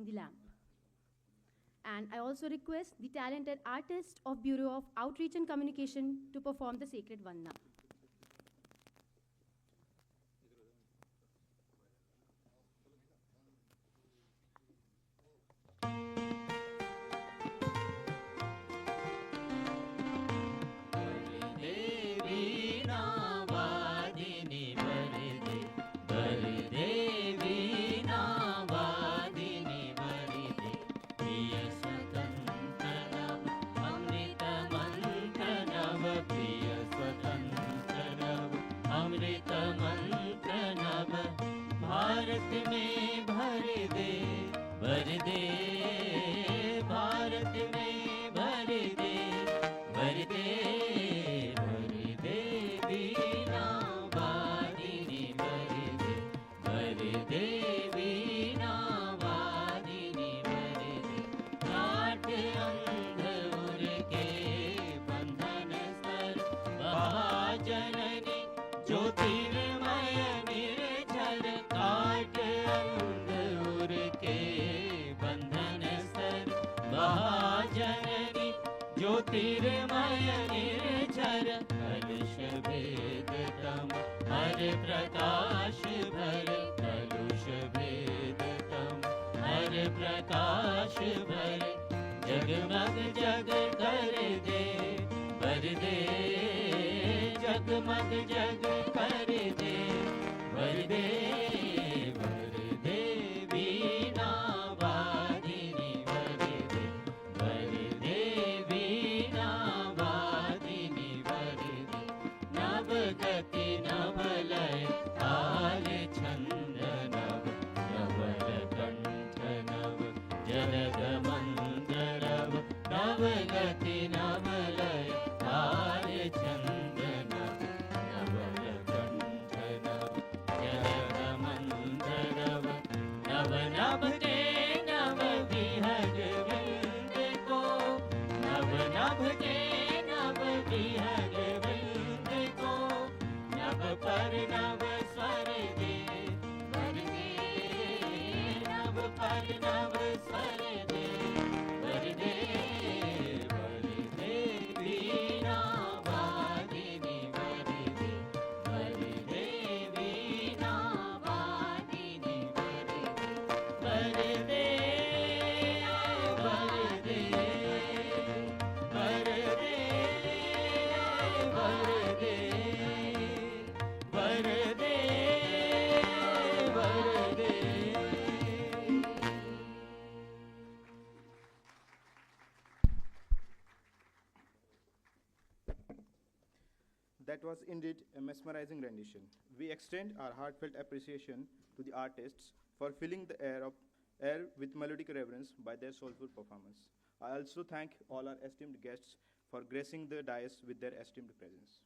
lighting the lamp. And I also request the talented artist of Bureau of Outreach and Communication to perform the sacred Vandana. Bharat में भर दे, भर दे, भारत में भर दे, भर दे, भर दे, वीणा वादिनी भर दे, भर दे, वीणा वादिनी भर दे, काट अंध उर के बंधन स्तर, महाजननी ज्योतिर्मय निर्झर, काट अंध उर के बंधन स्तर, महाजननी ज्योतिर्मय निर्झर, कलुष भेदतम हर प्रकाश भर, कलुष भेदतम हर प्रकाश भर, जगमग जग कर दे, भर दे, जगमग जग कर दे, भर दे, भर दे, वीणा वादिनी भर दे, भर दे, वीणा वादिनी भर दे, नव गति नव लय ताल छंद नव, नवल कंठ नव, जलद मंदरव, नव गति नव लय ताल छंद नव, नवल कंठ नव, जलद मंदरव, नव नभ के नव विहग वृंद को, नव नभ के नव विहग वृंद को, नभ पर नव स्वर दे, भर दे, नभ पर नव स्वर दे, भर दे, भर दे, वीणा वादिनी भर दे, भर दे, वीणा वादिनी भर दे, भर दे, भर दे, भर दे, भर दे, भर दे, भर दे। That was indeed a mesmerizing rendition. We extend our heartfelt appreciation to the artists for filling the air with melodic reverence by their soulful performance. I also thank all our esteemed guests for gracing the dais with their esteemed presence.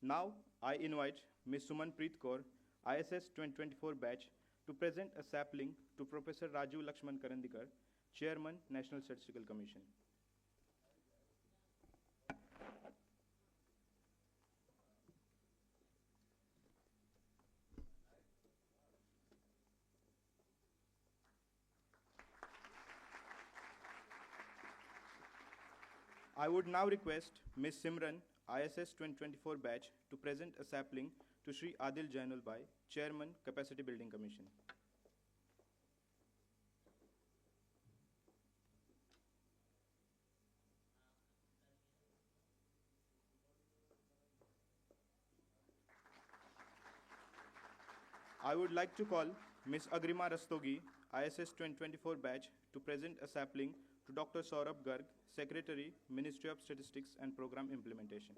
Now, I invite Ms. Suman Preet Kaur, ISS 2024 batch, to present a sapling to Professor Raju Lakshman Karandikar, Chairman, National Statistical Commission. I would now request Ms. Simran, ISS 2024 batch, to present a sapling to Shri Adil Jainul Bhai, Chairman, Capacity Building Commission. I would like to call Ms. Agrima Rastogi, ISS 2024 batch, to present a sapling to Dr. Saurabh Garg, Secretary, Ministry of Statistics and Program Implementation.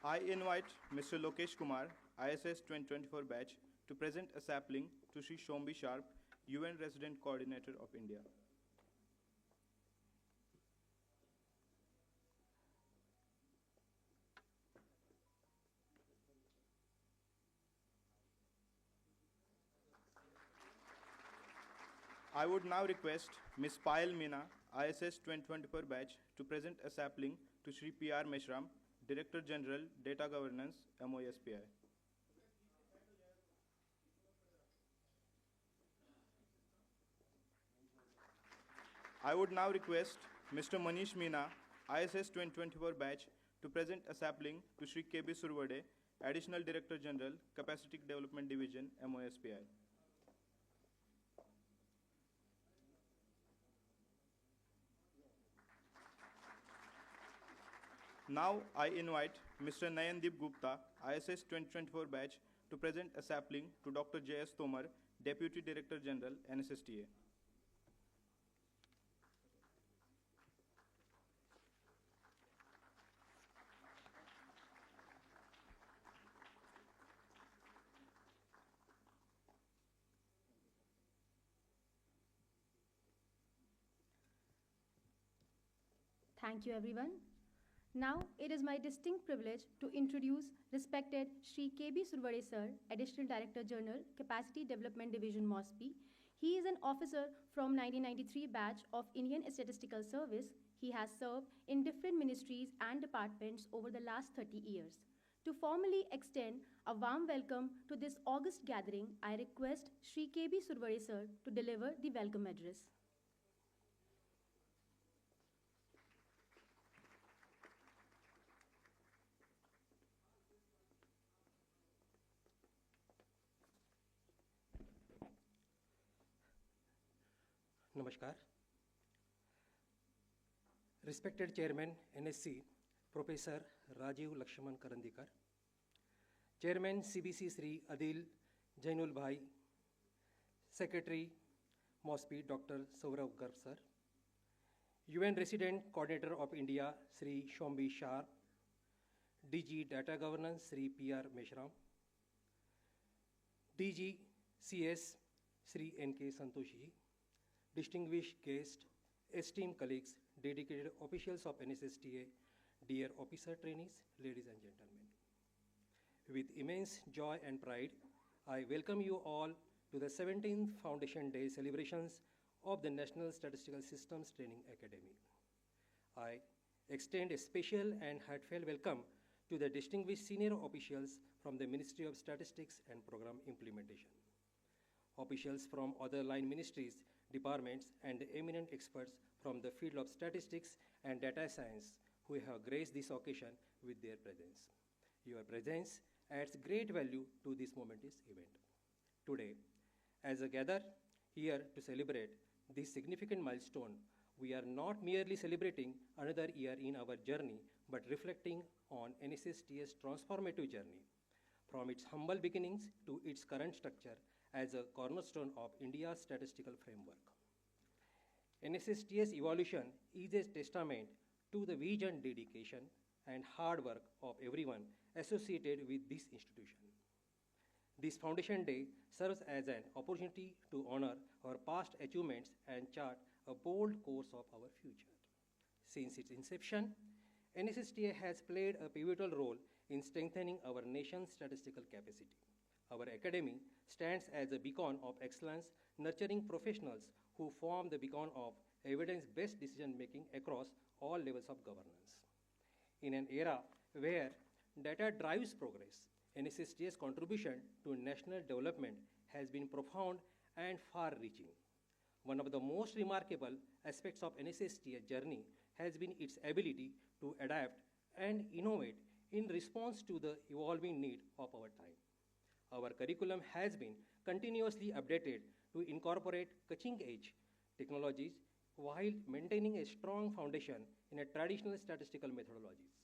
I invite Mr. Lokesh Kumar, ISS 2024 batch, to present a sapling to Shri Shombi Sharp, UN Resident Coordinator of India. I would now request Ms. Payal Meena, ISS 2024 batch, to present a sapling to Shri P.R. Meshram, Director General, Data Governance, MoSPI. I would now request Mr. Manish Meena, ISS 2024 batch, to present a sapling to Shri KB Survade, Additional Director General, Capacity Development Division, MoSPI. Now I invite Mr. Nayandeep Gupta, ISS 2024 batch, to present a sapling to Dr. J.S. Tomar, Deputy Director General, NSSTA. Thank you, everyone. Now, it is my distinct privilege to introduce respected Shri KB Survade Sir, Additional Director General, Capacity Development Division, MoSPI. He is an officer from 1993 batch of Indian Statistical Service. He has served in different ministries and departments over the last 30 years. To formally extend a warm welcome to this August gathering, I request Shri KB Survade Sir to deliver the welcome address. Namaskar. Respected Chairman, NSC, Professor Rajiv Lakshman Karandikar, Chairman CBC Sri Adil Jainul Bhai, Secretary MoSPI Dr. Saurav Garg Sir, UN Resident Coordinator of India Sri Shombi Shah, DG Data Governance Sri PR Meshram, DG CS Sri NK Santoshi, distinguished guests, esteemed colleagues, dedicated officials of NSSTA, dear officer trainees, ladies and gentlemen. With immense joy and pride, I welcome you all to the 17th Foundation Day celebrations of the National Statistical Systems Training Academy. I extend a special and heartfelt welcome to the distinguished senior officials from the Ministry of Statistics and Program Implementation, officials from other line ministries, departments, and eminent experts from the field of statistics and data science who have graced this occasion with their presence. Your presence adds great value to this momentous event. Today, as a gather here to celebrate this significant milestone, we are not merely celebrating another year in our journey, but reflecting on NSSTA's transformative journey, from its humble beginnings to its current structure as a cornerstone of India's statistical framework. NSSTA's evolution is a testament to the vision, dedication, and hard work of everyone associated with this institution. This Foundation Day serves as an opportunity to honor our past achievements and chart a bold course of our future. Since its inception, NSSTA has played a pivotal role in strengthening our nation's statistical capacity. Our academy stands as a beacon of excellence, nurturing professionals who form the beacon of evidence-based decision-making across all levels of governance. In an era where data drives progress, NSSTA's contribution to national development has been profound and far-reaching. One of the most remarkable aspects of NSSTA's journey has been its ability to adapt and innovate in response to the evolving need of our time. Our curriculum has been continuously updated to incorporate cutting-edge technologies while maintaining a strong foundation in a traditional statistical methodologies.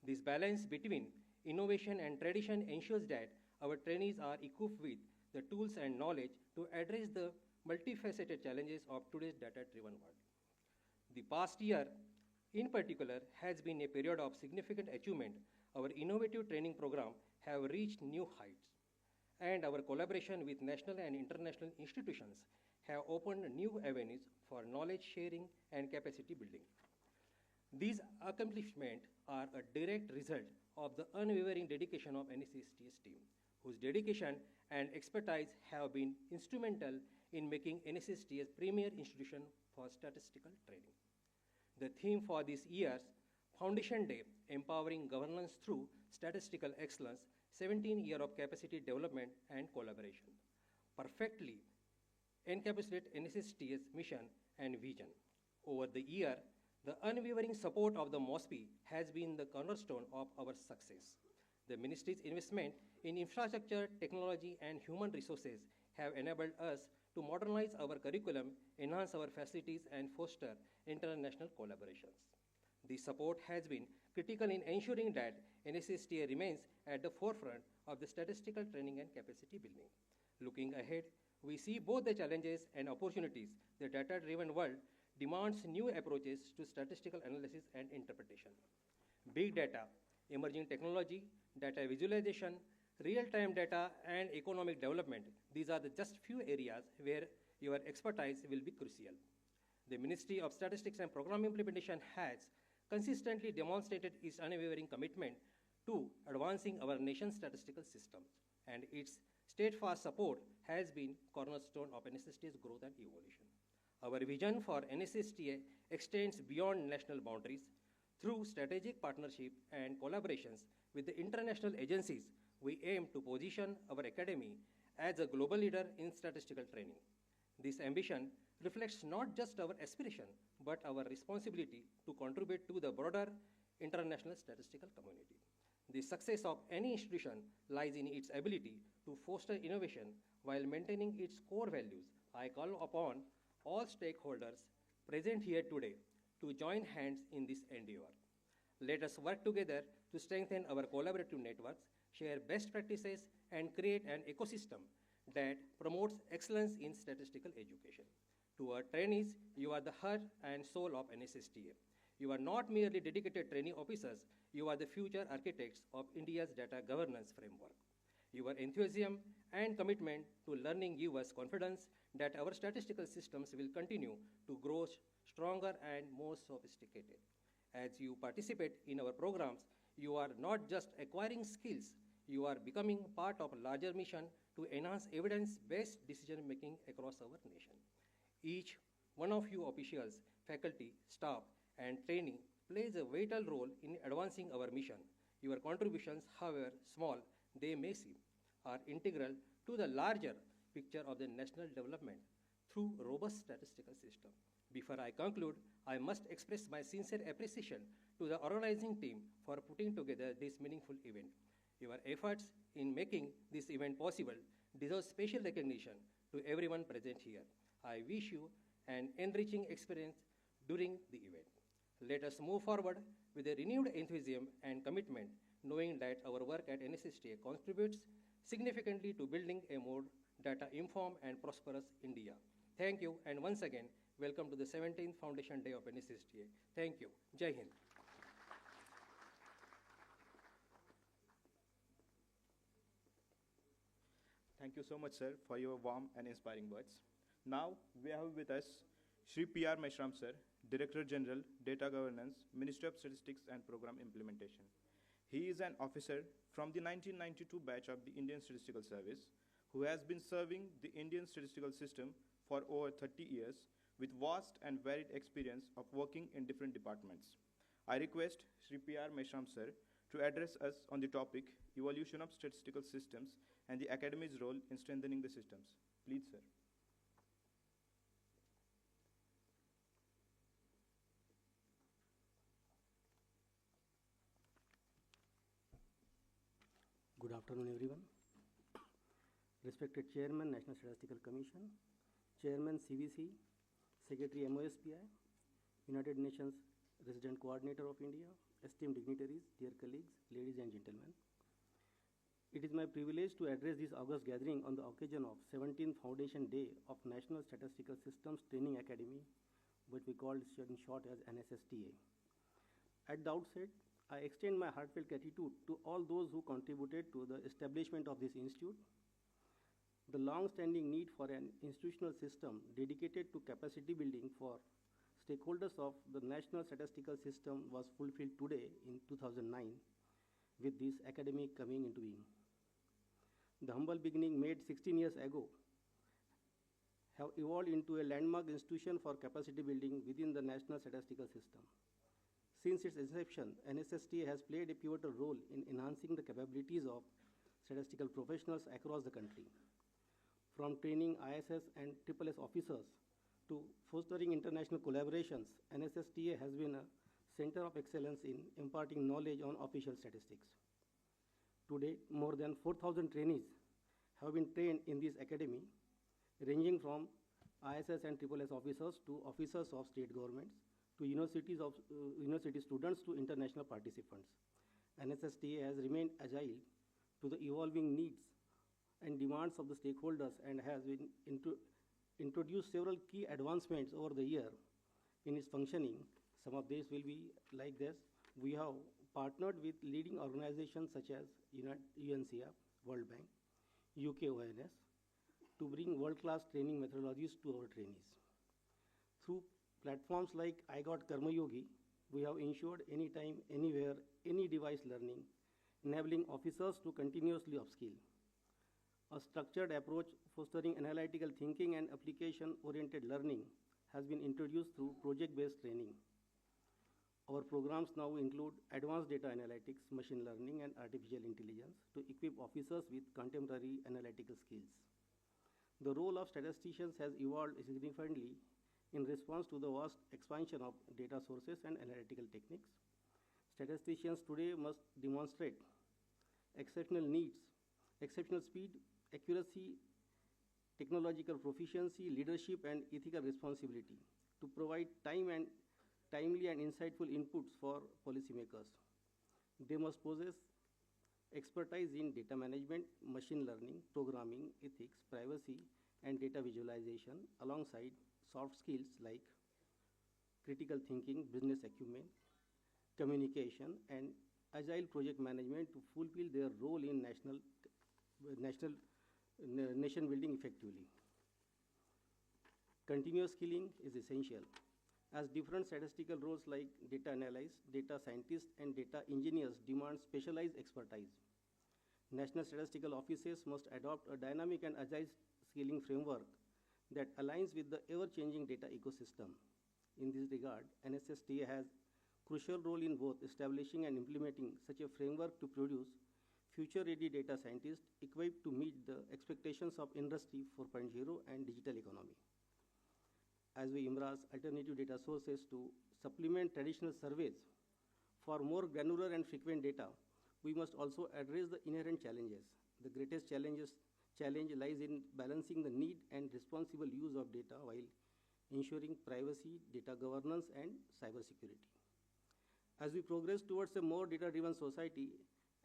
This balance between innovation and tradition ensures that our trainees are equipped with the tools and knowledge to address the multifaceted challenges of today's data-driven world. The past year, in particular, has been a period of significant achievement. Our innovative training program have reached new heights, and our collaboration with national and international institutions have opened new avenues for knowledge sharing and capacity building. These accomplishments are a direct result of the unwavering dedication of NSSTA's team, whose dedication and expertise have been instrumental in making NSSTA's premier institution for statistical training. The theme for this year's Foundation Day, Empowering Governance Through Statistical Excellence, 17 years of capacity development and collaboration, perfectly encapsulate NSSTA's mission and vision. Over the year, the unwavering support of the MoSPI has been the cornerstone of our success. The Ministry's investment in infrastructure, technology, and human resources have enabled us to modernize our curriculum, enhance our facilities, and foster international collaborations. This support has been critical in ensuring that NSSTA remains at the forefront of the statistical training and capacity building. Looking ahead, we see both the challenges and opportunities. The data-driven world demands new approaches to statistical analysis and interpretation. Big data, emerging technology, data visualization, real-time data, and economic development, these are the just few areas where your expertise will be crucial. The Ministry of Statistics and Program Implementation has consistently demonstrated its unwavering commitment to advancing our nation's statistical system, and its steadfast support has been cornerstone of NSSTA's growth and evolution. Our vision for NSSTA extends beyond national boundaries. Through strategic partnership and collaborations with the international agencies, we aim to position our academy as a global leader in statistical training. This ambition reflects not just our aspiration, but our responsibility to contribute to the broader international statistical community. The success of any institution lies in its ability to foster innovation while maintaining its core values. I call upon all stakeholders present here today to join hands in this endeavor. Let us work together to strengthen our collaborative networks, share best practices, and create an ecosystem that promotes excellence in statistical education. To our trainees, you are the heart and soul of NSSTA. You are not merely dedicated training officers, you are the future architects of India's data governance framework. Your enthusiasm and commitment to learning give us confidence that our statistical systems will continue to grow stronger and more sophisticated. As you participate in our programs, you are not just acquiring skills, you are becoming part of a larger mission to enhance evidence-based decision-making across our nation. Each one of you officials, faculty, staff, and training plays a vital role in advancing our mission. Your contributions, however small they may seem, are integral to the larger picture of the national development through robust statistical system. Before I conclude, I must express my sincere appreciation to the organizing team for putting together this meaningful event. Your efforts in making this event possible deserve special recognition to everyone present here. I wish you an enriching experience during the event. Let us move forward with a renewed enthusiasm and commitment, knowing that our work at NSSTA contributes significantly to building a more data-informed and prosperous India. Thank you, and once again, welcome to the 17th Foundation Day of NSSTA. Thank you. Jai Hind. Thank you so much, sir, for your warm and inspiring words. Now, we have with us Shri P.R. Meshram, sir, Director General, Data Governance, Ministry of Statistics and Program Implementation. He is an officer from the 1992 batch of the Indian Statistical Service, who has been serving the Indian statistical system for over 30 years with vast and varied experience of working in different departments. I request Shri P.R. Meshram, sir, to address us on the topic, Evolution of Statistical Systems and the Academy's role in strengthening the systems. Please, sir. Good afternoon, everyone. Respected Chairman, National Statistical Commission, Chairman, CVC, Secretary, MoSPI, United Nations Resident Coordinator of India, esteemed dignitaries, dear colleagues, ladies and gentlemen. It is my privilege to address this august gathering on the occasion of 17th Foundation Day of National Statistical Systems Training Academy, which we call in short as NSSTA. At the outset, I extend my heartfelt gratitude to all those who contributed to the establishment of this institute. The long-standing need for an institutional system dedicated to capacity building for stakeholders of the national statistical system was fulfilled today in 2009 with this academy coming into being. The humble beginning made 16 years ago have evolved into a landmark institution for capacity building within the national statistical system. Since its inception, NSSTA has played a pivotal role in enhancing the capabilities of statistical professionals across the country. From training ISS and SSS officers to fostering international collaborations, NSSTA has been a center of excellence in imparting knowledge on official statistics. Today, more than 4,000 trainees have been trained in this academy, ranging from ISS and SSS officers to officers of state governments, to university students to international participants. NSSTA has remained agile to the evolving needs and demands of the stakeholders and has been introduced several key advancements over the year in its functioning. Some of these will be like this. We have partnered with leading organizations such as UNCF, World Bank, UK ONS to bring world-class training methodologies to our trainees. Through platforms like I Got Karmayogi, we have ensured anytime, anywhere, any device learning, enabling officers to continuously upskill. A structured approach fostering analytical thinking and application-oriented learning has been introduced through project-based training. Our programs now include advanced data analytics, machine learning, and artificial intelligence to equip officers with contemporary analytical skills. The role of statisticians has evolved significantly in response to the vast expansion of data sources and analytical techniques. Statisticians today must demonstrate exceptional needs, exceptional speed, accuracy, technological proficiency, leadership, and ethical responsibility to provide timely and insightful inputs for policymakers. They must possess expertise in data management, machine learning, programming, ethics, privacy, and data visualization, alongside soft skills like critical thinking, business acumen, communication, and agile project management to fulfill their role in nation building effectively. Continuous skilling is essential, as different statistical roles like data analysts, data scientists, and data engineers demand specialized expertise. National statistical offices must adopt a dynamic and agile skilling framework that aligns with the ever-changing data ecosystem. In this regard, NSSTA has crucial role in both establishing and implementing such a framework to produce future-ready data scientists equipped to meet the expectations of Industry 4.0 and digital economy. As we embrace alternative data sources to supplement traditional surveys for more granular and frequent data, we must also address the inherent challenges. The greatest challenge lies in balancing the need and responsible use of data while ensuring privacy, data governance, and cybersecurity. As we progress towards a more data-driven society,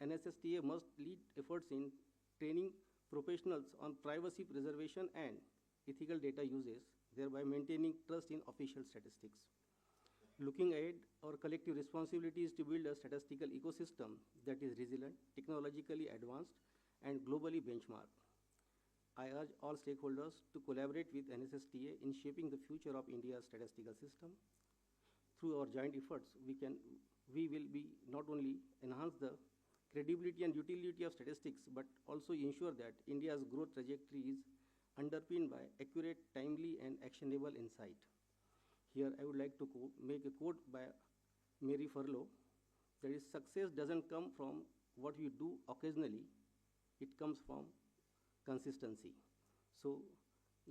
NSSTA must lead efforts in training professionals on privacy preservation and ethical data uses, thereby maintaining trust in official statistics. Looking ahead, our collective responsibility is to build a statistical ecosystem that is resilient, technologically advanced, and globally benchmarked. I urge all stakeholders to collaborate with NSSTA in shaping the future of India's statistical system. Through our joint efforts, we will be not only enhance the credibility and utility of statistics, but also ensure that India's growth trajectory is underpinned by accurate, timely, and actionable insight. Here, I would like to make a quote by Mary Furlow, that is, success doesn't come from what you do occasionally, it comes from consistency. So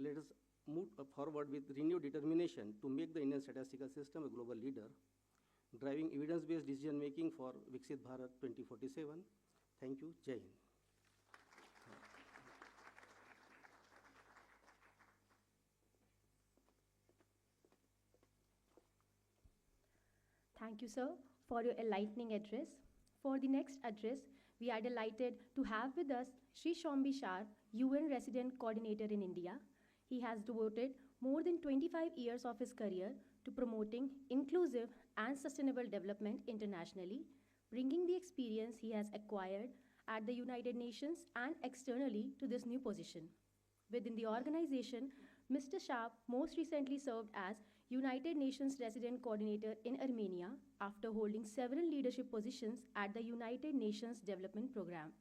let us move forward with renewed determination to make the Indian statistical system a global leader, driving evidence-based decision-making for Viksit Bharat 2047. Thank you. Jai Hind. Thank you, sir, for your enlightening address. For the next address, we are delighted to have with us Sri Shombi Shar, UN Resident Coordinator in India. He has devoted more than 25 years of his career to promoting inclusive and sustainable development internationally, bringing the experience he has acquired at the United Nations and externally to this new position. Within the organization, Mr. Shah most recently served as United Nations Resident Coordinator in Armenia after holding several leadership positions at the United Nations Development Programme.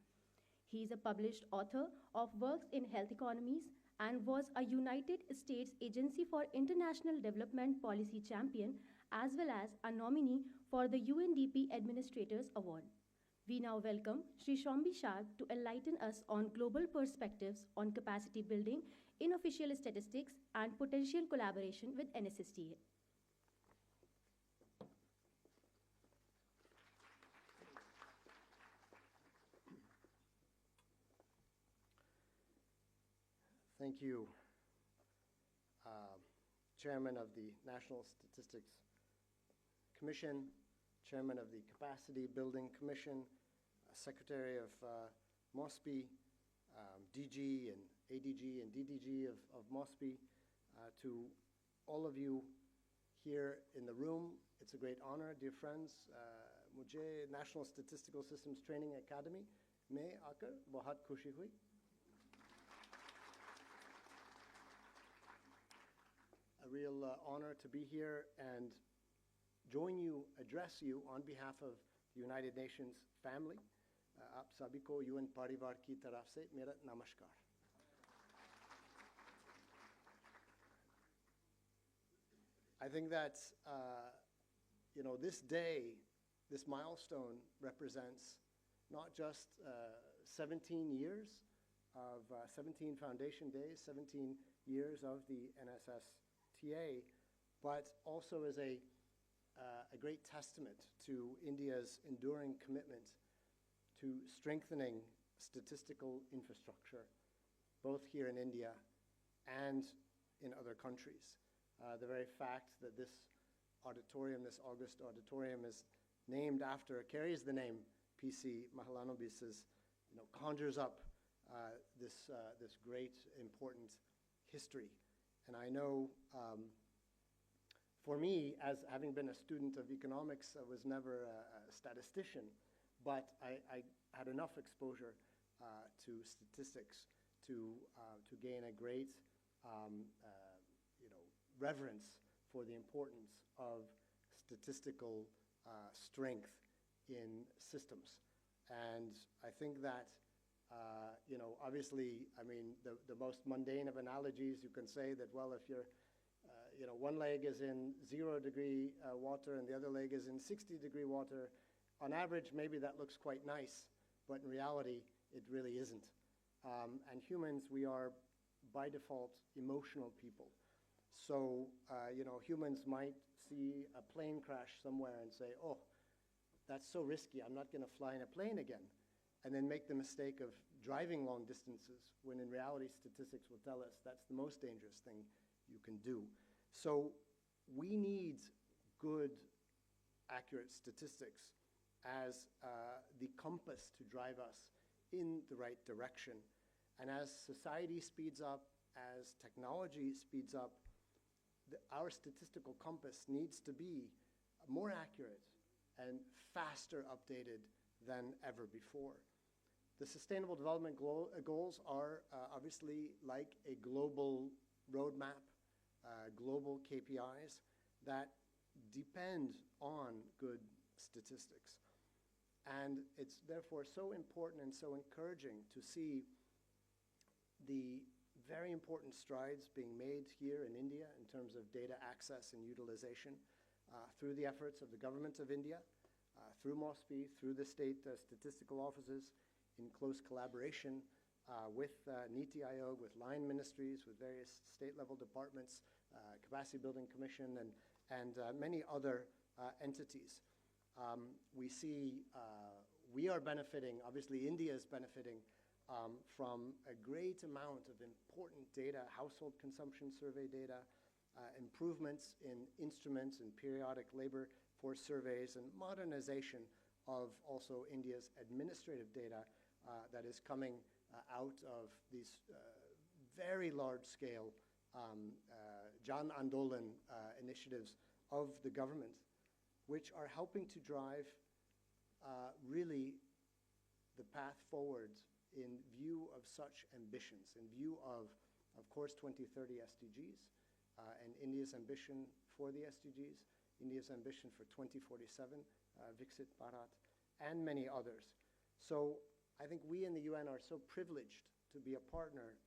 He is a published author of works in health economies and was a United States Agency for International Development Policy champion as well as a nominee for the UNDP Administrators Award. We now welcome Sri Shombi Sharp to enlighten us on global perspectives on capacity building in official statistics and potential collaboration with NSSTA. Thank you, Chairman of the National Statistics Commission, Chairman of the Capacity Building Commission, Secretary of MoSPI, DG and ADG and DDG of MoSPI, to all of you here in the room. It's a great honor, dear friends. मुझे National Statistical Systems Training Academy में आकर बहुत खुशी हुई. A real honor to be here and join you, address you on behalf of the United Nations family. आप सभी को UN परिवार की तरफ से मेरा नमस्कार. I think that, this day, this milestone represents not just 17 years of 17 foundation days, 17 years of the NSSTA, but also is a great testament to India's enduring commitment to strengthening statistical infrastructure, both here in India and in other countries. The very fact that this auditorium, this August auditorium, is named after, carries the name PC Mahalanobis, conjures up this great, important history. And I know, for me, as having been a student of economics, I was never a statistician, but I had enough exposure to statistics to gain a great reverence for the importance of statistical strength in systems. And I think that, obviously, the most mundane of analogies, you can say that, well, if you're, one leg is in 0-degree water and the other leg is in 60-degree water, on average, maybe that looks quite nice, but in reality, it really isn't. And humans, we are, by default, emotional people. So, humans might see a plane crash somewhere and say, oh, that's so risky, I'm not going to fly in a plane again, and then make the mistake of driving long distances, when in reality, statistics will tell us that's the most dangerous thing you can do. So we need good, accurate statistics as the compass to drive us in the right direction. And as society speeds up, as technology speeds up, our statistical compass needs to be more accurate and faster updated than ever before. The Sustainable Development Goals are obviously like a global roadmap, global KPIs that depend on good statistics. And it's therefore so important and so encouraging to see the very important strides being made here in India in terms of data access and utilization through the efforts of the government of India, through MoSPI, through the state statistical offices, in close collaboration with NITI Aayog, with line ministries, with various state-level departments, Capacity Building Commission, and many other entities. We see we are benefiting, obviously India is benefiting from a great amount of important data, household consumption survey data, improvements in instruments and periodic labor force surveys, and modernization of also India's administrative data that is coming out of these very large-scale Jan Andolan initiatives of the government, which are helping to drive really the path forward in view of such ambitions, in view of course, 2030 SDGs, and India's ambition for the SDGs, India's ambition for 2047, Viksit Bharat, and many others. So I think we in the UN are so privileged to be a partner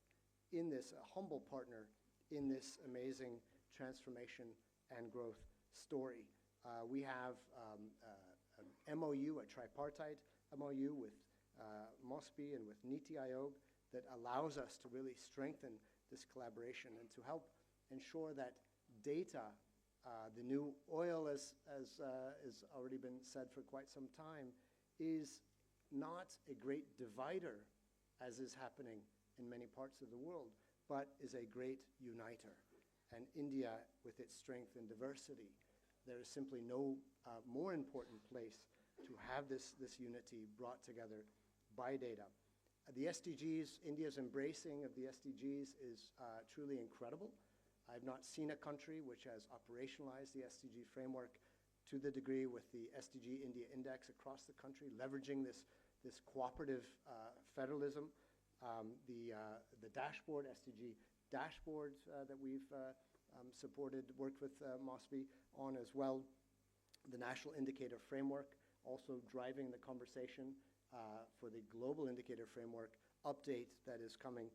in this, a humble partner in this amazing transformation and growth story. We have an MOU, a tripartite MOU with MoSPI and with NITI Aayog that allows us to really strengthen this collaboration and to help ensure that data, the new oil, as has already been said for quite some time, is not a great divider, as is happening in many parts of the world, but is a great uniter. And India, with its strength and diversity, there is simply no more important place to have this unity brought together by data. The SDGs, India's embracing of the SDGs is truly incredible. I've not seen a country which has operationalized the SDG framework to the degree with the SDG India Index across the country, leveraging this cooperative federalism. The dashboard, SDG dashboard that we've supported, worked with MoSPI on as well. The National Indicator Framework also driving the conversation for the Global Indicator Framework update that is coming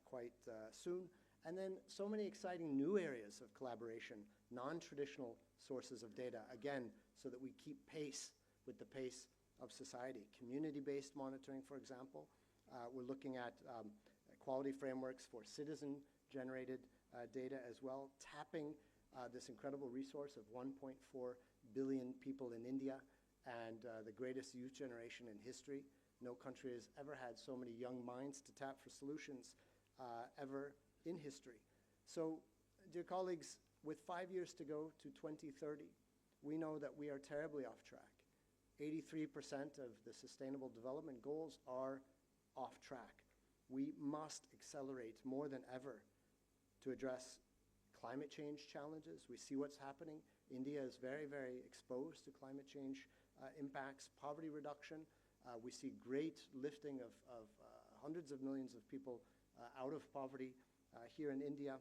quite soon. And then so many exciting new areas of collaboration, non-traditional sources of data, again, so that we keep pace with the pace of society. Community-based monitoring, for example. We're looking at quality frameworks for citizen-generated data as well, tapping this incredible resource of 1.4 billion people in India and the greatest youth generation in history. No country has ever had so many young minds to tap for solutions ever in history. So, dear colleagues, with 5 years to go to 2030, we know that we are terribly off track. 83% of the Sustainable Development Goals are off track. We must accelerate more than ever to address climate change challenges. We see what's happening. India is very, very exposed to climate change impacts, poverty reduction. We see great lifting of hundreds of millions of people out of poverty here in India,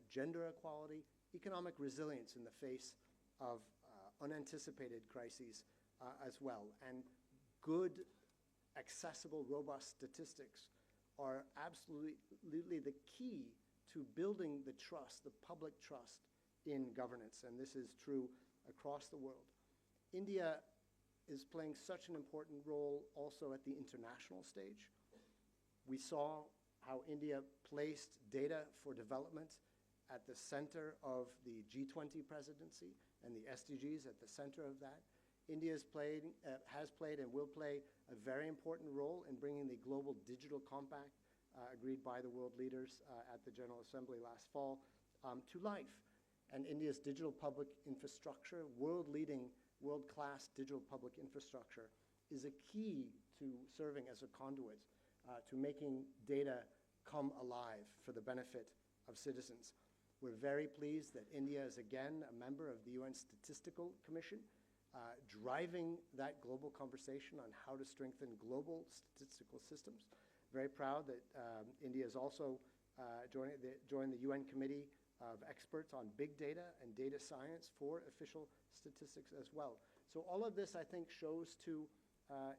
gender equality, economic resilience in the face of unanticipated crises as well. And good, accessible, robust statistics are absolutely the key to building the trust, the public trust in governance. And this is true across the world. India is playing such an important role also at the international stage. We saw how India placed data for development at the center of the G20 presidency and the SDGs at the center of that. India has played and will play a very important role in bringing the Global Digital Compact agreed by the world leaders at the General Assembly last fall to life. And India's digital public infrastructure, world-class digital public infrastructure, is a key to serving as a conduit to making data come alive for the benefit of citizens. We're very pleased that India is again a member of the UN Statistical Commission, driving that global conversation on how to strengthen global statistical systems. Very proud that India is also joined the UN Committee of Experts on Big Data and Data Science for official statistics as well. So all of this, I think, shows to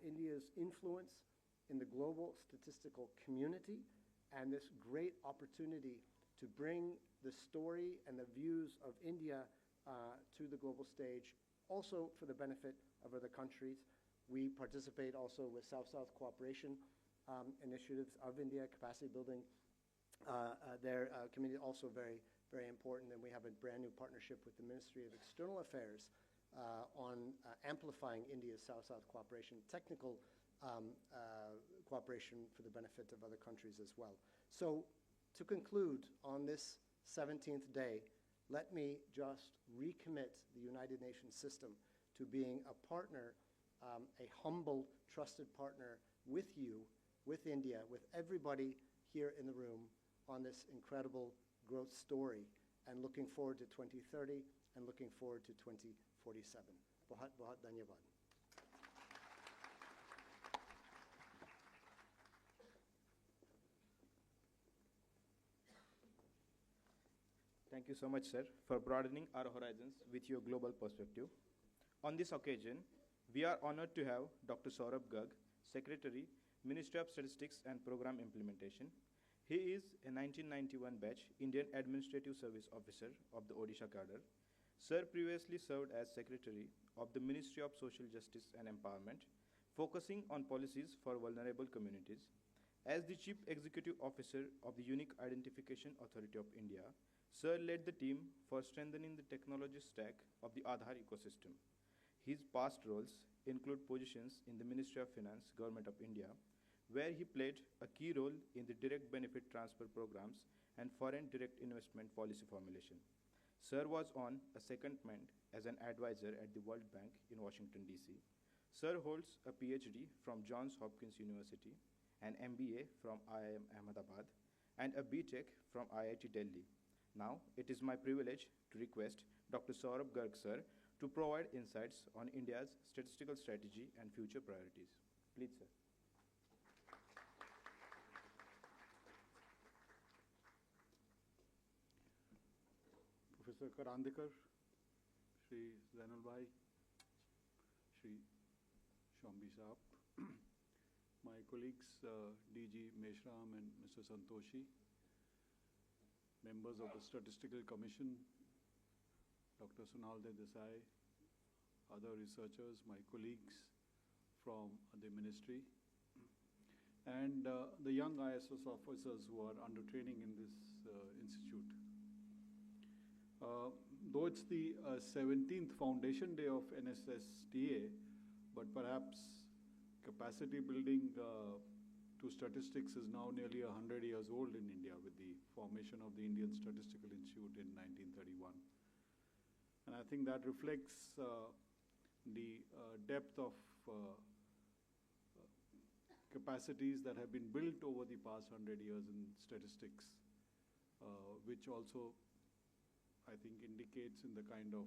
India's influence in the global statistical community and this great opportunity to bring the story and the views of India to the global stage, also for the benefit of other countries. We participate also with South-South cooperation initiatives of India, capacity building. Their community also very, very important, and we have a brand new partnership with the Ministry of External Affairs on amplifying India's South-South cooperation, technical cooperation for the benefit of other countries as well. So to conclude on this 17th day, let me just recommit the United Nations system to being a partner, a humble, trusted partner with you, with India, with everybody here in the room on this incredible growth story, and looking forward to 2030 and looking forward to 2047. Bahut bahut dhanyavad. Thank you so much, sir, for broadening our horizons with your global perspective. On this occasion, we are honored to have Dr. Saurabh Garg, Secretary, Ministry of Statistics and Program Implementation. He is a 1991 batch Indian Administrative Service Officer of the Odisha cadre. Sir previously served as Secretary of the Ministry of Social Justice and Empowerment, focusing on policies for vulnerable communities. As the Chief Executive Officer of the Unique Identification Authority of India, Sir led the team for strengthening the technology stack of the Aadhaar ecosystem. His past roles include positions in the Ministry of Finance, Government of India, where he played a key role in the direct benefit transfer programs and foreign direct investment policy formulation. Sir was on a secondment as an advisor at the World Bank in Washington, D.C. Sir holds a PhD from Johns Hopkins University, an MBA from IIM Ahmedabad, and a BTech from IIT Delhi. Now, it is my privilege to request Dr. Saurabh Garg sir to provide insights on India's statistical strategy and future priorities. Please, sir. Professor Karandikar, Shri Zainul Bhai, Shri Shombi Saab, my colleagues DG Meshram and Mr. Santoshi, members of the Statistical Commission, Dr. Sunalde Desai, other researchers, my colleagues from the ministry, and the young ISS officers who are under training in this institute. Though it's the 17th foundation day of NSSTA, but perhaps capacity building to statistics is now nearly 100 years old in India with the formation of the Indian Statistical Institute in 1931. And I think that reflects the depth of capacities that have been built over the past 100 years in statistics, which also I think indicates in the kind of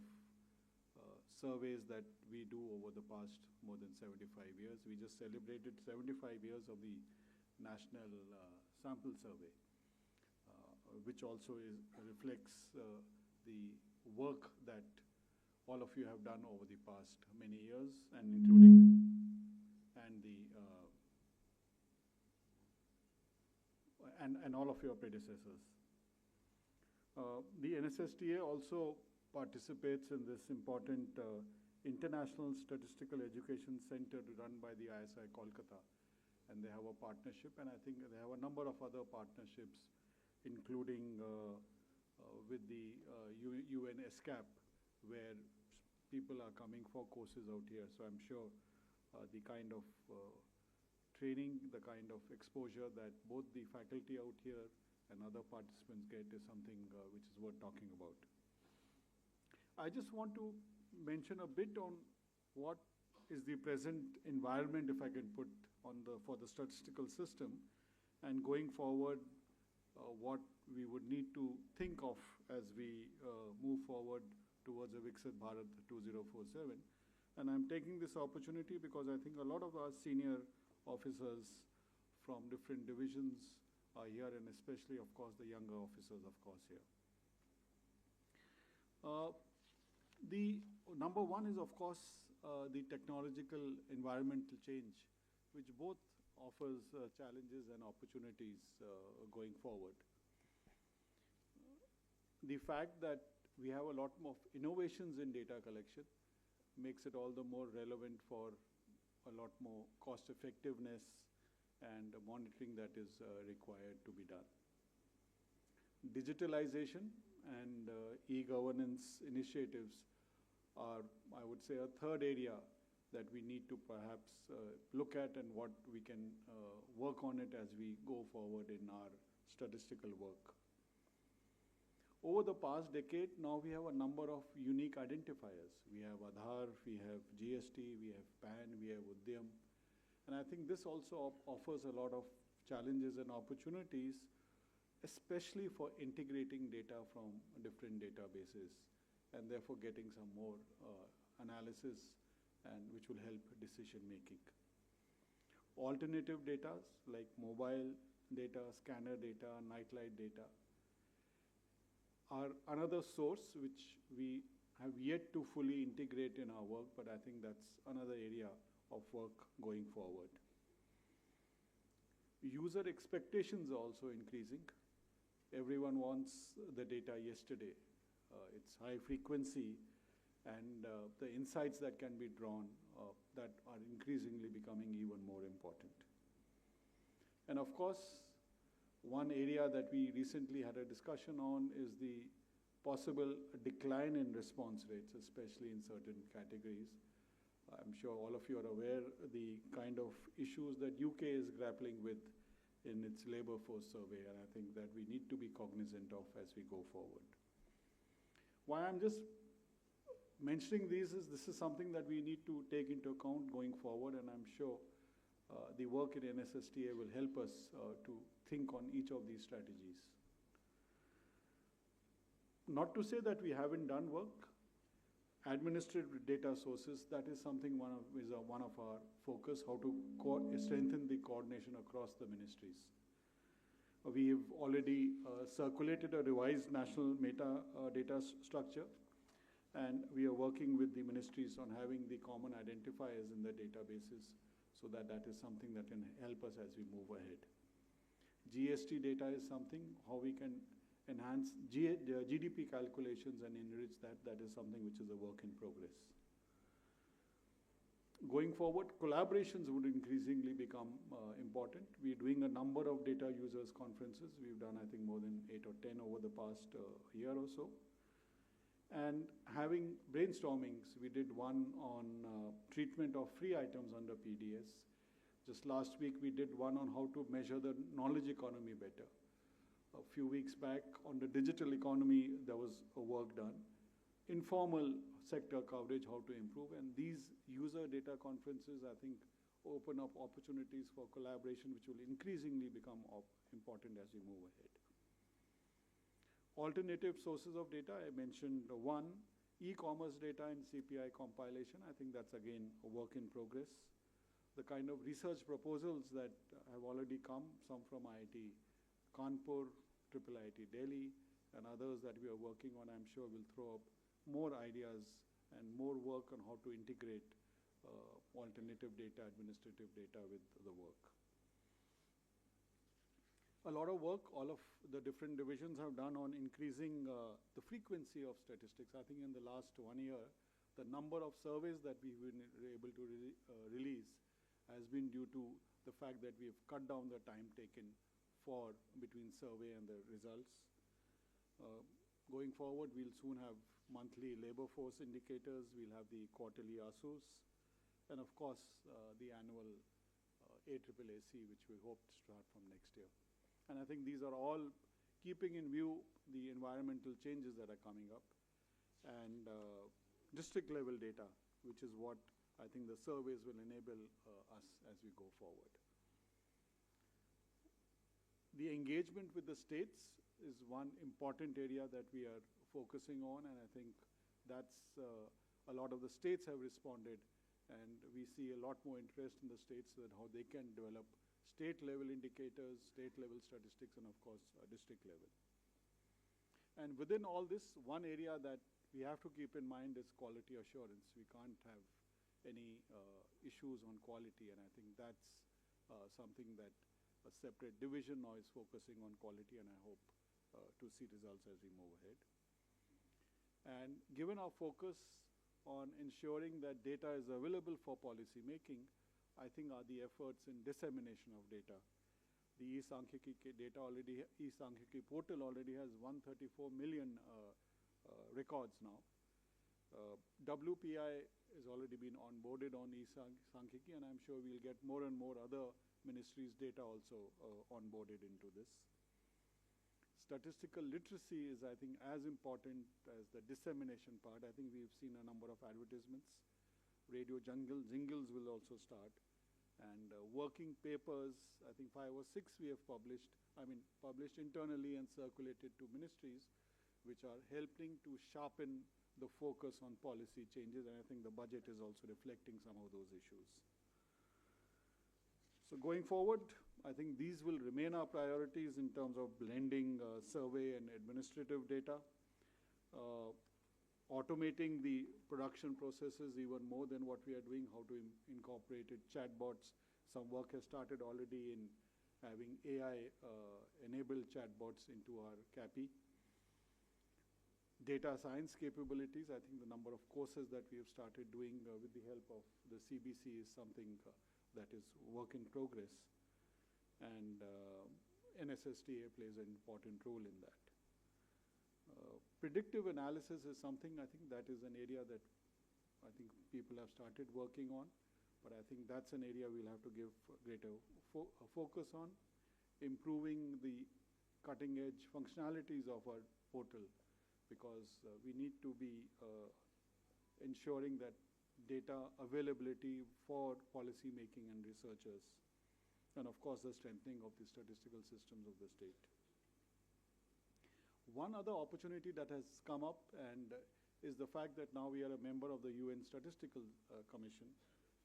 surveys that we do over the past more than 75 years. We just celebrated 75 years of the National Sample Survey, which also reflects the work that all of you have done over the past many years, and including and all of your predecessors. The NSSTA also participates in this important International Statistical Education Center run by the ISI Kolkata, and they have a partnership, and I think they have a number of other partnerships, including with the UN SCAP, where people are coming for courses out here. So I'm sure the kind of training, the kind of exposure that both the faculty out here and other participants get is something which is worth talking about. I just want to mention a bit on what is the present environment, if I can put on for the statistical system, and going forward, what we would need to think of as we move forward towards a Viksit Bharat 2047. And I'm taking this opportunity because I think a lot of our senior officers from different divisions are here, and especially, of course, the younger officers, of course, here. The number one is, of course, the technological environmental change, which both offers challenges and opportunities going forward. The fact that we have a lot more innovations in data collection makes it all the more relevant for a lot more cost effectiveness and monitoring that is required to be done. Digitalization and e-governance initiatives are, I would say, a third area that we need to perhaps look at, and what we can work on it as we go forward in our statistical work. Over the past decade, now we have a number of unique identifiers. We have Aadhaar, we have GST, we have PAN, we have Udyam. And I think this also offers a lot of challenges and opportunities, especially for integrating data from different databases, and therefore getting some more analysis, and which will help decision making. Alternative data like mobile data, scanner data, nightlight data are another source which we have yet to fully integrate in our work, but I think that's another area of work going forward. User expectations are also increasing. Everyone wants the data yesterday. its high frequency, and the insights that can be drawn that are increasingly becoming even more important. And of course, one area that we recently had a discussion on is the possible decline in response rates, especially in certain categories. I'm sure all of you are aware the kind of issues that UK is grappling with in its labor force survey, and I think that we need to be cognizant of as we go forward. Why I'm just mentioning these is this is something that we need to take into account going forward, and I'm sure the work in NSSTA will help us to think on each of these strategies. Not to say that we haven't done work. Administrative data sources, that is something one of our focus, how to strengthen the coordination across the ministries. We have already circulated a revised national data structure, and we are working with the ministries on having the common identifiers in the databases so that that is something that can help us as we move ahead. GST data is something, how we can enhance GDP calculations and enrich that. That is something which is a work in progress. Going forward, collaborations would increasingly become important. We're doing a number of data users conferences. We've done, I think, more than 8 or 10 over the past year or so. And having brainstormings, we did one on treatment of free items under PDS. Just last week, we did one on how to measure the knowledge economy better. A few weeks back, on the digital economy, there was a work done. Informal sector coverage, how to improve. And these user data conferences, I think, open up opportunities for collaboration, which will increasingly become important as we move ahead. Alternative sources of data, I mentioned one, e-commerce data and CPI compilation. I think that's, again, a work in progress. The kind of research proposals that have already come, some from IIT Kanpur, IIIT Delhi, and others that we are working on, I'm sure will throw up more ideas and more work on how to integrate alternative data, administrative data with the work. A lot of work all of the different divisions have done on increasing the frequency of statistics. I think in the last 1 year, the number of surveys that we've been able to release has been due to the fact that we have cut down the time taken between survey and the results. Going forward, we'll soon have monthly labor force indicators, we'll have the quarterly ASUs, and of course, the annual AAAC, which we hope to start from next year. And I think these are all keeping in view the environmental changes that are coming up, and district level data, which is what I think the surveys will enable us as we go forward. The engagement with the states is one important area that we are focusing on, and I think that's a lot of the states have responded, and we see a lot more interest in the states that how they can develop state-level indicators, state-level statistics, and of course, district level. And within all this, one area that we have to keep in mind is quality assurance. We can't have any issues on quality, and I think that's something that a separate division now is focusing on quality, and I hope to see results as we move ahead. And given our focus on ensuring that data is available for policy making, I think are the efforts in dissemination of data. The e-Sankhiki e-Sankhiki portal already has 134 million records now. WPI has already been onboarded on e-Sankhiki, and I'm sure we'll get more and more other ministries' data also onboarded into this. Statistical literacy is, I think, as important as the dissemination part. I think we've seen a number of advertisements. Radio jingles will also start. And working papers, I think 5 or 6 we have published, published internally and circulated to ministries, which are helping to sharpen the focus on policy changes, and I think the budget is also reflecting some of those issues. So going forward, I think these will remain our priorities in terms of blending survey and administrative data, automating the production processes even more than what we are doing, how to incorporate chatbots. Some work has started already in having AI-enabled chatbots into our CAPI. data science capabilities. I think the number of courses that we have started doing with the help of the CBC is something that is work in progress. And NSSTA plays an important role in that. Predictive analysis is something, I think that is an area that I think people have started working on, but I think that's an area we'll have to give greater focus on, improving the cutting edge functionalities of our portal, because we need to be ensuring that data availability for policy making and researchers, and of course the strengthening of the statistical systems of the state. One other opportunity that has come up and is the fact that now we are a member of the UN Statistical Commission,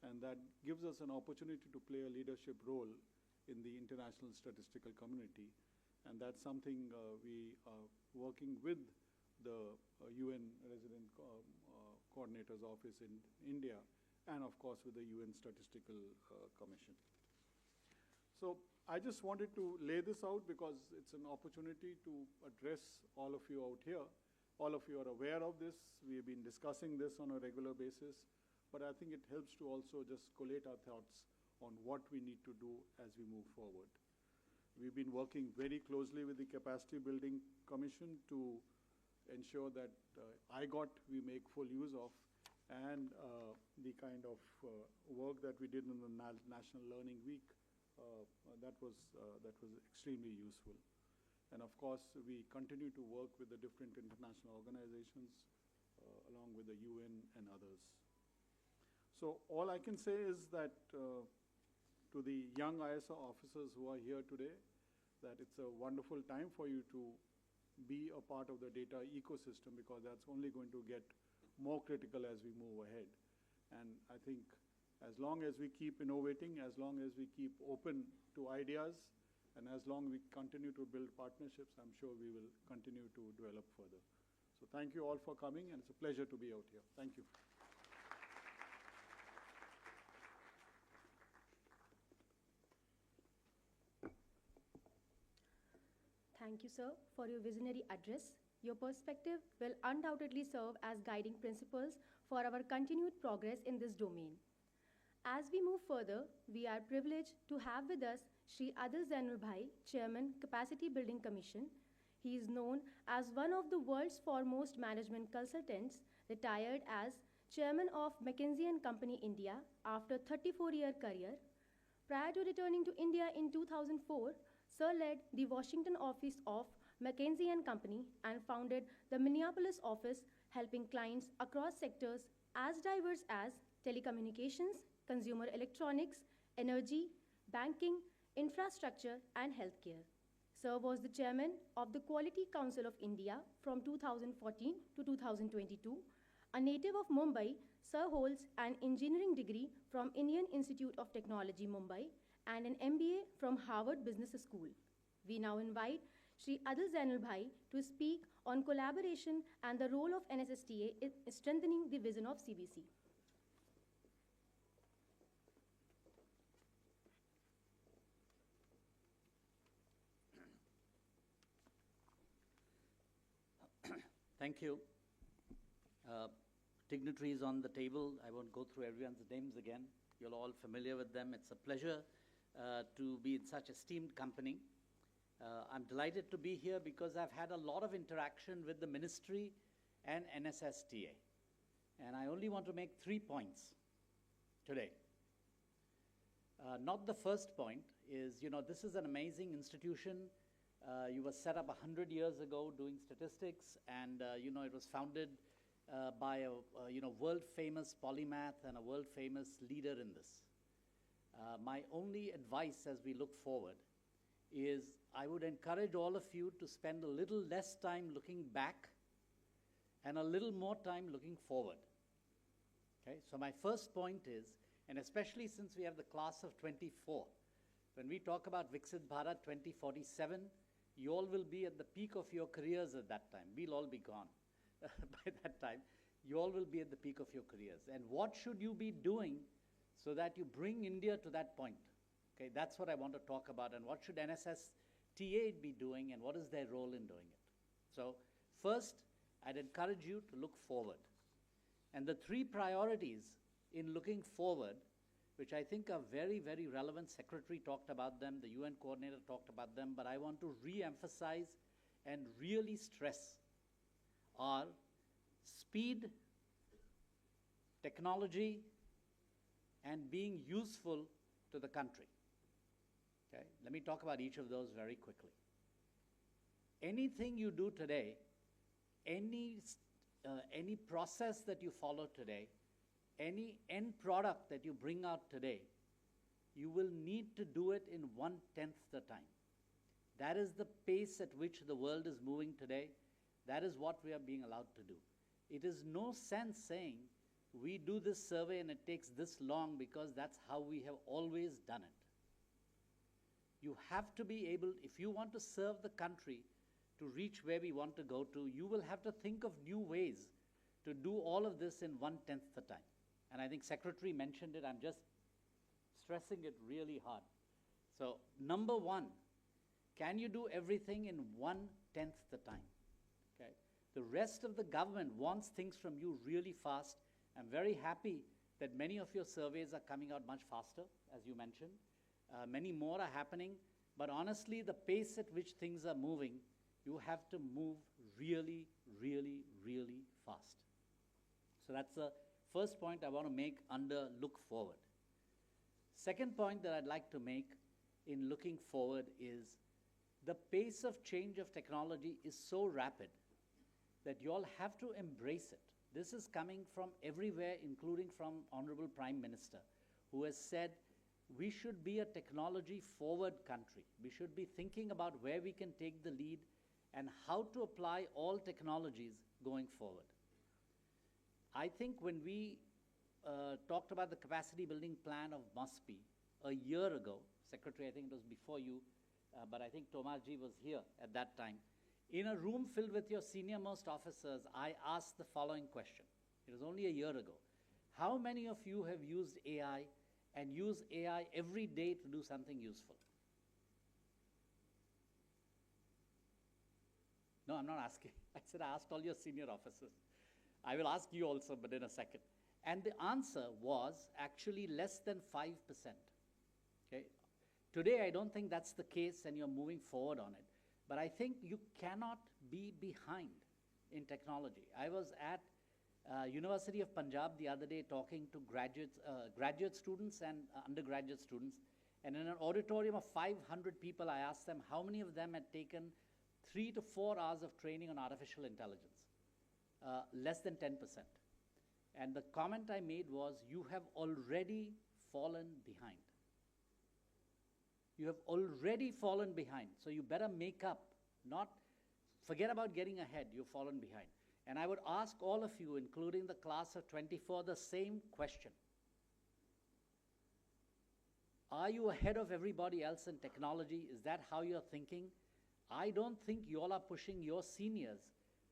and that gives us an opportunity to play a leadership role in the international statistical community. And that's something we are working with the UN Resident Coordinator's Office in India, and of course with the UN Statistical Commission. So I just wanted to lay this out because it's an opportunity to address all of you out here. All of you are aware of this. We have been discussing this on a regular basis, but I think it helps to also just collate our thoughts on what we need to do as we move forward. We've been working very closely with the Capacity Building Commission to ensure that we make full use of, and the kind of work that we did in the National Learning Week, that was extremely useful. And of course, we continue to work with the different international organizations, along with the UN and others. So all I can say is that to the young ISR officers who are here today, that it's a wonderful time for you to be a part of the data ecosystem, because that's only going to get more critical as we move ahead. And I think as long as we keep innovating, as long as we keep open to ideas, and as long as we continue to build partnerships, I'm sure we will continue to develop further. So thank you all for coming, and it's a pleasure to be out here. Thank you. Thank you, sir, for your visionary address. Your perspective will undoubtedly serve as guiding principles for our continued progress in this domain. As we move further, we are privileged to have with us Shri Adil Zainul Bhai, Chairman, Capacity Building Commission. He is known as one of the world's foremost management consultants, retired as Chairman of McKinsey & Company India after a 34-year career. Prior to returning to India in 2004, Sir led the Washington office of McKinsey & Company and founded the Minneapolis office, helping clients across sectors as diverse as telecommunications, consumer electronics, energy, banking, infrastructure, and healthcare. Sir was the chairman of the Quality Council of India from 2014 to 2022. A native of Mumbai, Sir holds an engineering degree from Indian Institute of Technology, Mumbai, and an MBA from Harvard Business School. We now invite Shri Adil Zainul Bhai to speak on collaboration and the role of NSSTA in strengthening the vision of CBC. Thank you. Dignitaries on the table, I won't go through everyone's names again. You're all familiar with them. It's a pleasure to be in such esteemed company. I'm delighted to be here because I've had a lot of interaction with the ministry and NSSTA. And I only want to make 3 points today. Not the first point is, this is an amazing institution. You were set up 100 years ago doing statistics, and it was founded by a world-famous polymath and a world-famous leader in this. My only advice as we look forward is I would encourage all of you to spend a little less time looking back and a little more time looking forward. Okay, so my first point is, and especially since we have the class of 24, when we talk about Viksit Bharat 2047, you all will be at the peak of your careers at that time. We'll all be gone by that time. You all will be at the peak of your careers. And what should you be doing so that you bring India to that point? Okay, that's what I want to talk about. And what should NSSTA be doing, and what is their role in doing it? So first, I'd encourage you to look forward. And the three priorities in looking forward, which I think are very, very relevant, Secretary talked about them, the UN coordinator talked about them, but I want to re-emphasize and really stress are speed, technology, and being useful to the country. Okay? Let me talk about each of those very quickly. Anything you do today, any process that you follow today, any end product that you bring out today, you will need to do it in 1/10 the time. That is the pace at which the world is moving today. That is what we are being allowed to do. It is no sense saying we do this survey and it takes this long because that's how we have always done it. You have to be able, if you want to serve the country to reach where we want to go to, you will have to think of new ways to do all of this in 1/10 the time. And I think Secretary mentioned it. I'm just stressing it really hard. So number one, can you do everything in 1/10 the time? Okay. The rest of the government wants things from you really fast. I'm very happy that many of your surveys are coming out much faster, as you mentioned. Many more are happening. But honestly, the pace at which things are moving, you have to move really, really, really fast. So that's the first point I want to make under look forward. Second point that I'd like to make in looking forward is the pace of change of technology is so rapid that you all have to embrace it. This is coming from everywhere, including from Honorable Prime Minister, who has said we should be a technology-forward country. We should be thinking about where we can take the lead and how to apply all technologies going forward. I think when we talked about the capacity building plan of MoSPI a year ago, Secretary, I think it was before you, but I think Tomarji was here at that time. In a room filled with your senior-most officers, I asked the following question. It was only a year ago. How many of you have used AI and use AI every day to do something useful? No, I'm not asking. I said I asked all your senior officers. I will ask you also, but in a second. And the answer was actually less than 5%. Okay? Today, I don't think that's the case, and you're moving forward on it. But I think you cannot be behind in technology. I was at University of Punjab the other day talking to graduate students and undergraduate students. And in an auditorium of 500 people, I asked them how many of them had taken 3 to 4 hours of training on artificial intelligence. Less than 10%. And the comment I made was, you have already fallen behind. You have already fallen behind. So you better make up, not forget about getting ahead. You've fallen behind. And I would ask all of you, including the class of 24, the same question. Are you ahead of everybody else in technology? Is that how you're thinking? I don't think you all are pushing your seniors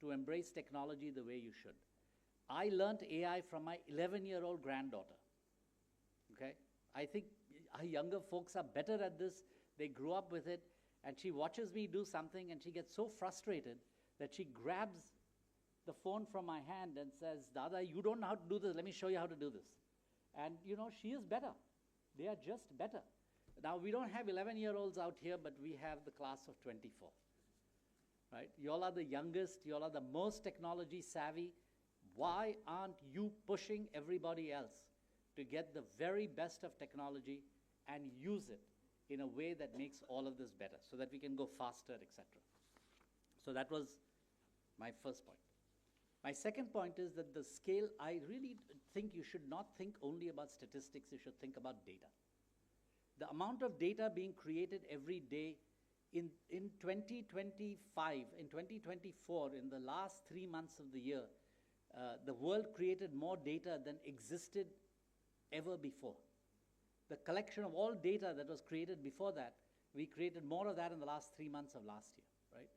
to embrace technology the way you should. I learned AI from my 11-year-old granddaughter. Okay? I think our younger folks are better at this. They grew up with it, and she watches me do something, and she gets so frustrated that she grabs the phone from my hand and says, Dada, you don't know how to do this. Let me show you how to do this. And, you know, she is better. They are just better. Now, we don't have 11-year-olds out here, but we have the class of 24. Right? You all are the youngest. You all are the most technology savvy. Why aren't you pushing everybody else to get the very best of technology and use it in a way that makes all of this better so that we can go faster, etc.? So that was my first point. My second point is that the scale, I really think you should not think only about statistics, you should think about data. The amount of data being created every day in 2025, in 2024, in the last 3 months of the year, the world created more data than existed ever before. The collection of all data that was created before that, we created more of that in the last 3 months of last year, right?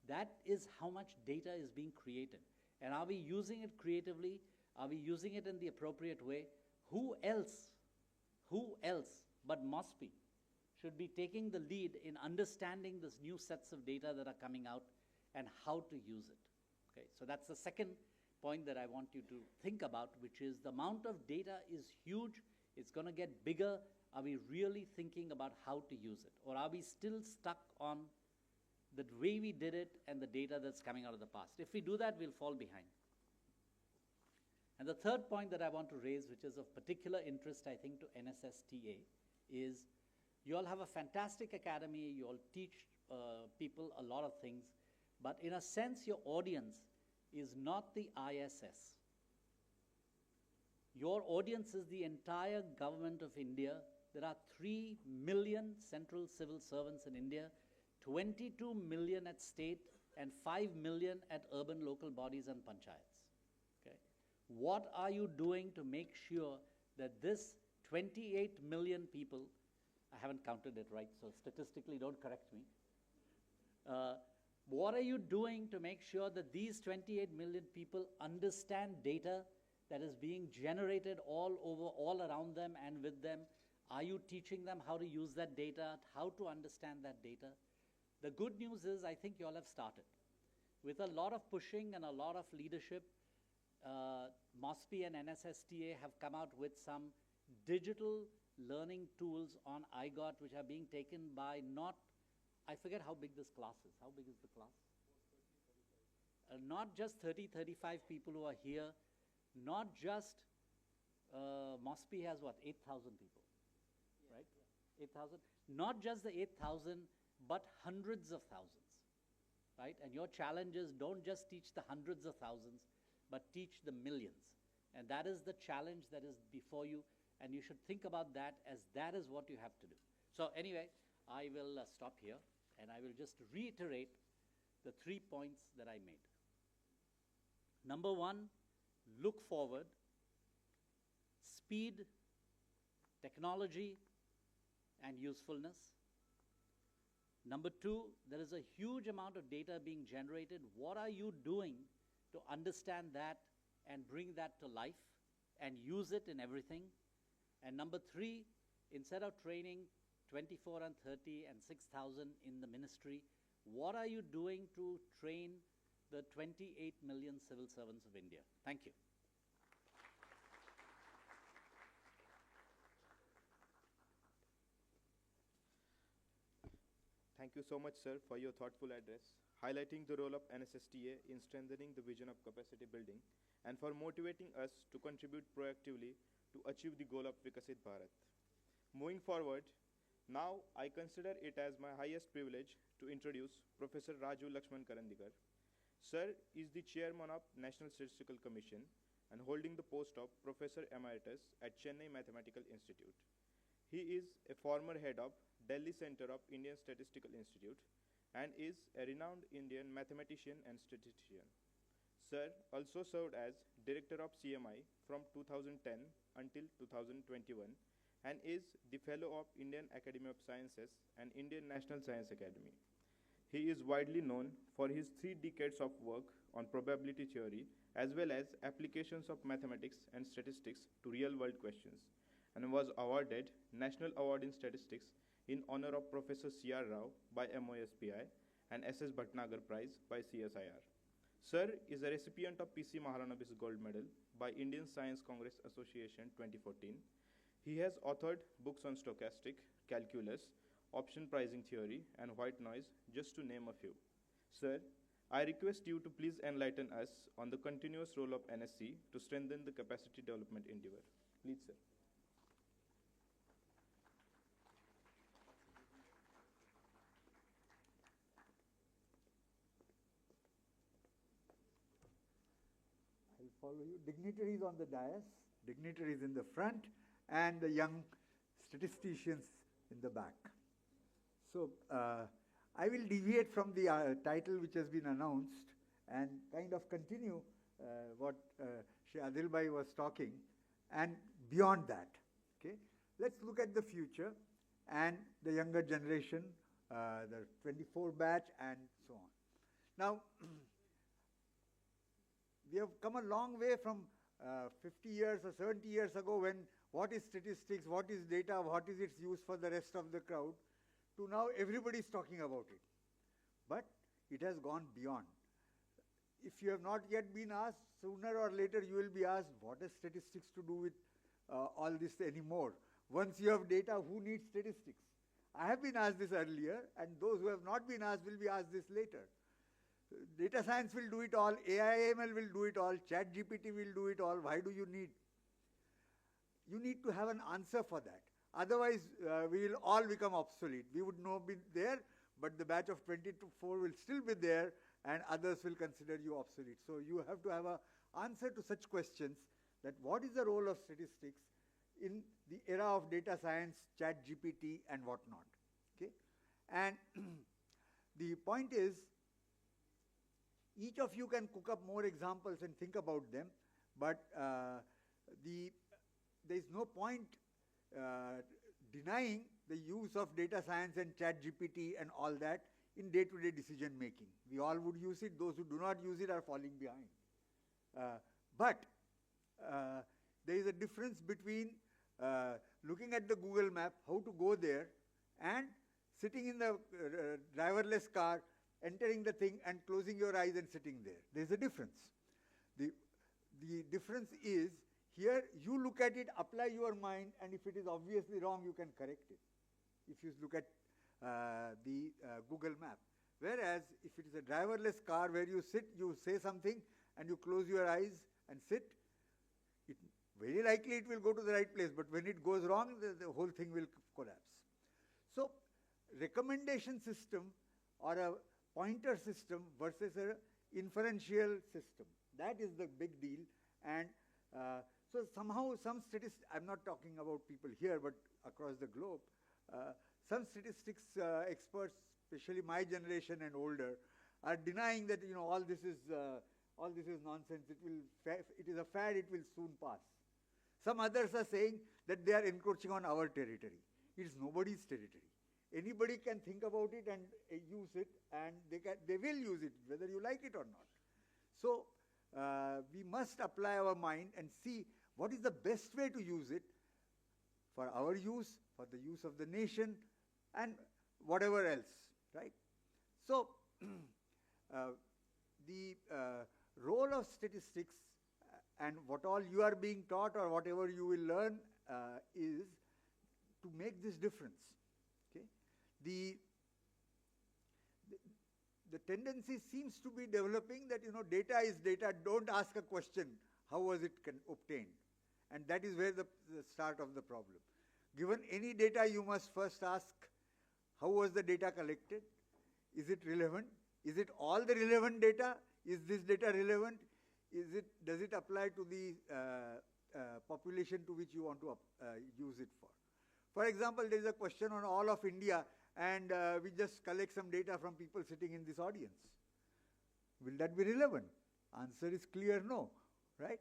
That is how much data is being created. And are we using it creatively? Are we using it in the appropriate way? Who else but MoSPI should be taking the lead in understanding these new sets of data that are coming out and how to use it? Okay, so that's the second point that I want you to think about, which is the amount of data is huge. It's going to get bigger. Are we really thinking about how to use it? Or are we still stuck on the way we did it and the data that's coming out of the past? If we do that, we'll fall behind. And the third point that I want to raise, which is of particular interest, I think, to NSSTA, is you all have a fantastic academy. You all teach people a lot of things. But in a sense, your audience is not the ISS. Your audience is the entire government of India. There are 3 million central civil servants in India, 22 million at state, and 5 million at urban local bodies and panchayats. Okay? What are you doing to make sure that this 28 million people, I haven't counted it right, so statistically don't correct me. What are you doing to make sure that these 28 million people understand data that is being generated all around them and with them? Are you teaching them how to use that data, how to understand that data? The good news is I think you all have started. With a lot of pushing and a lot of leadership, MoSPI and NSSTA have come out with some digital learning tools on IGOT, which are being taken by I forget how big this class is. How big is the class? Not just 30, 35 people who are here, not just, MoSPI has what, 8,000 people, right? 8,000? Not just the 8,000, but hundreds of thousands, right? And your challenge is don't just teach the hundreds of thousands, but teach the millions. And that is the challenge that is before you, and you should think about that as that is what you have to do. So anyway, I will stop here, and I will just reiterate the 3 points that I made. Number 1, look forward. Speed, technology, and usefulness. Number 2, there is a huge amount of data being generated. What are you doing to understand that and bring that to life and use it in everything? And number 3, instead of training 24 and 30 and 6,000 in the ministry, what are you doing to train the 28 million civil servants of India? Thank you. Thank you so much, sir, for your thoughtful address, highlighting the role of NSSTA in strengthening the vision of capacity building and for motivating us to contribute proactively to achieve the goal of Vikasit Bharat. Moving forward, now I consider it as my highest privilege to introduce Professor Raju Lakshman Karandikar. Sir is the chairman of National Statistical Commission and holding the post of Professor Emeritus at Chennai Mathematical Institute. He is a former head of Delhi Center of Indian Statistical Institute and is a renowned Indian mathematician and statistician. Sir also served as director of CMI from 2010 until 2021 and is the fellow of Indian Academy of Sciences and Indian National Science Academy. He is widely known for his 3 decades of work on probability theory as well as applications of mathematics and statistics to real-world questions, and was awarded National Award in Statistics in honor of Professor C.R. Rao by MoSPI and S.S. Bhatnagar Prize by CSIR. Sir is a recipient of P.C. Mahalanobis Gold Medal by Indian Science Congress Association 2014. He has authored books on stochastic, calculus, option pricing theory, and white noise, just to name a few. Sir, I request you to please enlighten us on the continuous role of NSC to strengthen the capacity development endeavor. Please, sir. I'll follow you. Dignitaries on the dais, dignitaries in the front, and the young statisticians in the back. So I will deviate from the title which has been announced and kind of continue what Shri Adil Bhai was talking and beyond that. Okay? Let's look at the future and the younger generation, the 24 batch and so on. Now, we have come a long way from 50 years or 70 years ago when what is statistics, what is data, what is its use for the rest of the crowd, to now everybody is talking about it. But it has gone beyond. if you have not yet been asked, sooner or later you will be asked, what has statistics to do with all this anymore? Once you have data, who needs statistics? I have been asked this earlier, and those who have not been asked will be asked this later. Data science will do it all, AI/ML will do it all, ChatGPT will do it all. Why do you need? You need to have an answer for that. Otherwise, we will all become obsolete. We would not be there, but the batch of 24 will still be there, and others will consider you obsolete. So you have to have an answer to such questions, that what is the role of statistics in the era of data science, ChatGPT, and whatnot. Okay? And the point is, each of you can cook up more examples and think about them, but there is no point denying the use of data science and ChatGPT and all that in day-to-day decision making. We all would use it. Those who do not use it are falling behind. But there is a difference between looking at the Google map, how to go there, and sitting in the driverless car, entering the thing and closing your eyes and sitting there. There is a difference. The difference is, here you look at it, apply your mind, and if it is obviously wrong, you can correct it. If you look at the Google map. Whereas if it is a driverless car where you sit, you say something, and you close your eyes and sit, very likely it will go to the right place, but when it goes wrong, the whole thing will collapse. So, recommendation system or a pointer system versus an inferential system, that is the big deal. And so somehow some statistics, I'm not talking about people here, but across the globe, some statistics experts, especially my generation and older, are denying that all this is nonsense. It is a fad. It will soon pass. Some others are saying that they are encroaching on our territory. It is nobody's territory. Anybody can think about it and use it, and they will use it, whether you like it or not. So we must apply our mind and see what is the best way to use it for our use, for the use of the nation, and whatever else, right? So the role of statistics and what all you are being taught or whatever you will learn is to make this difference. Okay? The tendency seems to be developing that data is data. Don't ask a question. How was it obtained? And that is where the start of the problem. Given any data, you must first ask, how was the data collected? Is it relevant? Is it all the relevant data? Is this data relevant? Does it apply to the population to which you want to use it for? For example, there is a question on all of India, and we just collect some data from people sitting in this audience. Will that be relevant? Answer is clear no, right?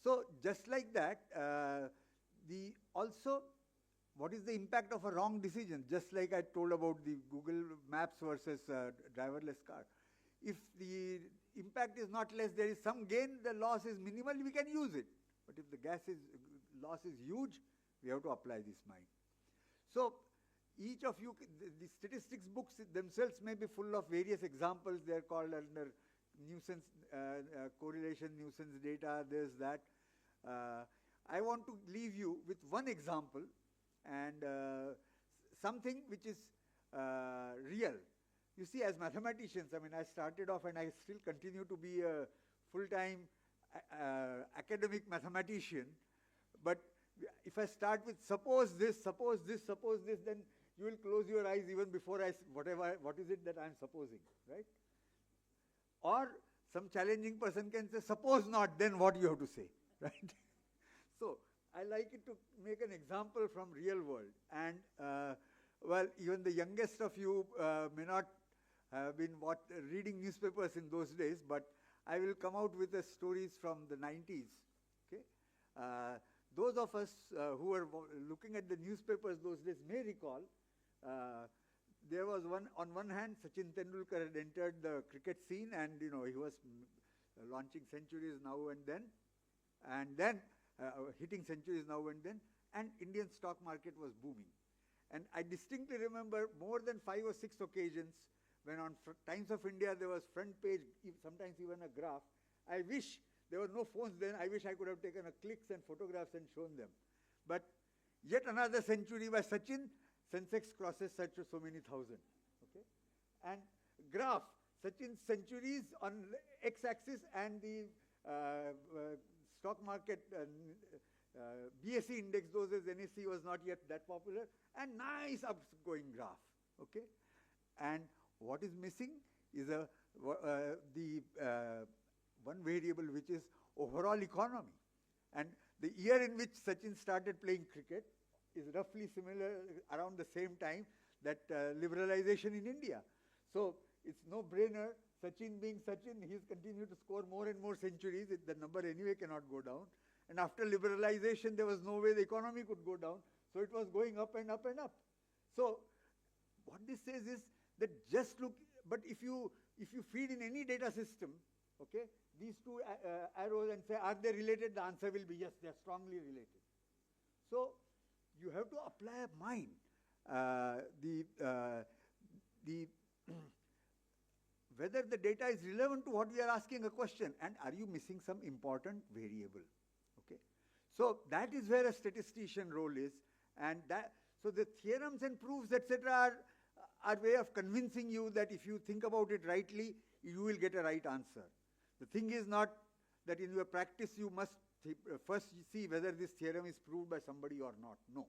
So just like that, also, what is the impact of a wrong decision? Just like I told about the Google Maps versus driverless car. If the impact is not less, there is some gain, the loss is minimal, we can use it. But if the loss is huge, we have to apply this mind. So each of you, the statistics books themselves may be full of various examples. They are called under nuisance, correlation, nuisance data, there's that. I want to leave you with one example and something which is real. You see, as mathematicians, I started off and I still continue to be a full-time academic mathematician. But if I start with suppose this, suppose this, suppose this, then you will close your eyes even before what is it that I am supposing, right? Or some challenging person can say, suppose not, then what you have to say, right? So I like it to make an example from real world. And well, even the youngest of you may not have been reading newspapers in those days, but I will come out with the stories from the 90s. Okay? Those of us who were looking at the newspapers those days may recall, there was on one hand, Sachin Tendulkar had entered the cricket scene, and he was launching centuries now and then hitting centuries now and then, and Indian stock market was booming. And I distinctly remember more than 5 or 6 occasions when on Times of India there was front page, sometimes even a graph. I wish there were no phones then. I wish I could have taken a clicks and photographs and shown them. But yet another century by Sachin, Sensex crosses such so many thousand. Okay, and graph Sachin's centuries on x-axis and the stock market BSE index. Those days NSE was not yet that popular, and nice upgoing graph. Okay, and what is missing is the one variable, which is overall economy. And the year in which Sachin started playing cricket is roughly similar, around the same time that liberalization in India. So it's no brainer. Sachin being Sachin, he's continued to score more and more centuries. The number anyway cannot go down. And after liberalization, there was no way the economy could go down. So it was going up and up and up. So what this says is that just look, but if you feed in any data system, okay, these two arrows and say, are they related? The answer will be yes, they are strongly related. So you have to apply a mind. Whether the data is relevant to what we are asking a question, and are you missing some important variable? Okay, so that is where a statistician role is, and that, so the theorems and proofs, etc., are way of convincing you that if you think about it rightly, you will get a right answer. The thing is not that in your practice you must first see whether this theorem is proved by somebody or not. No.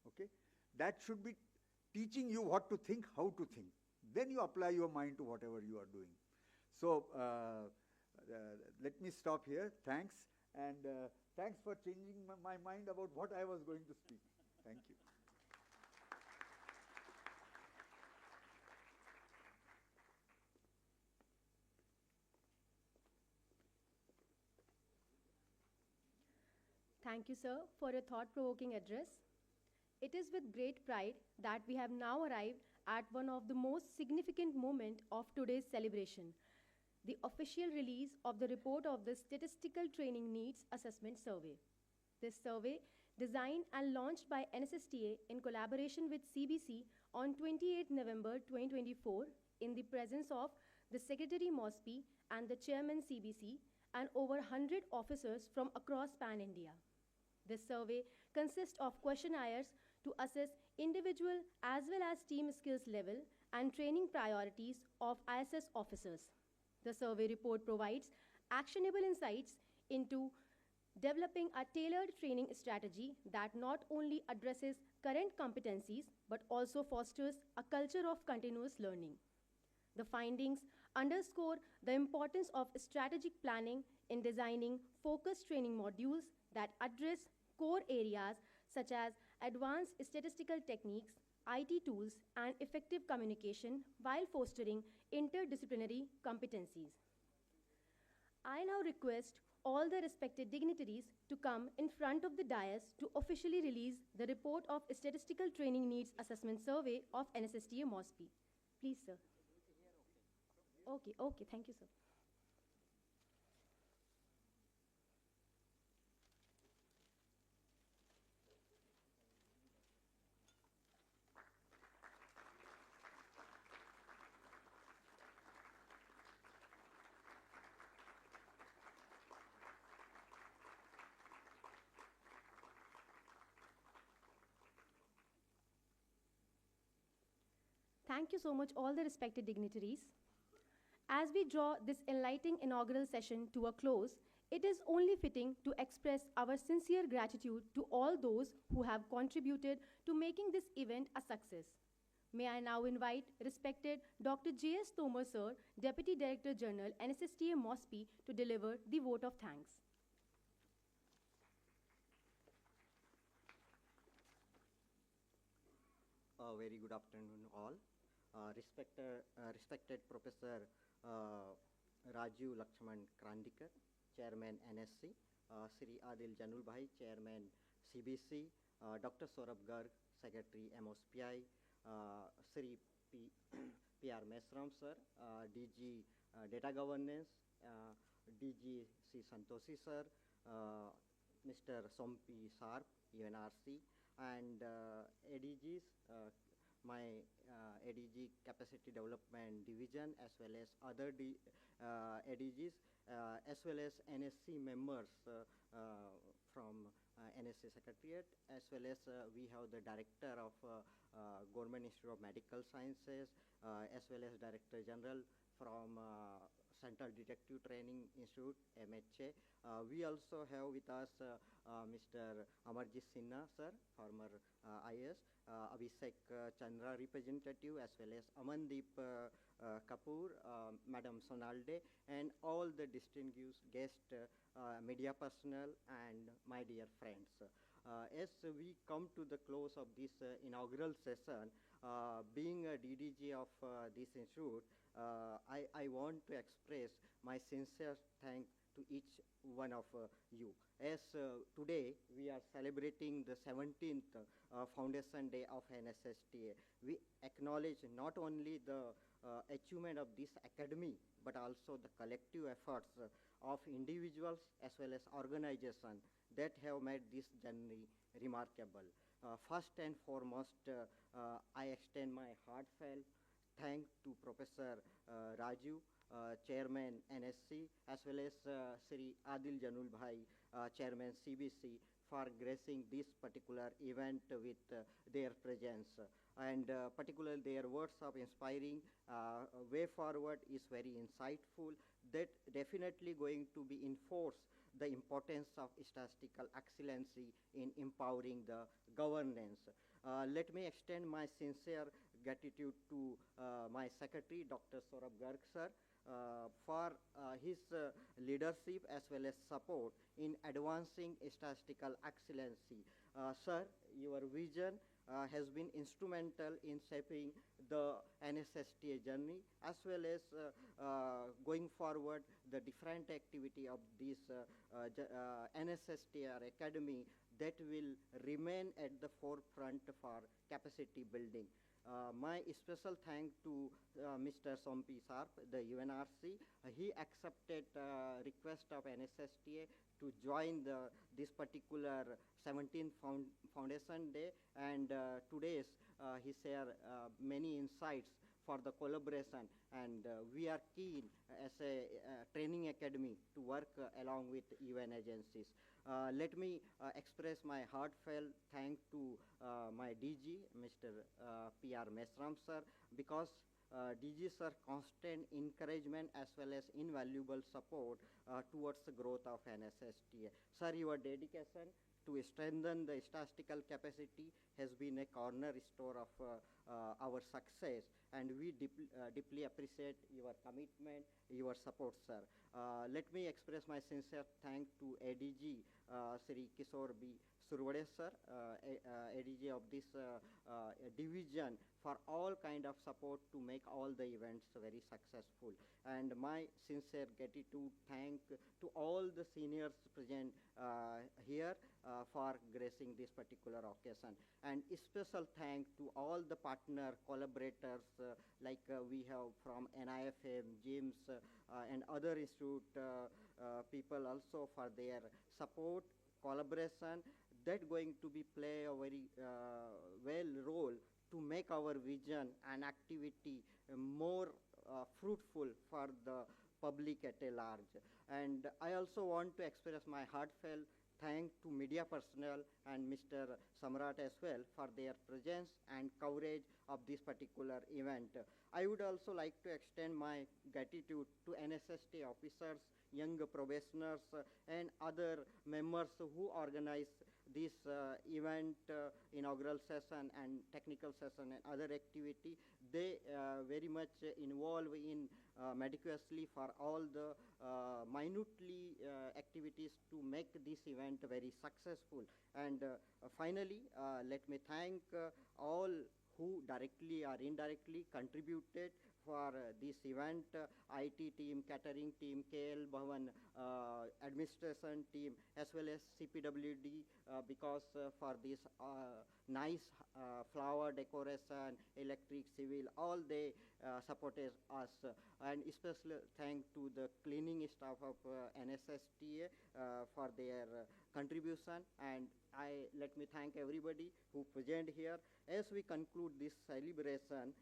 Okay, that should be teaching you what to think, how to think. Then you apply your mind to whatever you are doing. So let me stop here. Thanks. And thanks for changing my mind about what I was going to speak. Thank you. Thank you, sir, for your thought-provoking address. It is with great pride that we have now arrived at one of the most significant moments of today's celebration, the official release of the report of the Statistical Training Needs Assessment Survey. This survey, designed and launched by NSSTA in collaboration with CBC on 28 November 2024 in the presence of the Secretary MoSPI and the Chairman CBC and over 100 officers from across Pan-India. This survey consists of questionnaires to assess individual as well as team skills level and training priorities of ISS officers. The survey report provides actionable insights into developing a tailored training strategy that not only addresses current competencies but also fosters a culture of continuous learning. The findings underscore the importance of strategic planning in designing focused training modules that address core areas such as advanced statistical techniques, IT tools, and effective communication while fostering interdisciplinary competencies. I now request all the respected dignitaries to come in front of the dais to officially release the report of Statistical Training Needs Assessment Survey of NSSTA MoSPI. Please, sir. Okay, thank you, sir. Thank you so much, all the respected dignitaries. As we draw this enlightening inaugural session to a close, it is only fitting to express our sincere gratitude to all those who have contributed to making this event a success. May I now invite respected Dr. J.S. Tomar, sir, Deputy Director General, NSSTA MoSPI, to deliver the vote of thanks. Very good afternoon, all. Respected Professor Rajiv Lakshman Krandikar, Chairman NSC, Sri Adil Janulbhai, Chairman CBC, Dr. Saurabh Garg, Secretary MoSPI, Sri P.R. Mesram, sir, DG Data Governance, DG C. Santoshi, sir, Mr. Sompi Sarp, UNRC, and ADGs, my ADG Capacity Development Division, as well as other ADGs, as well as NSC members from NSC Secretariat, as well as we have the Director of Government Institute of Medical Sciences, as well as Director General from Central Detective Training Institute, MHA. We also have with us Mr. Amarjit Sinha, sir, former IS, Abhishek Chandra representative, as well as Amandeep Kapoor, Madam Sonalde, and all the distinguished guests, media personnel, and my dear friends. As we come to the close of this inaugural session, being a DDG of this institute, I want to express my sincere thanks to each one of you. As today we are celebrating the 17th Foundation Day of NSSTA, we acknowledge not only the achievement of this academy, but also the collective efforts of individuals as well as organizations that have made this journey remarkable. First and foremost, I extend my heartfelt thanks to Professor Raju, Chairman NSC, as well as Sri Adil Janul Bhai, Chairman CBC, for gracing this particular event with their presence. And particularly their words of inspiring way forward is very insightful, that definitely going to be enforce the importance of statistical excellency in empowering the governance. Let me extend my sincere gratitude to my secretary, Dr. Saurabh Garg sir, for his leadership as well as support in advancing statistical excellency. Sir, your vision has been instrumental in shaping the NSSTA journey, as well as going forward the different activity of this NSSTA Academy that will remain at the forefront for capacity building. My special thanks to Mr. Sompi Sarp, the UNRC. He accepted request of NSSTA to join this particular 17th Foundation Day, and today's he shared many insights for the collaboration, and we are keen as a training academy to work along with UN agencies. Let me express my heartfelt thanks to my DG, Mr. P.R. Mesram sir, because DG sir constant encouragement as well as invaluable support towards the growth of NSSTA. Sir, your dedication to strengthen the statistical capacity has been a cornerstone of our success, and we deeply appreciate your commitment, your support, sir. Let me express my sincere thanks to ADG Sri Kishore B. Survade sir, ADG of this division, for all kind of support to make all the events very successful. And my sincere gratitude thank to all the seniors present here for gracing this particular occasion. And special thank to all the partner collaborators like we have from NIFM, GIMS, and other institute people also for their support, collaboration, that going to be play a very well role to make our vision and activity more fruitful for the public at a large. And I also want to express my heartfelt thanks to media personnel and Mr. Samrat as well for their presence and coverage of this particular event. I would also like to extend my gratitude to NSSTA officers, young probationers, and other members who organize this event, inaugural session and technical session and other activity. They very much involve in meticulously for all the minutely activities to make this event very successful. And finally, let me thank all who directly or indirectly contributed for this event, IT team, catering team, KL Bhavan, administration team, as well as CPWD, because for this nice flower decoration, electric, civil, all they supported us. And especially thank to the cleaning staff of NSSTA for their contribution. And let me thank everybody who present here. As we conclude this celebration,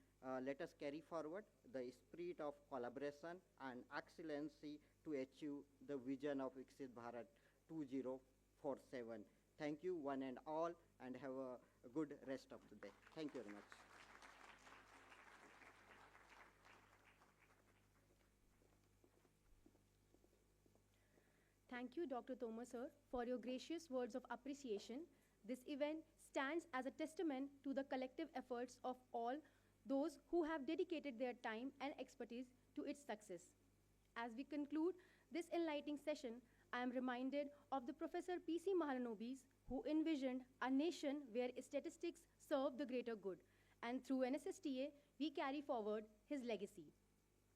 let us carry forward the spirit of collaboration and excellency to achieve the vision of Viksit Bharat 2047. Thank you one and all, and have a good rest of the day. Thank you very much. Thank you, Dr. Thomas, sir, for your gracious words of appreciation. This event stands as a testament to the collective efforts of all those who have dedicated their time and expertise to its success. As we conclude this enlightening session, I am reminded of the Professor P.C. Mahalanobis, who envisioned a nation where statistics serve the greater good, and through NSSTA, we carry forward his legacy.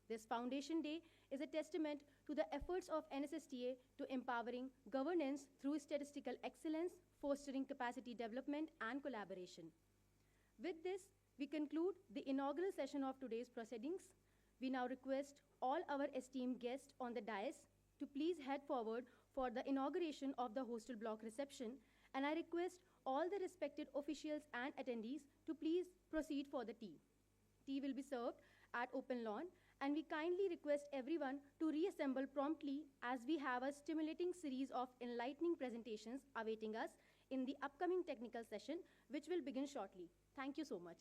This Foundation Day is a testament to the efforts of NSSTA to empowering governance through statistical excellence, fostering capacity development and collaboration. With this, we conclude the inaugural session of today's proceedings. We now request all our esteemed guests on the dais to please head forward for the inauguration of the hostel block reception, and I request all the respected officials and attendees to please proceed for the tea. Tea will be served at open lawn, and we kindly request everyone to reassemble promptly as we have a stimulating series of enlightening presentations awaiting us in the upcoming technical session, which will begin shortly. Thank you so much.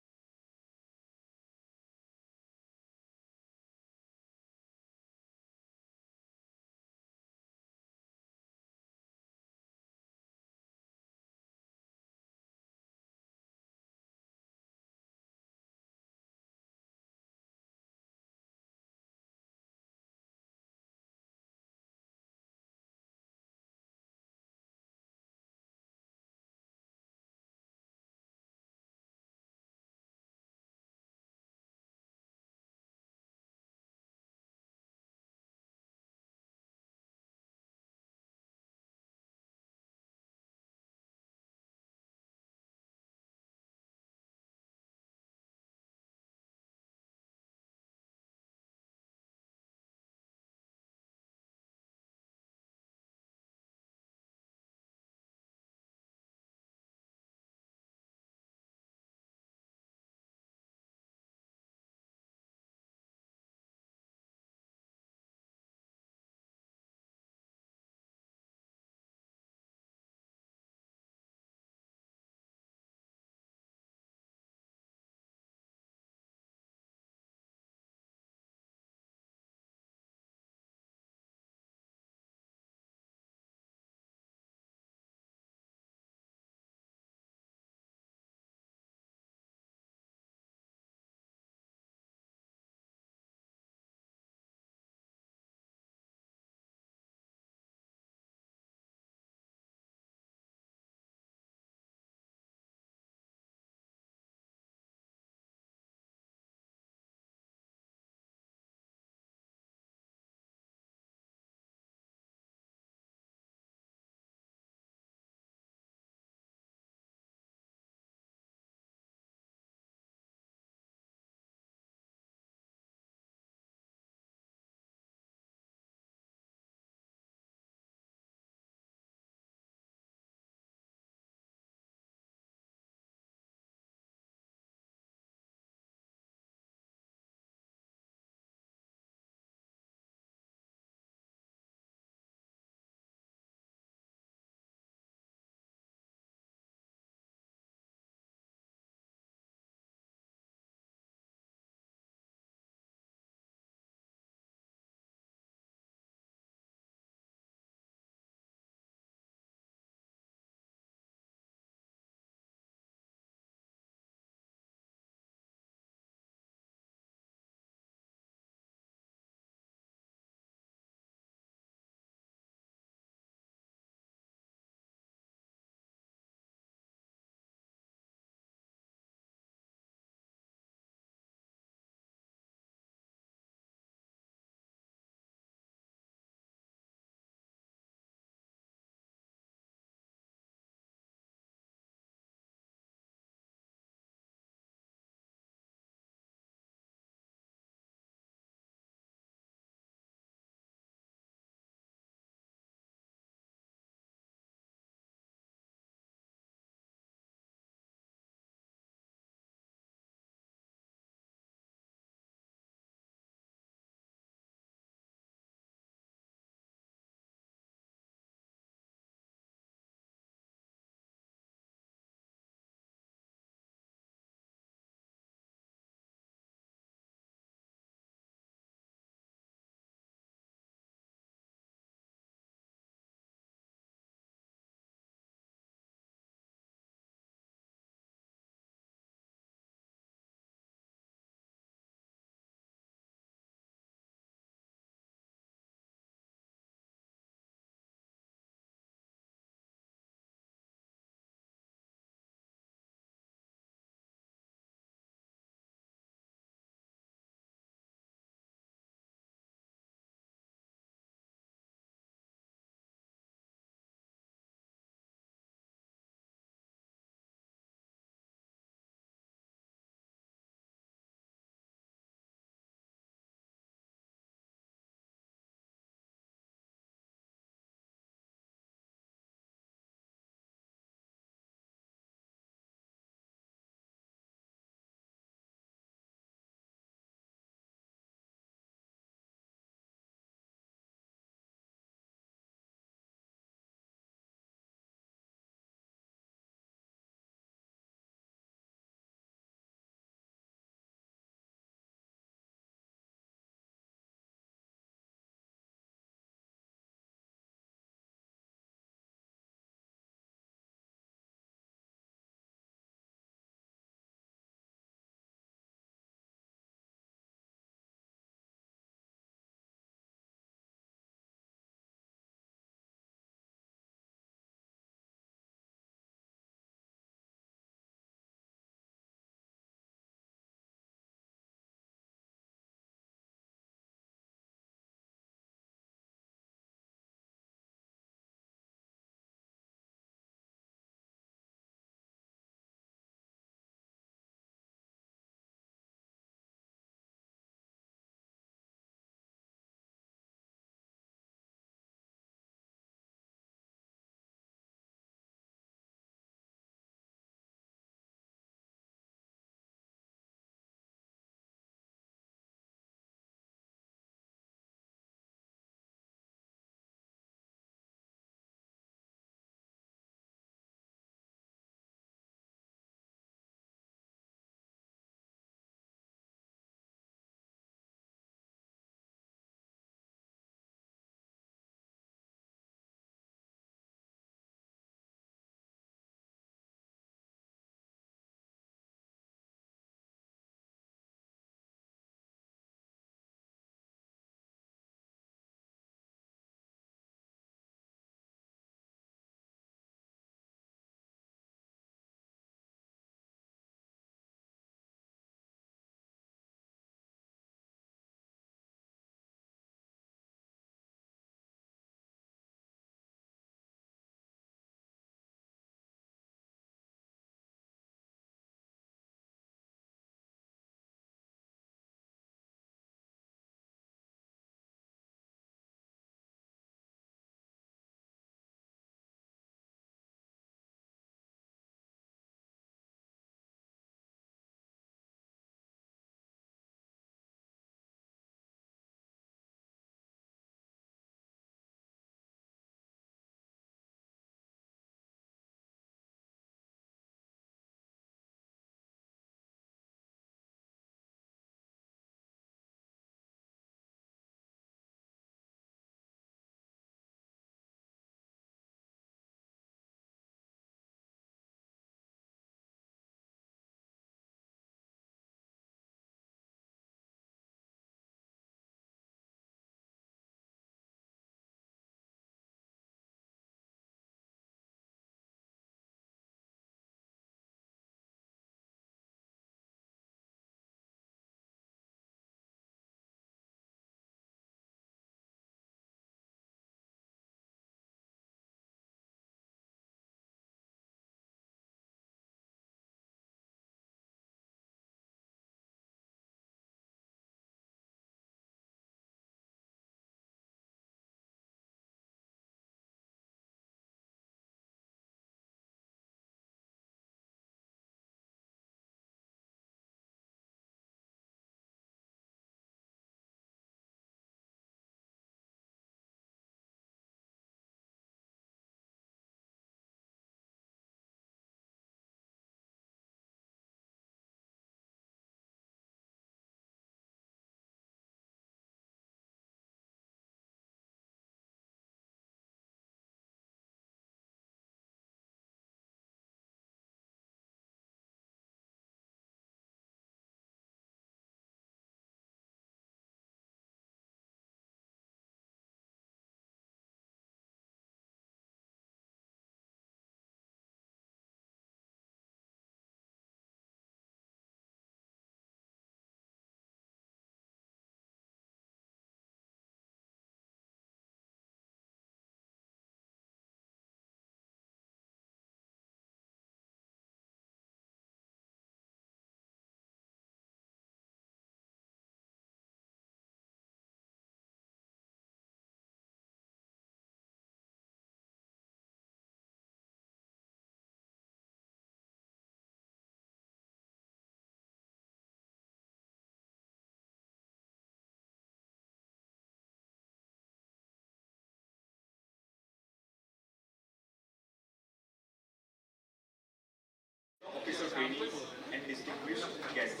officer trainees, and distinguished guests.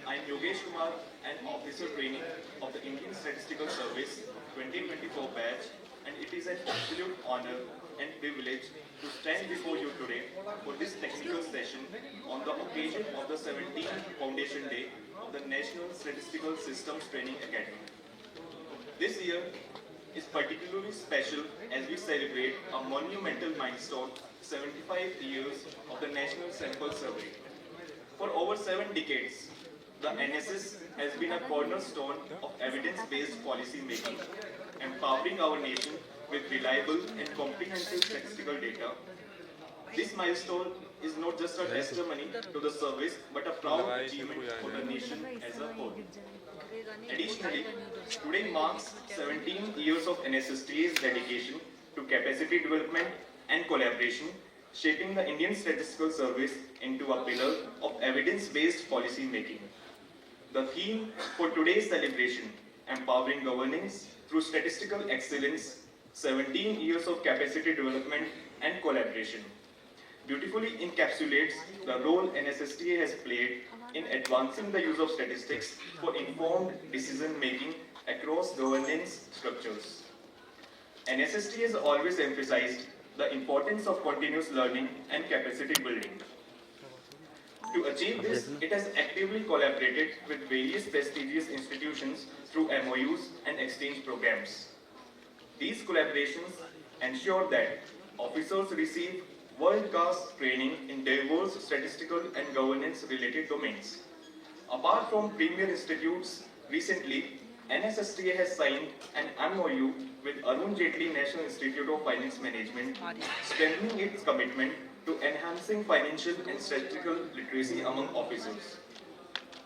I am Yogesh Kumar, an officer trainee of the Indian Statistical Service 2024 batch, and it is an absolute honor and privilege to stand before you today for this technical session on the occasion of the 17th Foundation Day of the National Statistical Systems Training Academy. This year is particularly special as we celebrate a monumental milestone, 75 years of the National Sample Survey. For over 7 decades, the NSS has been a cornerstone of evidence-based policy making, empowering our nation with reliable and comprehensive statistical data. This milestone is not just a testimony to the service, but a proud achievement for the nation as a whole. Additionally, today marks 17 years of NSSTA's dedication to capacity development and collaboration, shaping the Indian Statistical Service into a pillar of evidence-based policy making. The theme for today's celebration, Empowering Governance through Statistical Excellence, 17 years of capacity development and collaboration, beautifully encapsulates the role NSSTA has played in advancing the use of statistics for informed decision-making across governance structures. NSSTA has always emphasized the importance of continuous learning and capacity building. To achieve this, it has actively collaborated with various prestigious institutions through MOUs and exchange programs. These collaborations ensure that officers receive world-class training in diverse statistical and governance-related domains. Apart from premier institutes, recently, NSSTA has signed an MOU with Arun Jaitley National Institute of Finance Management, strengthening its commitment to enhancing financial and statistical literacy among officers.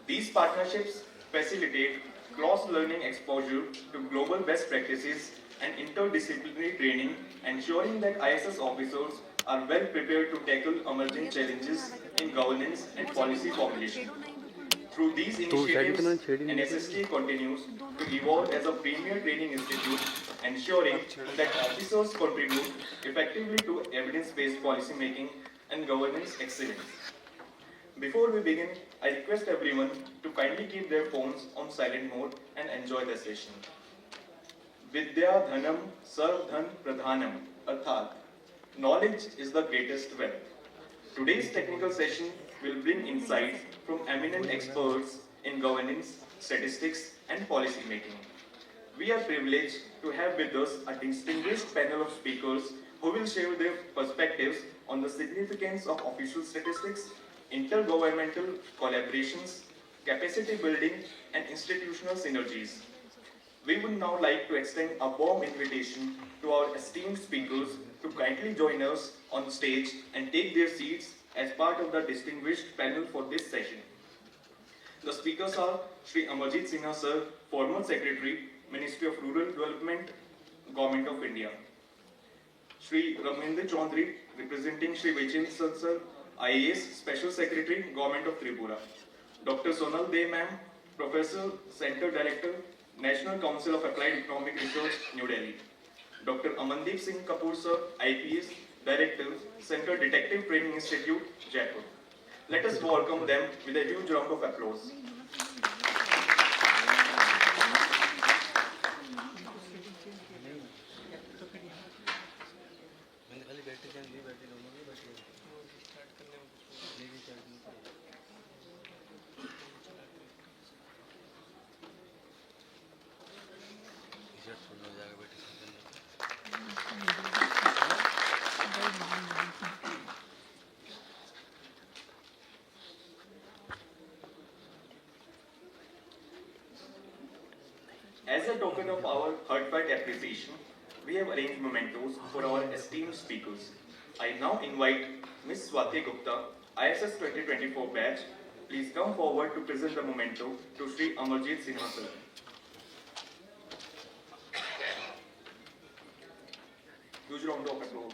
These partnerships facilitate cross-learning exposure to global best practices and interdisciplinary training, ensuring that ISS officers are well prepared to tackle emerging challenges in governance and policy formulation. Through these initiatives, NSSTA continues to evolve as a premier training institute, ensuring that officers contribute effectively to evidence-based policy making and governance excellence. Before we begin, I request everyone to kindly keep their phones on silent mode and enjoy the session. Vidya Dhanam Sarvdhan Pradhanam, Arthat, knowledge is the greatest wealth. Today's technical session will bring insights from eminent experts in governance, statistics, and policy making. We are privileged to have with us a distinguished panel of speakers who will share their perspectives on the significance of official statistics, intergovernmental collaborations, capacity building, and institutional synergies. We would now like to extend a warm invitation to our esteemed speakers to kindly join us on stage and take their seats as part of the distinguished panel for this session. The speakers are Shri Amarjit Sinha Sir, former Secretary, Ministry of Rural Development, Government of India. Shri Ramendra Chaudhary, representing Shri Vijayendra Sir, IAS, Special Secretary, Government of Tripura. Dr. Sonal De Ma'am, Professor, Center Director, National Council of Applied Economic Research, New Delhi. Dr. Amandeep Singh Kapoor Sir, IPS, Director, Central Detective Training Institute, Jaipur. Let us welcome them with a huge round of applause. As a token of our heartfelt appreciation, we have arranged mementos for our esteemed speakers. I now invite Ms. Swati Gupta, ISS 2024 batch. Please come forward to present the memento to Shri Amarjit Sinha Sir. Huge round of applause.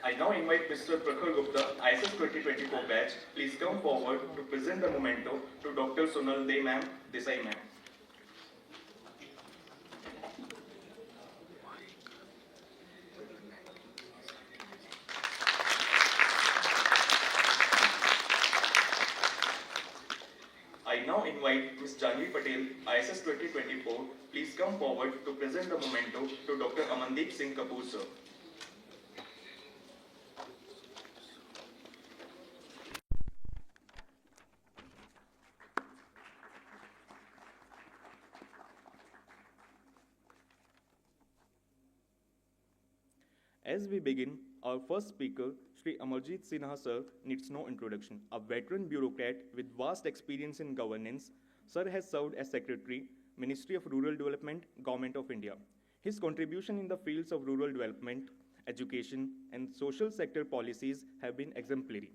I now invite Mr. Prakhar Gupta, ISS 2024 batch. Please come forward to present the memento to Dr. Sonal De Ma'am, Desai Ma'am. I now invite Ms. Janvi Patel, ISS 2024, please come forward to present the memento to Dr. Amandeep Singh Kapoor, sir. As we begin, our first speaker, Shri Amarjit Sinha sir, needs no introduction. A veteran bureaucrat with vast experience in governance, sir has served as Secretary, Ministry of Rural Development, Government of India. His contribution in the fields of rural development, education, and social sector policies have been exemplary.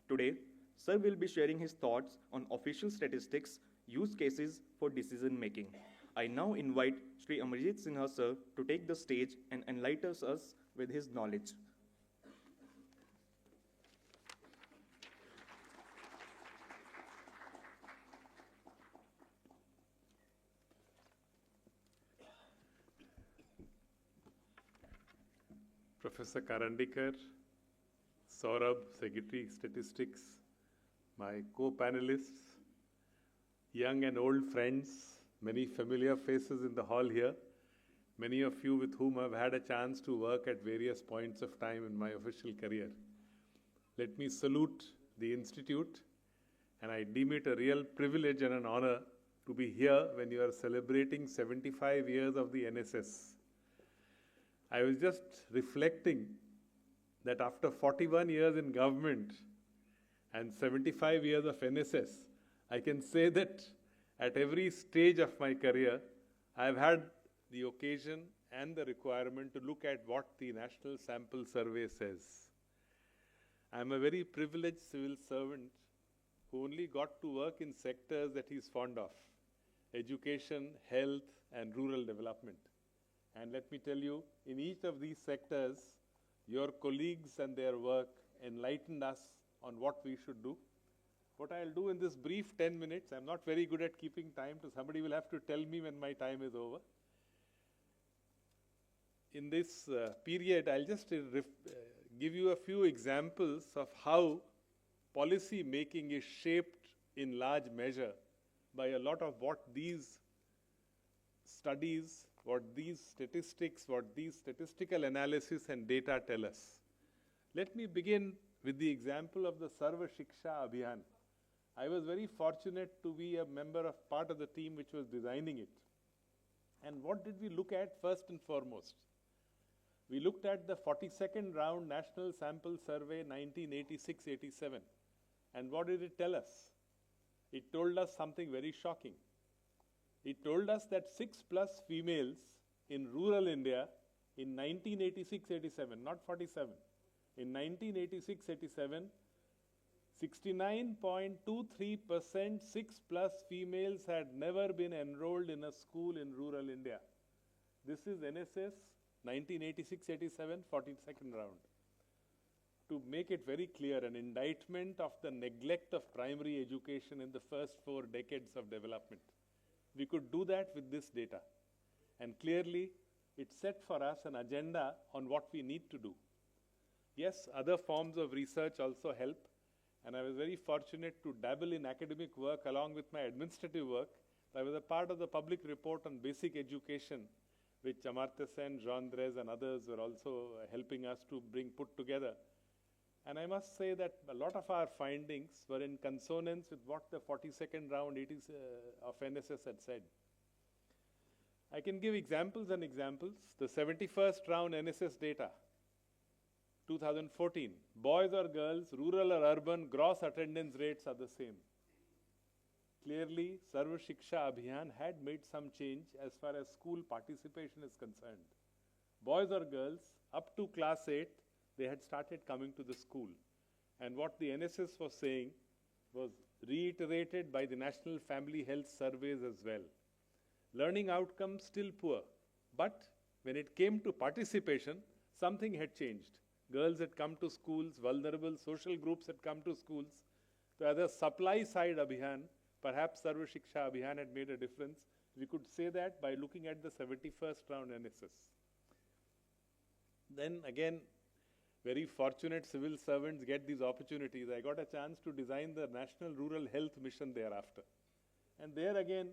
Today, sir will be sharing his thoughts on official statistics, use cases for decision making. I now invite Shri Amarjit Sinha sir to take the stage and enlighten us with his knowledge. Professor Karandikar, Saurabh, Secretary Statistics, my co-panelists, young and old friends, many familiar faces in the hall here, many of you with whom I've had a chance to work at various points of time in my official career. Let me salute the Institute, and I deem it a real privilege and an honor to be here when you are celebrating 75 years of the NSS. I was just reflecting that after 41 years in government and 75 years of NSS, I can say that at every stage of my career, I've had the occasion and the requirement to look at what the National Sample Survey says. I'm a very privileged civil servant who only got to work in sectors that he's fond of: education, health, and rural development. And let me tell you, in each of these sectors, your colleagues and their work enlightened us on what we should do. What I'll do in this brief 10 minutes, I'm not very good at keeping time, so somebody will have to tell me when my time is over. In this period, I'll just give you a few examples of how policy making is shaped in large measure by a lot of what these studies, what these statistics, what these statistical analysis and data tell us. Let me begin with the example of the Sarva Shiksha Abhiyan. I was very fortunate to be a member of part of the team which was designing it. And what did we look at first and foremost? We looked at the 42nd round National Sample Survey 1986-87. And what did it tell us? It told us something very shocking. It told us that 6+ females in rural India in 1986-87, not 47, in 1986-87, 69.23% 6+ females had never been enrolled in a school in rural India. This is NSS 1986-87, 42nd round. To make it very clear, an indictment of the neglect of primary education in the first 4 decades of development. We could do that with this data. And clearly, it set for us an agenda on what we need to do. Yes, other forms of research also help. And I was very fortunate to dabble in academic work along with my administrative work. I was a part of the public report on basic education, which Amartya Sen, Jean Drez, and others were also helping us to put together. And I must say that a lot of our findings were in consonance with what the 42nd round of NSS had said. I can give examples and examples. The 71st round NSS data, 2014, boys or girls, rural or urban, gross attendance rates are the same. Clearly, Sarva Shiksha Abhiyan had made some change as far as school participation is concerned. Boys or girls, up to class 8, they had started coming to the school. And what the NSS was saying was reiterated by the National Family Health Surveys as well. Learning outcomes still poor, but when it came to participation, something had changed. Girls had come to schools, vulnerable social groups had come to schools. So as a supply side Abhiyan, perhaps Sarva Shiksha Abhiyan had made a difference. We could say that by looking at the 71st round NSS. Then again, very fortunate civil servants get these opportunities. I got a chance to design the National Rural Health Mission thereafter. And there again,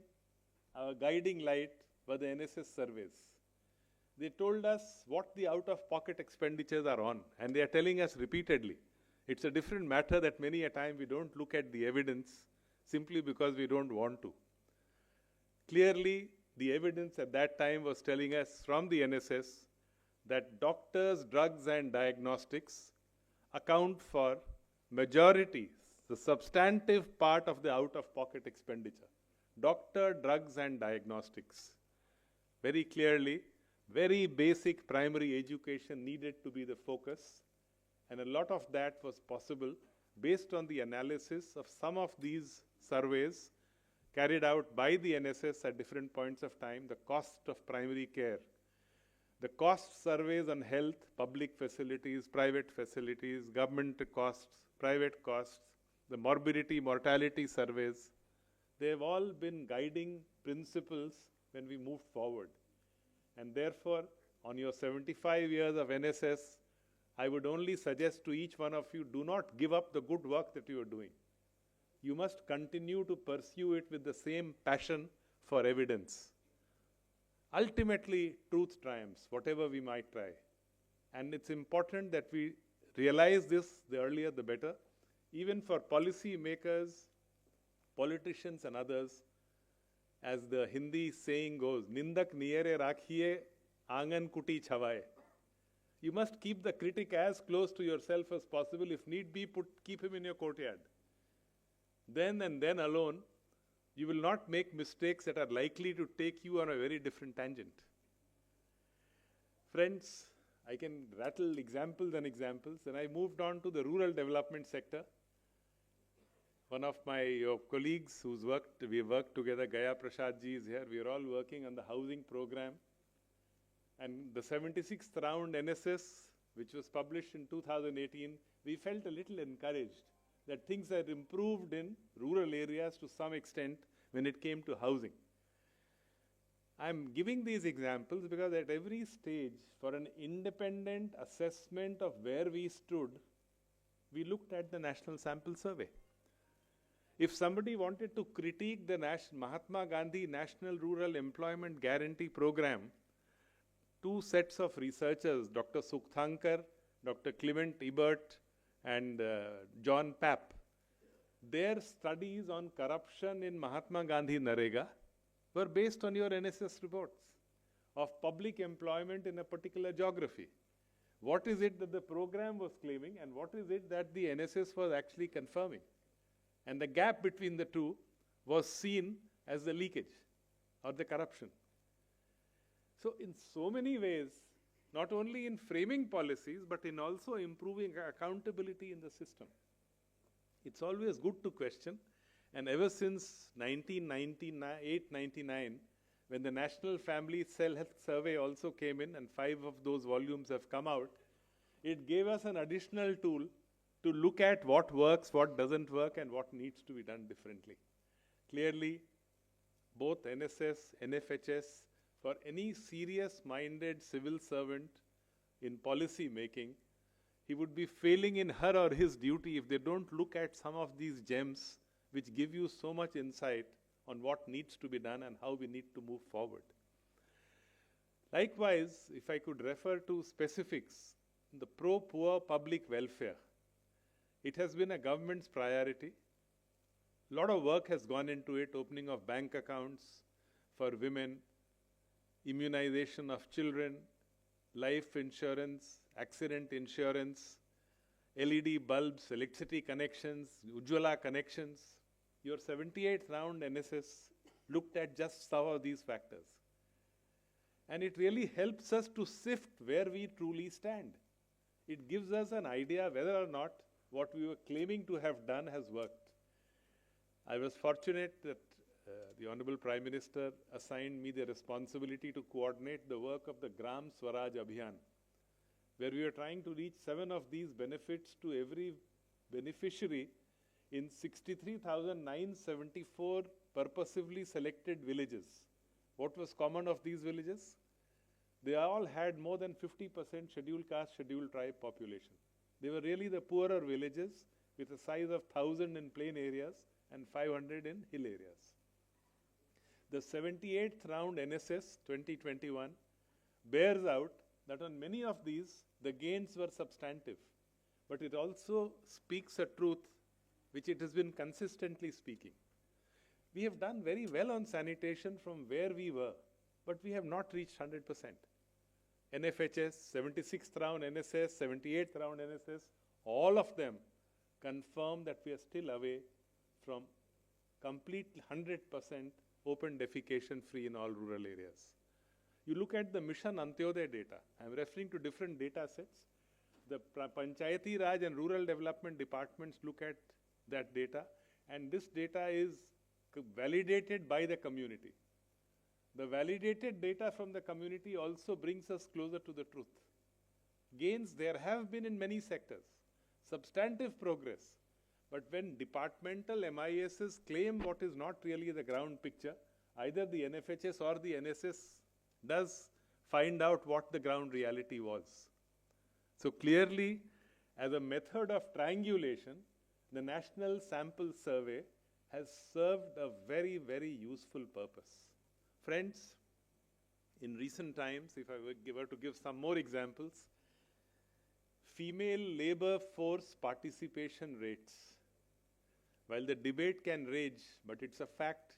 our guiding light were the NSS surveys. They told us what the out-of-pocket expenditures are on, and they are telling us repeatedly. It's a different matter that many a time we don't look at the evidence simply because we don't want to. Clearly, the evidence at that time was telling us from the NSS that doctors, drugs, and diagnostics account for majority, the substantive part of the out-of-pocket expenditure. Doctor, drugs, and diagnostics. Very clearly, very basic primary education needed to be the focus, and a lot of that was possible based on the analysis of some of these surveys carried out by the NSS at different points of time, the cost of primary care, the cost surveys on health, public facilities, private facilities, government costs, private costs, the morbidity, mortality surveys, they have all been guiding principles when we moved forward. And therefore, on your 75 years of NSS, I would only suggest to each one of you, do not give up the good work that you are doing. You must continue to pursue it with the same passion for evidence. Ultimately, truth triumphs, whatever we might try. And it's important that we realize this, the earlier the better. Even for policy makers, politicians and others, as the Hindi saying goes, Nindak niyere rakhiye, angan kuti chhawaye. You must keep the critic as close to yourself as possible. If need be, keep him in your courtyard. Then and then alone, you will not make mistakes that are likely to take you on a very different tangent. Friends, I can rattle examples and examples. Then I moved on to the rural development sector. One of my colleagues we worked together, Gaya Prasad ji is here. We are all working on the housing program. And the 76th round NSS, which was published in 2018, we felt a little encouraged that things had improved in rural areas to some extent when it came to housing. I'm giving these examples because at every stage, for an independent assessment of where we stood, we looked at the National Sample Survey. If somebody wanted to critique the Mahatma Gandhi National Rural Employment Guarantee Program, two sets of researchers, Dr. Sukthankar, Dr. Clement Ebert, and John Papp, their studies on corruption in Mahatma Gandhi Narega were based on your NSS reports of public employment in a particular geography. What is it that the program was claiming and what is it that the NSS was actually confirming? And the gap between the two was seen as the leakage or the corruption. So in so many ways, not only in framing policies, but in also improving accountability in the system. It's always good to question, and ever since 1998-99, when the National Family Cell Health Survey also came in, and 5 of those volumes have come out, it gave us an additional tool to look at what works, what doesn't work, and what needs to be done differently. Clearly, both NSS, NFHS, for any serious-minded civil servant in policy making, he would be failing in her or his duty if they don't look at some of these gems which give you so much insight on what needs to be done and how we need to move forward. Likewise, if I could refer to specifics, the pro-poor public welfare, it has been a government's priority. A lot of work has gone into it, opening of bank accounts for women, immunization of children, life insurance, accident insurance, LED bulbs, electricity connections, Ujjwala connections. Your 78th round NSS looked at just some of these factors. And it really helps us to sift where we truly stand. It gives us an idea whether or not what we were claiming to have done has worked. I was fortunate that the Honorable Prime Minister assigned me the responsibility to coordinate the work of the Gram Swaraj Abhiyan, where we are trying to reach 7 of these benefits to every beneficiary in 63,974 purposively selected villages. What was common of these villages? They all had more than 50% scheduled caste, scheduled tribe population. They were really the poorer villages with a size of 1,000 in plain areas and 500 in hill areas. The 78th round NSS 2021 bears out that on many of these, the gains were substantive, but it also speaks a truth which it has been consistently speaking. We have done very well on sanitation from where we were, but we have not reached 100%. NFHS, 76th round NSS, 78th round NSS, all of them confirm that we are still away from complete 100% open defecation free in all rural areas. You look at the Mission Antyodaya data. I'm referring to different data sets. The Panchayati Raj and Rural Development Departments look at that data, and this data is validated by the community. The validated data from the community also brings us closer to the truth. Gains there have been in many sectors, substantive progress, but when departmental MISs claim what is not really the ground picture, either the NFHS or the NSS does find out what the ground reality was. So clearly, as a method of triangulation, the National Sample Survey has served a very, very useful purpose. Friends, in recent times, if I were to give some more examples, female labor force participation rates. While the debate can rage, but it's a fact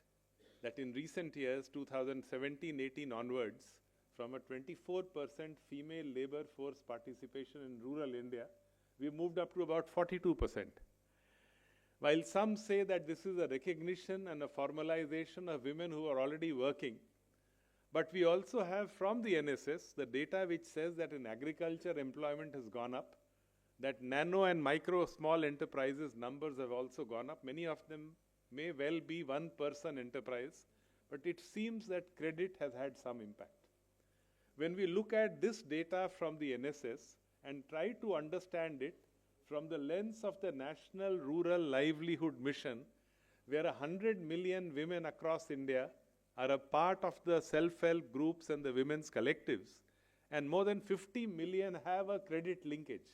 that in recent years, 2017-18 onwards, from a 24% female labor force participation in rural India, we moved up to about 42%. While some say that this is a recognition and a formalization of women who are already working, but we also have from the NSS the data which says that in agriculture employment has gone up, that nano and micro small enterprises numbers have also gone up. Many of them may well be one-person enterprise, but it seems that credit has had some impact. When we look at this data from the NSS and try to understand it from the lens of the National Rural Livelihood Mission, where 100 million women across India are a part of the self-help groups and the women's collectives, and more than 50 million have a credit linkage,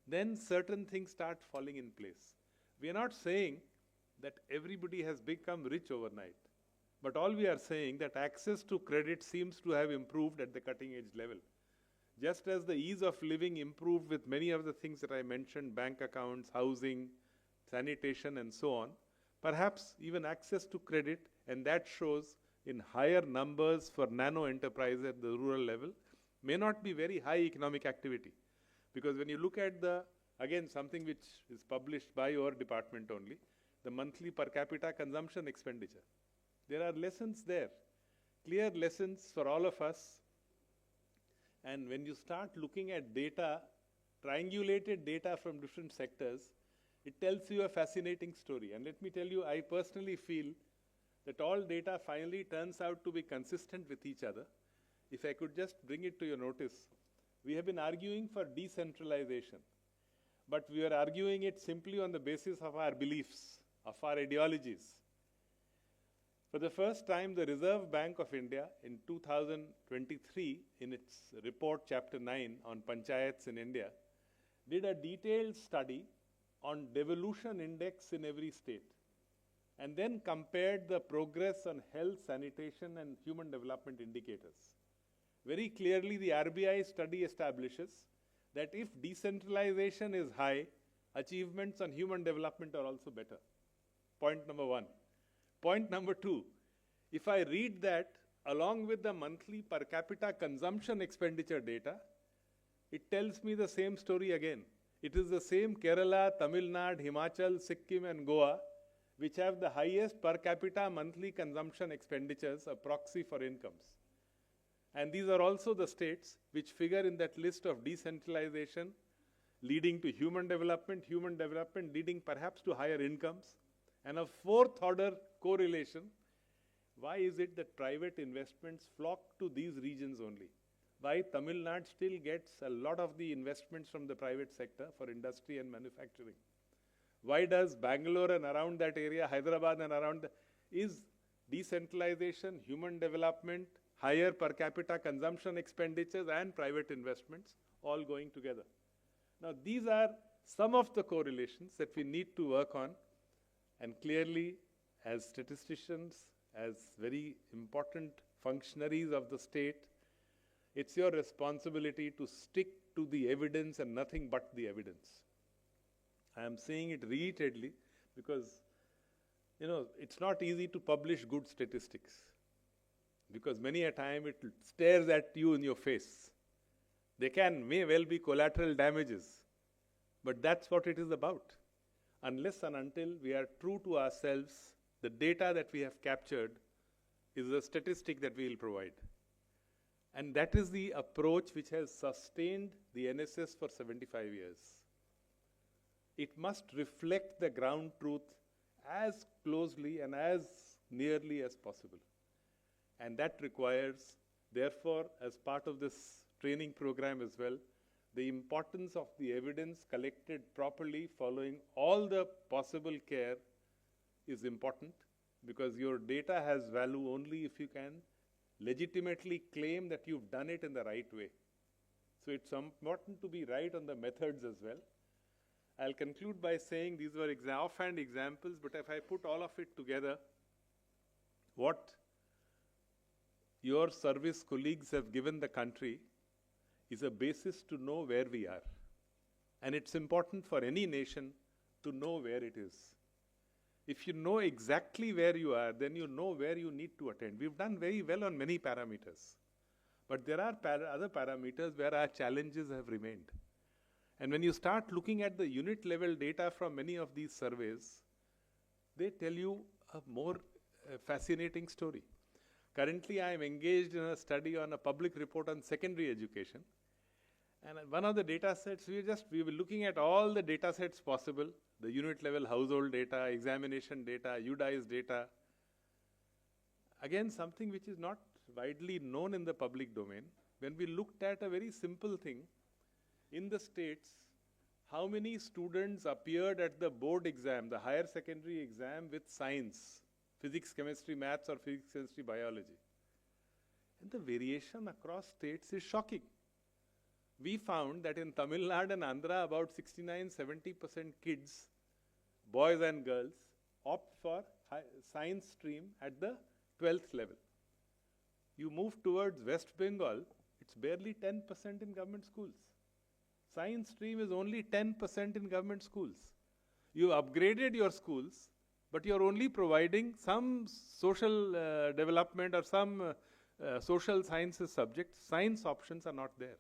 then certain things start falling in place. We are not saying that everybody has become rich overnight, but all we are saying that access to credit seems to have improved at the cutting edge level. Just as the ease of living improved with many of the things that I mentioned, bank accounts, housing, sanitation, and so on, perhaps even access to credit, and that shows in higher numbers for nano enterprises at the rural level, may not be very high economic activity. Because when you look at the, again, something which is published by your department only, the monthly per capita consumption expenditure, there are lessons there, clear lessons for all of us. And when you start looking at data, triangulated data from different sectors, it tells you a fascinating story. And let me tell you, I personally feel that all data finally turns out to be consistent with each other. If I could just bring it to your notice, we have been arguing for decentralization, but we are arguing it simply on the basis of our beliefs, of our ideologies. For the first time, the Reserve Bank of India in 2023, in its report chapter 9 on panchayats in India, did a detailed study on devolution index in every state, and then compared the progress on health, sanitation, and human development indicators. Very clearly, the RBI study establishes that if decentralization is high, achievements on human development are also better. Point number one. Point number two, if I read that along with the monthly per capita consumption expenditure data, it tells me the same story again. It is the same Kerala, Tamil Nadu, Himachal, Sikkim, and Goa, which have the highest per capita monthly consumption expenditures, a proxy for incomes. And these are also the states which figure in that list of decentralization leading to human development leading perhaps to higher incomes. And a fourth order correlation, why is it that private investments flock to these regions only? Why Tamil Nadu still gets a lot of the investments from the private sector for industry and manufacturing? Why does Bangalore and around that area, Hyderabad and around, is decentralization, human development, higher per capita consumption expenditures and private investments all going together? Now these are some of the correlations that we need to work on, and clearly as statisticians, as very important functionaries of the state, it's your responsibility to stick to the evidence and nothing but the evidence. I am saying it repeatedly because, it's not easy to publish good statistics because many a time it stares at you in your face. They may well be collateral damages, but that's what it is about. Unless and until we are true to ourselves, the data that we have captured is a statistic that we will provide. And that is the approach which has sustained the NSS for 75 years. It must reflect the ground truth as closely and as nearly as possible. And that requires, therefore, as part of this training program as well, the importance of the evidence collected properly following all the possible care is important, because your data has value only if you can legitimately claim that you've done it in the right way. So it's important to be right on the methods as well. I'll conclude by saying these were offhand examples, but if I put all of it together, what your service colleagues have given the country is a basis to know where we are. And it's important for any nation to know where it is. If you know exactly where you are, then you know where you need to attend. We've done very well on many parameters. But there are other parameters where our challenges have remained. And when you start looking at the unit level data from many of these surveys, they tell you a more fascinating story. Currently, I am engaged in a study on a public report on secondary education. And one of the data sets, we were looking at all the data sets possible, the unit level household data, examination data, UDICE data. Again, something which is not widely known in the public domain. When we looked at a very simple thing, in the states, how many students appeared at the board exam, the higher secondary exam with science, physics, chemistry, maths, or physics, chemistry, biology. And the variation across states is shocking. We found that in Tamil Nadu and Andhra, about 69-70% kids, boys and girls, opt for science stream at the 12th level. You move towards West Bengal, it's barely 10% in government schools. Science stream is only 10% in government schools. You upgraded your schools, but you're only providing some social development or some social sciences subjects. Science options are not there.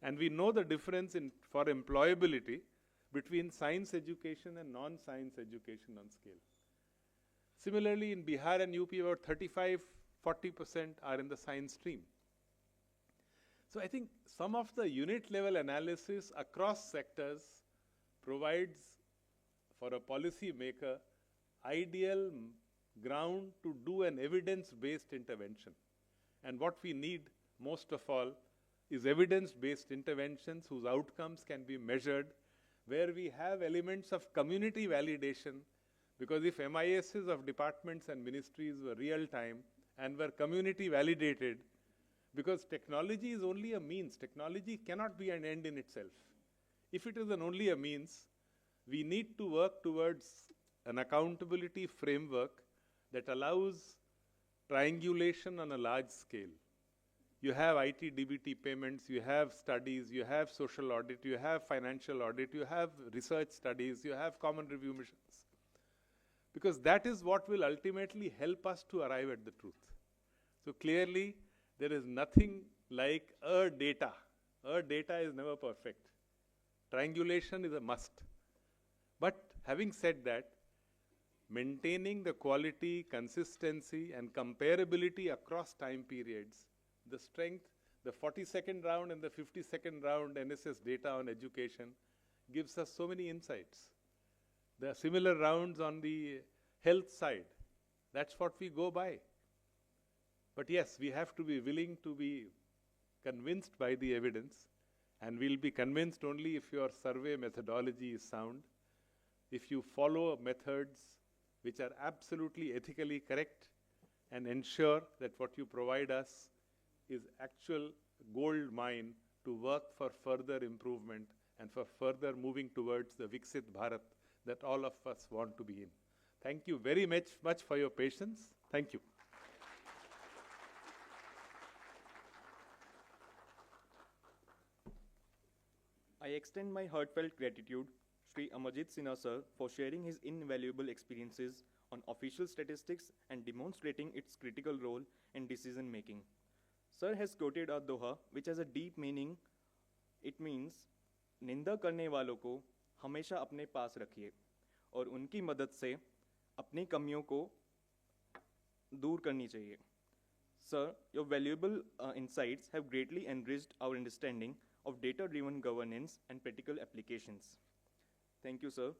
And we know the difference for employability between science education and non-science education on scale. Similarly, in Bihar and UP, about 35-40% are in the science stream. So I think some of the unit level analysis across sectors provides for a policy maker ideal ground to do an evidence-based intervention. And what we need most of all is evidence-based interventions whose outcomes can be measured, where we have elements of community validation, because if MISs of departments and ministries were real-time and were community validated, because technology is only a means. Technology cannot be an end in itself. If it is only a means, we need to work towards an accountability framework that allows triangulation on a large scale. You have IT DBT payments, you have studies, you have social audit, you have financial audit, you have research studies, you have common review missions. Because that is what will ultimately help us to arrive at the truth. So clearly, there is nothing like data. Data is never perfect. Triangulation is a must. But having said that, maintaining the quality, consistency, and comparability across time periods, the strength, the 42nd round and the 52nd round NSS data on education gives us so many insights. There are similar rounds on the health side. That's what we go by. But yes, we have to be willing to be convinced by the evidence, and we'll be convinced only if your survey methodology is sound, if you follow methods which are absolutely ethically correct and ensure that what you provide us is actual gold mine to work for further improvement and for further moving towards the Viksit Bharat that all of us want to be in. Thank you very much for your patience. Thank you. I extend my heartfelt gratitude Sri Amarjit Sinha sir for sharing his invaluable experiences on official statistics and demonstrating its critical role in decision making. Sir has quoted a doha which has a deep meaning. It means निंदा करने वालों को हमेशा अपने पास रखिए और उनकी मदद से अपनी कमियों को दूर करनी चाहिए. Sir, your valuable insights have greatly enriched our understanding of data-driven governance and practical applications. Thank you, sir.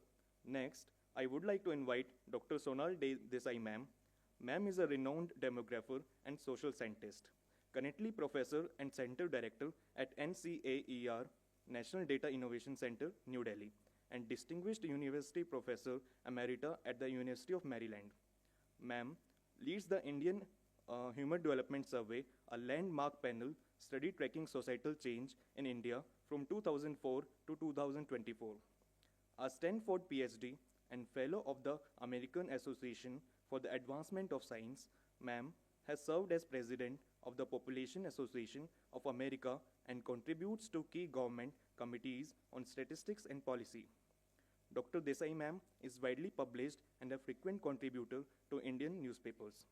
Next, I would like to invite Dr. Sonal Desai ma'am. Ma'am is a renowned demographer and social scientist, currently professor and center director at NCAER, National Data Innovation Center, New Delhi, and distinguished university professor emerita at the University of Maryland. Ma'am leads the Indian Human Development Survey, a landmark panel study tracking societal change in India from 2004 to 2024. A Stanford PhD and fellow of the American Association for the Advancement of Science, ma'am has served as president of the Population Association of America and contributes to key government committees on statistics and policy. Dr. Desai ma'am is widely published and a frequent contributor to Indian newspapers.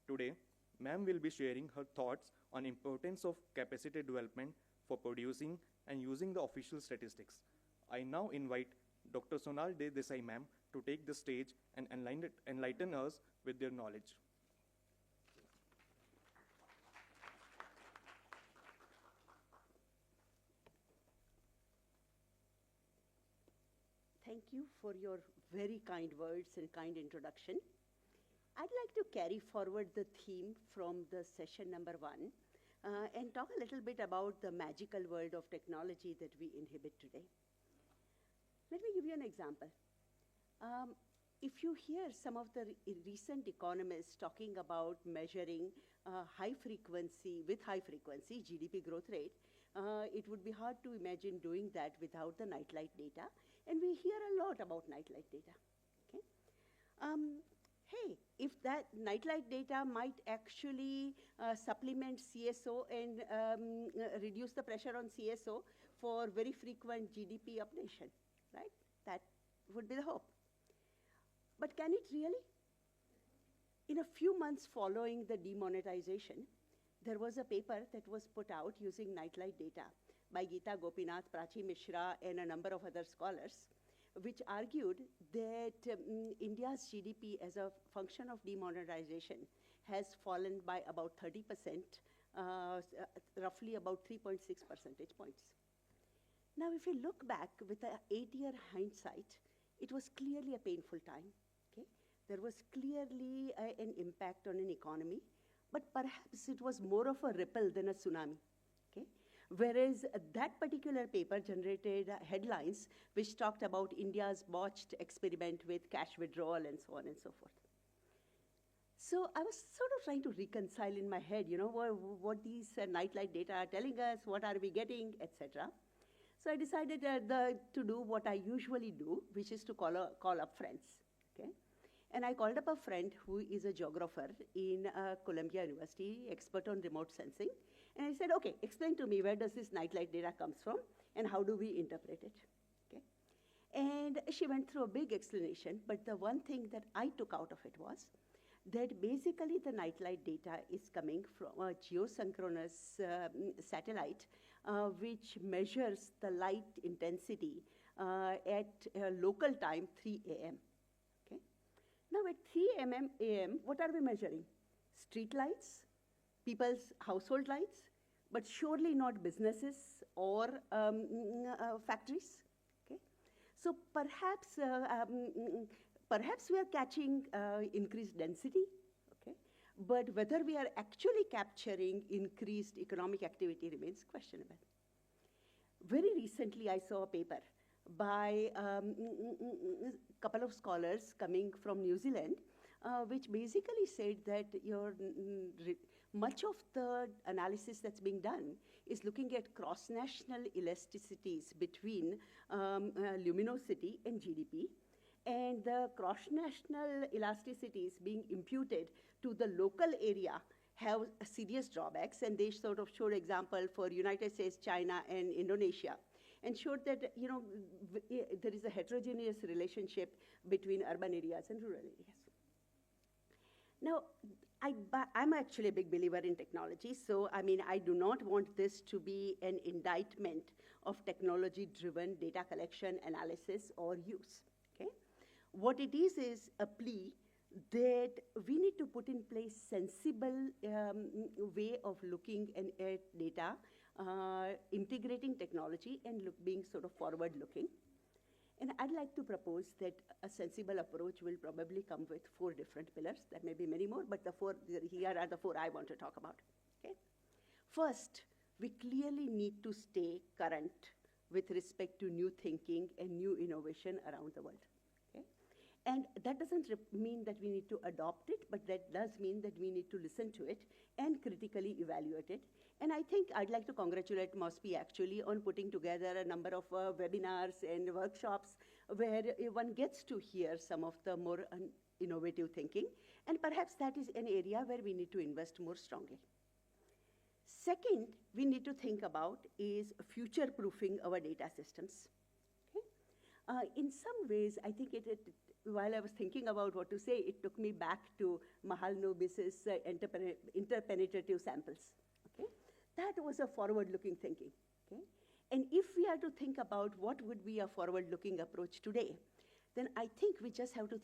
Today, ma'am will be sharing her thoughts on importance of capacity development for producing and using the official statistics. I now invite Dr. Sonal Desai ma'am to take the stage and enlighten us with their knowledge. Thank you for your very kind words and kind introduction. I'd like to carry forward the theme from the session number 1 and talk a little bit about the magical world of technology that we inhabit today. Let me give you an example. If you hear some of the recent economists talking about measuring high frequency GDP growth rate, it would be hard to imagine doing that without the nightlight data. And we hear a lot about nightlight data. Okay? Hey, if that nightlight data might actually supplement CSO and reduce the pressure on CSO for very frequent GDP updation, right? That would be the hope. But can it really? In a few months following the demonetization, there was a paper that was put out using nightlight data by Geeta Gopinath, Prachi Mishra, and a number of other scholars, which argued that India's GDP as a function of demonetization has fallen by about 30%, roughly about 3.6 percentage points. Now, if you look back with an 8-year hindsight, it was clearly a painful time. Okay? There was clearly an impact on an economy, but perhaps it was more of a ripple than a tsunami. Okay? Whereas that particular paper generated headlines which talked about India's botched experiment with cash withdrawal and so on and so forth. So I was sort of trying to reconcile in my head, what these nightlight data are telling us, what are we getting, etc. So I decided to do what I usually do, which is to call up friends. Okay? And I called up a friend who is a geographer in Columbia University, expert on remote sensing. And I said, okay, explain to me, where does this nightlight data comes from and how do we interpret it? Okay? And she went through a big explanation, but the one thing that I took out of it was that basically the nightlight data is coming from a geosynchronous satellite which measures the light intensity at local time 3 a.m. Okay? Now at 3 a.m., what are we measuring? Street lights, people's household lights, but surely not businesses or factories. Okay? So perhaps we are catching increased density, okay? But whether we are actually capturing increased economic activity remains questionable. Very recently, I saw a paper by a couple of scholars coming from New Zealand, which basically said that much of the analysis that's being done is looking at cross-national elasticities between luminosity and GDP. and the cross-national elasticities being imputed to the local area have serious drawbacks, and they sort of showed example for United States, China, and Indonesia, and showed that there is a heterogeneous relationship between urban areas and rural areas. Now, I'm actually a big believer in technology, so I do not want this to be an indictment of technology-driven data collection, analysis, or use. Okay? What it is a plea that we need to put in place sensible way of looking at data, integrating technology, and being sort of forward-looking. And I'd like to propose that a sensible approach will probably come with 4 different pillars. There may be many more, but here are the 4 I want to talk about. Okay? First, we clearly need to stay current with respect to new thinking and new innovation around the world. Okay? And that doesn't mean that we need to adopt it, but that does mean that we need to listen to it and critically evaluate it. And I think I'd like to congratulate MoSPI actually on putting together a number of webinars and workshops where one gets to hear some of the more innovative thinking. And perhaps that is an area where we need to invest more strongly. Second, we need to think about is future-proofing our data systems. Okay? In some ways, I think while I was thinking about what to say, it took me back to Mahalanobis's interpenetrative samples. Okay? That was a forward-looking thinking. Okay? And if we are to think about what would be a forward-looking approach today, then I think we just have to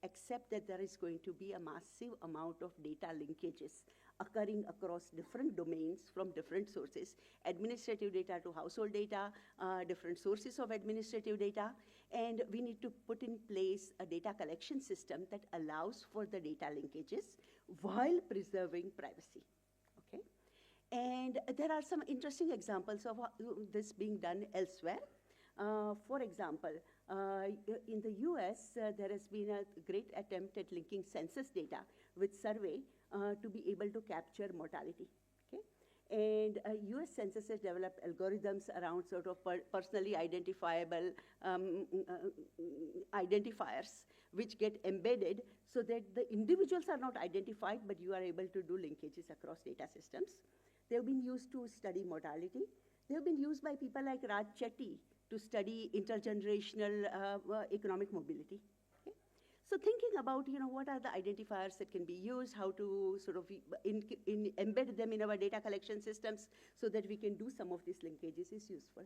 accept that there is going to be a massive amount of data linkages occurring across different domains from different sources, administrative data to household data, different sources of administrative data, and we need to put in place a data collection system that allows for the data linkages while preserving privacy. Okay? And there are some interesting examples of this being done elsewhere. For example, in the US, there has been a great attempt at linking census data with survey to be able to capture mortality. Okay? And US Census has developed algorithms around sort of personally identifiable identifiers, which get embedded so that the individuals are not identified, but you are able to do linkages across data systems. They have been used to study mortality. They have been used by people like Raj Chetty to study intergenerational economic mobility. Okay? So thinking about, what are the identifiers that can be used, how to sort of embed them in our data collection systems so that we can do some of these linkages is useful.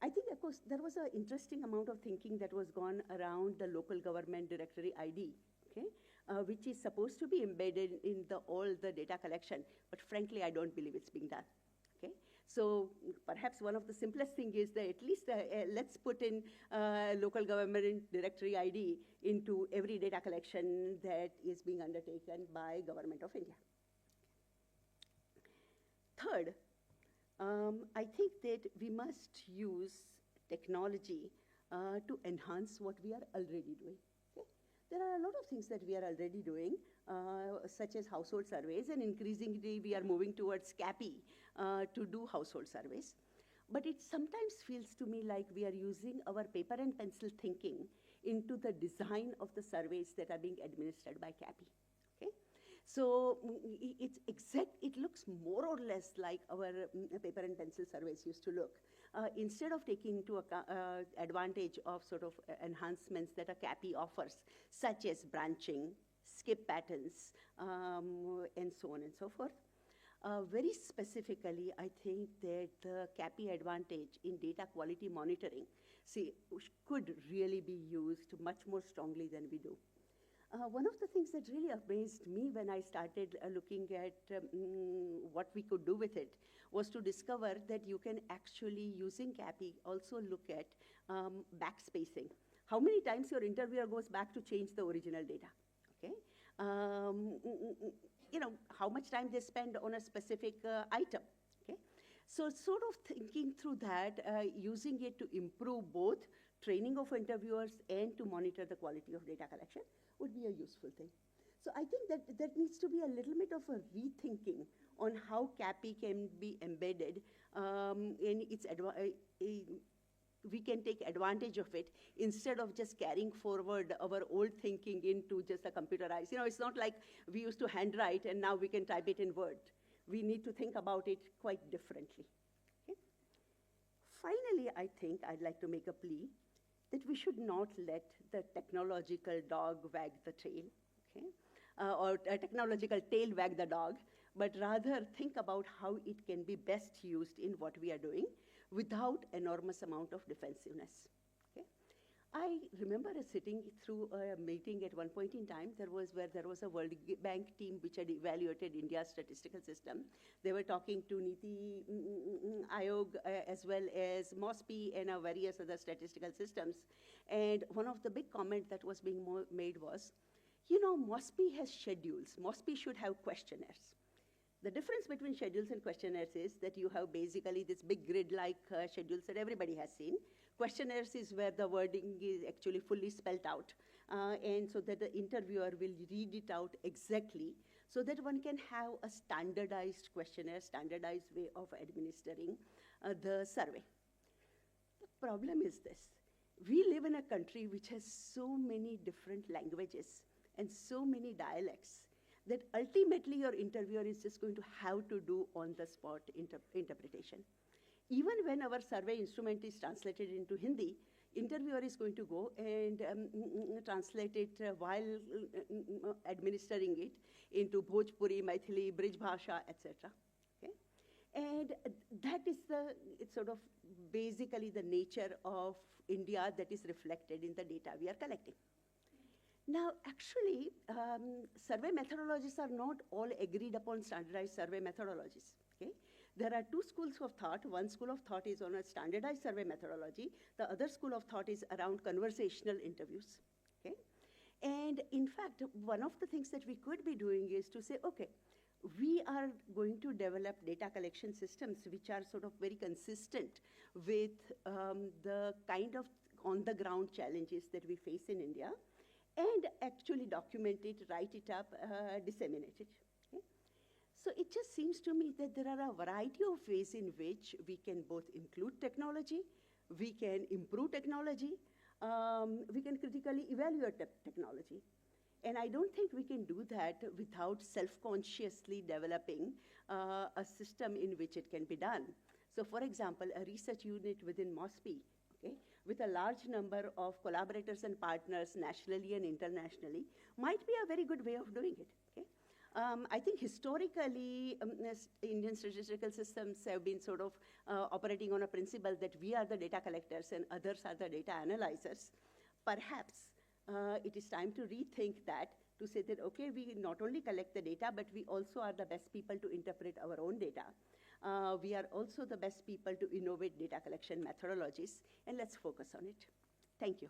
I think, of course, there was an interesting amount of thinking that was gone around the local government directory ID, okay, which is supposed to be embedded in all the data collection, but frankly, I don't believe it's being done. Okay? So perhaps one of the simplest thing is that at least let's put in local government directory ID into every data collection that is being undertaken by Government of India. Third, I think that we must use technology to enhance what we are already doing. Okay? There are a lot of things that we are already doing, such as household surveys, and increasingly we are moving towards CAPI to do household surveys. But it sometimes feels to me like we are using our paper and pencil thinking into the design of the surveys that are being administered by CAPI. Okay? So it looks more or less like our paper and pencil surveys used to look. Instead of taking into advantage of sort of enhancements that a CAPI offers, such as branching, skip patterns, and so on and so forth. Very specifically, I think that the CAPI advantage in data quality monitoring could really be used much more strongly than we do. One of the things that really amazed me when I started looking at what we could do with it was to discover that you can actually, using CAPI, also look at backspacing. How many times your interviewer goes back to change the original data, okay? How much time they spend on a specific item, okay? So sort of thinking through that, using it to improve both training of interviewers and to monitor the quality of data collection would be a useful thing. So I think that there needs to be a little bit of a rethinking on how CAPI can be embedded in its we can take advantage of it instead of just carrying forward our old thinking into just a computerized. It's not like we used to handwrite and now we can type it in Word. We need to think about it quite differently. Okay? Finally, I think I'd like to make a plea that we should not let the technological dog wag the tail, okay? Or a technological tail wag the dog, but rather think about how it can be best used in what we are doing without enormous amount of defensiveness. Okay? I remember sitting through a meeting at one point in time. There was a World Bank team which had evaluated India's statistical system. They were talking to Niti Aayog as well as MoSPI and various other statistical systems. And one of the big comments that was being made was, MoSPI has schedules. MoSPI should have questionnaires. The difference between schedules and questionnaires is that you have basically this big grid-like schedules that everybody has seen. Questionnaires is where the wording is actually fully spelled out, and so that the interviewer will read it out exactly, so that one can have a standardized questionnaire, standardized way of administering the survey. The problem is this. We live in a country which has so many different languages and so many dialects that ultimately your interviewer is just going to have to do on-the-spot interpretation. Even when our survey instrument is translated into Hindi, interviewer is going to go and translate it while administering it into Bhojpuri, Maithili, Brij Bhasha, etc. Okay? And that is it's sort of basically the nature of India that is reflected in the data we are collecting. Now, actually, survey methodologies are not all agreed upon standardized survey methodologies. Okay? There are two schools of thought. One school of thought is on a standardized survey methodology. The other school of thought is around conversational interviews. Okay? And in fact, one of the things that we could be doing is to say, okay, we are going to develop data collection systems which are sort of very consistent with the kind of on-the-ground challenges that we face in India, and actually document it, write it up, disseminate it. Okay? So it just seems to me that there are a variety of ways in which we can both include technology, we can improve technology, we can critically evaluate technology. And I don't think we can do that without self-consciously developing a system in which it can be done. So for example, a research unit within MoSPI, okay, with a large number of collaborators and partners nationally and internationally might be a very good way of doing it. Okay? I think historically, Indian statistical systems have been sort of operating on a principle that we are the data collectors and others are the data analyzers. Perhaps it is time to rethink that, to say that, okay, we not only collect the data, but we also are the best people to interpret our own data. We are also the best people to innovate data collection methodologies, and let's focus on it. Thank you.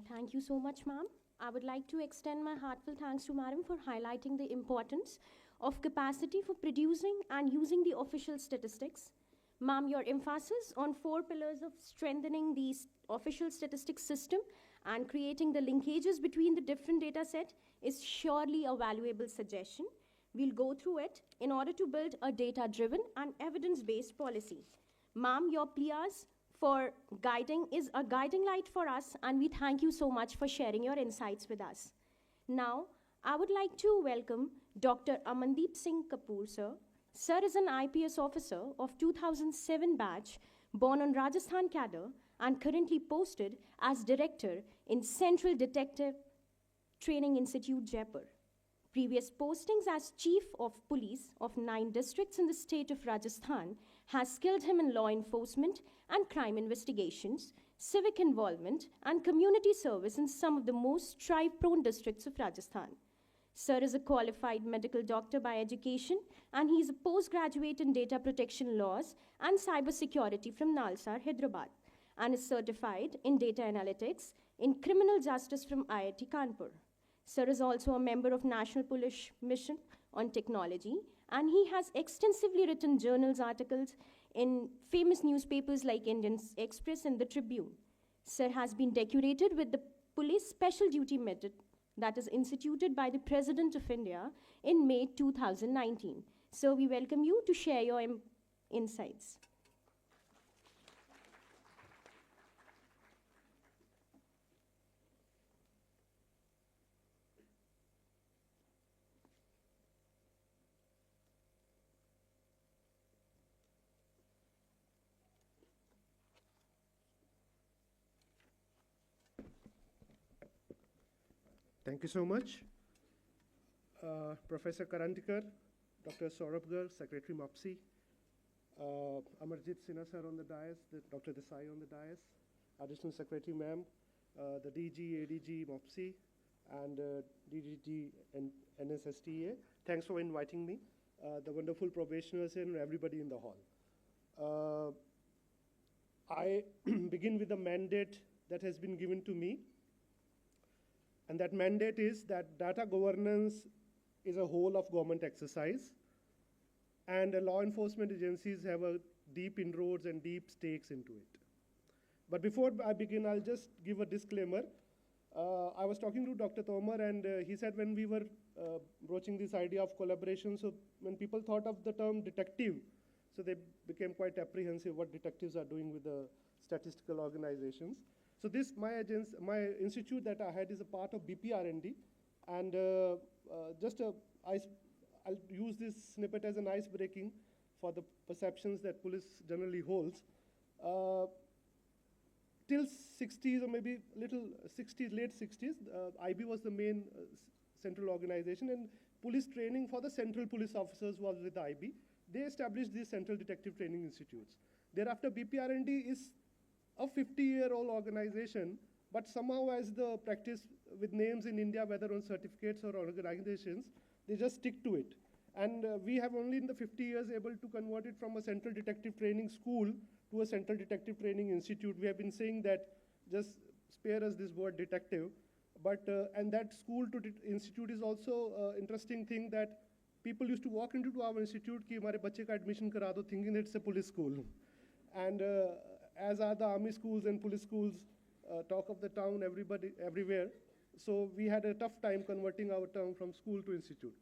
Thank you so much, ma'am. I would like to extend my heartfelt thanks to madam for highlighting the importance of capacity for producing and using the official statistics. Ma'am, your emphasis on 4 pillars of strengthening the official statistics system and creating the linkages between the different data set is surely a valuable suggestion. We'll go through it in order to build a data-driven and evidence-based policy. Ma'am, your pleas for guiding is a guiding light for us, and we thank you so much for sharing your insights with us. Now, I would like to welcome Dr. Amandeep Singh Kapoor, sir. Sir is an IPS officer of 2007 batch, born on Rajasthan cadre, and currently posted as director in Central Detective Training Institute, Jaipur. Previous postings as Chief of Police of 9 districts in the state of Rajasthan has skilled him in law enforcement and crime investigations, civic involvement, and community service in some of the most strife-prone districts of Rajasthan. Sir is a qualified medical doctor by education, and he is a postgraduate in data protection laws and cybersecurity from Nalsar, Hyderabad, and is certified in data analytics in criminal justice from IIT Kanpur. Sir is also a member of National Police Mission on Technology, and he has extensively written journals articles in famous newspapers like Indian Express and the Tribune. Sir has been decorated with the Police Special Duty Medal that is instituted by the President of India in May 2019. So we welcome you to share your insights. Thank you so much. Professor Karantikar, Dr. Saurabh Garg, Secretary MoSPI, Amarjit Sinha sir on the dais, Dr. Desai on the dais, Additional Secretary ma'am, the DG, ADG, MoSPI, and DDG and NSSTA. Thanks for inviting me, the wonderful probationers and everybody in the hall. I begin with the mandate that has been given to me. And that mandate is that data governance is a whole of government exercise, and law enforcement agencies have a deep inroads and deep stakes into it. But before I begin, I'll just give a disclaimer. I was talking to Dr. Tomar, and he said when we were broaching this idea of collaboration, so when people thought of the term detective, so they became quite apprehensive what detectives are doing with the statistical organizations. So this, my institute that I had is a part of BPRND, and I'll use this snippet as an ice breaking for the perceptions that police generally holds. Till 60s or maybe little 60s, late 60s, IB was the main central organization, and police training for the central police officers was with IB. They established these central detective training institutes. Thereafter, BPRND is a 50-year-old organization, but somehow as the practice with names in India, whether on certificates or organizations, they just stick to it. And we have only in the 50 years able to convert it from a central detective training school to a central detective training institute. We have been saying that, just spare us this word detective, but, and that school to institute is also an interesting thing that people used to walk into our institute, ki hamare bacche ka admission kara do, thinking it's a police school. And as are the army schools and police schools, talk of the town, everywhere. So we had a tough time converting our town from school to institute.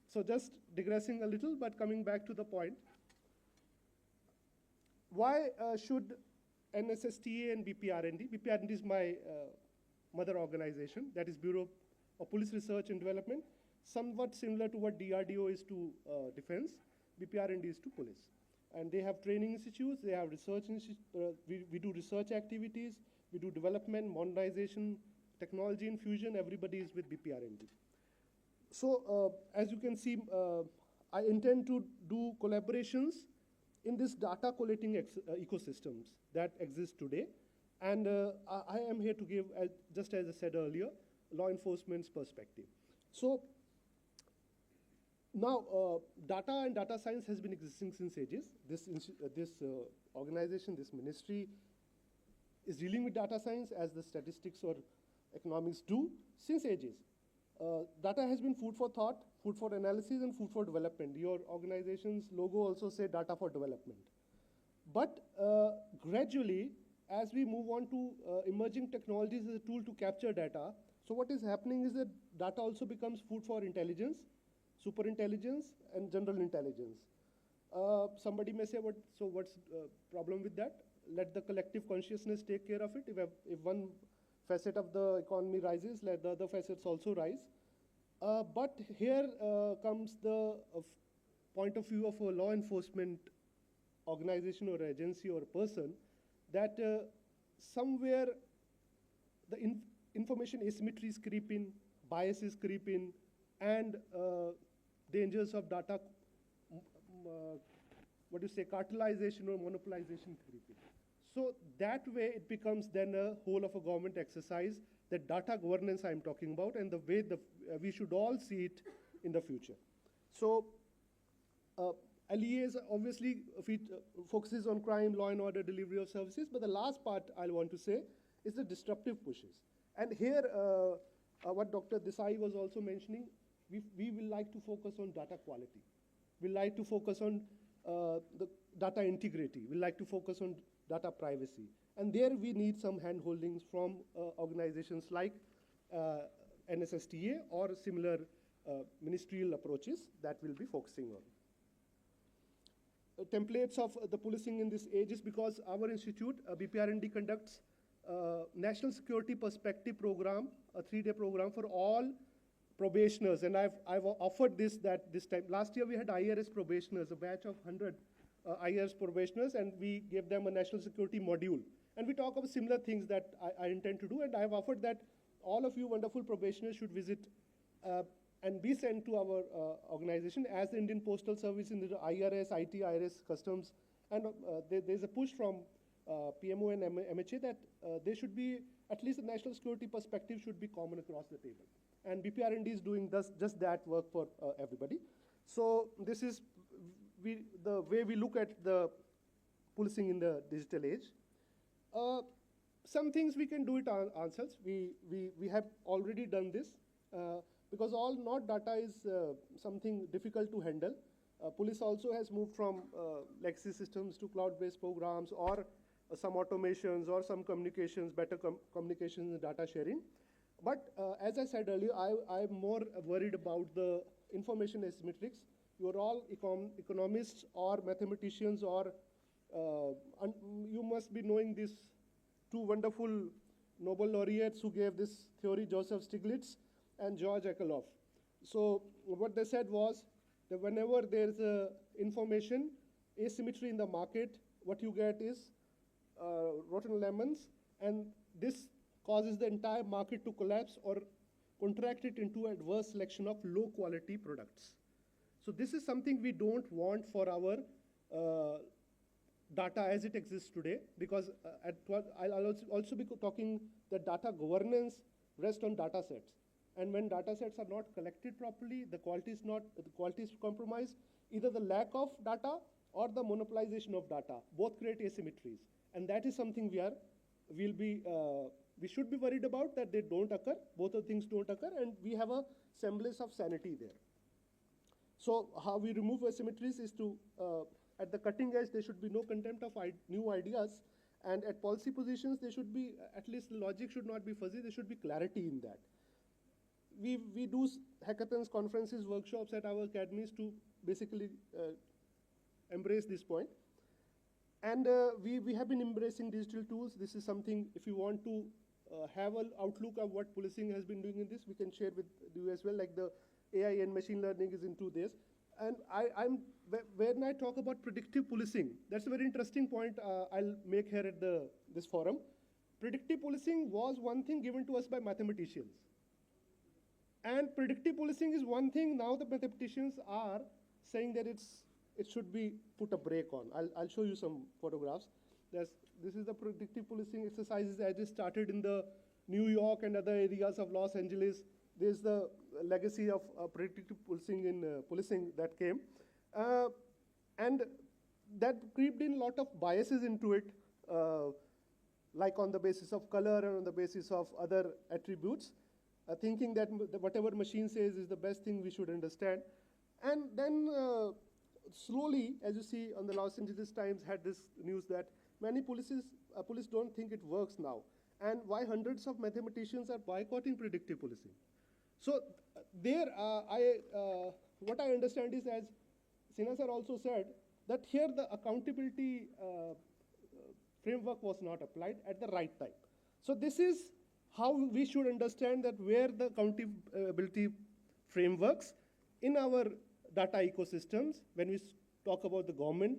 So just digressing a little, but coming back to the point. Why should NSSTA and BPRND? BPRND is my mother organization, that is Bureau of Police Research and Development, somewhat similar to what DRDO is to defense, BPRND is to police. And they have training institutes, they have research institutes, we do research activities, we do development, modernization, technology infusion, everybody is with BPRND. So as you can see, I intend to do collaborations in this data collating ecosystems that exist today. And I am here to give, just as I said earlier, law enforcement's perspective. So now, data and data science has been existing since ages. This organization, this ministry, is dealing with data science as the statistics or economics do since ages. Data has been food for thought, food for analysis, and food for development. Your organization's logo also says data for development. But gradually, as we move on to emerging technologies as a tool to capture data, so what is happening is that data also becomes food for intelligence, super intelligence, and general intelligence. Somebody may say, what's the problem with that? Let the collective consciousness take care of it. If one facet of the economy rises, let the other facets also rise. But here comes the point of view of a law enforcement organization or agency or person, that somewhere the information asymmetries creep in, biases creep in, and dangers of data, cartelization or monopolization creep in. So that way it becomes then a whole of a government exercise, that data governance I'm talking about, and the way we should all see it in the future. So LEA is obviously focuses on crime, law and order, delivery of services, but the last part I want to say is the disruptive pushes. And here, what Dr. Desai was also mentioning, we will like to focus on data quality. We like to focus on the data integrity. We like to focus on data privacy. And there we need some hand-holdings from organizations like NSSTA or similar ministerial approaches that we'll be focusing on. Templates of the policing in this age is because our institute, BPR&D, conducts National Security Perspective Program, a 3-day program for all probationers. And I've offered this time. Last year we had IRS probationers, a batch of 100 IRS probationers, and we gave them a national security module. And we talk about similar things that I intend to do, and I've offered that all of you wonderful probationers should visit and be sent to our organization as the Indian Postal Service in the IRS, IT, IRS, Customs. And there's a push from PMO and MHA that there should be, at least the national security perspective should be common across the table. And BPR&D is doing just that work for everybody. So this is the way we look at the policing in the digital age. Some things we can do it ourselves. We have already done this because not data is something difficult to handle. Police also has moved from legacy systems to cloud-based programs or some automations or some communications, better communications and data sharing. But as I said earlier, I'm more worried about the information asymmetrics. You're all economists or mathematicians or you must be knowing these two wonderful Nobel laureates who gave this theory, Joseph Stiglitz and George Akerlof. So what they said was that whenever there's information asymmetry in the market, what you get is rotten lemons, and this causes the entire market to collapse or contract it into adverse selection of low quality products. So this is something we don't want for our data as it exists today, because I'll also be talking that data governance rests on data sets. And when data sets are not collected properly, the quality is compromised. Either the lack of data or the monopolization of data, both create asymmetries. And that is something we should be worried about, that they don't occur, both of things don't occur, and we have a semblance of sanity there. So how we remove asymmetries is to, at the cutting edge, there should be no contempt of new ideas, and at policy positions, there should be, at least logic should not be fuzzy, there should be clarity in that. We do hackathons, conferences, workshops at our academies to basically embrace this point. And we have been embracing digital tools. This is something, if you want to have an outlook of what policing has been doing in this, we can share with you as well, like the AI and machine learning is into this. And when I talk about predictive policing, that's a very interesting point I'll make here at this forum. Predictive policing was one thing given to us by mathematicians. And predictive policing is one thing now the mathematicians are saying that it should be put a break on. I'll show you some photographs. This is the predictive policing exercises as it started in the New York and other areas of Los Angeles. There's the legacy of predictive policing in policing that came. And that creeped in a lot of biases into it, like on the basis of color and on the basis of other attributes, thinking that whatever machine says is the best thing we should understand. And then slowly, as you see on the Los Angeles Times had this news that many police don't think it works now, and why hundreds of mathematicians are boycotting predictive policing. So there, what I understand is, as Sinha sir also said, that here the accountability framework was not applied at the right time. So this is how we should understand that where the accountability frameworks in our data ecosystems, when we talk about the government,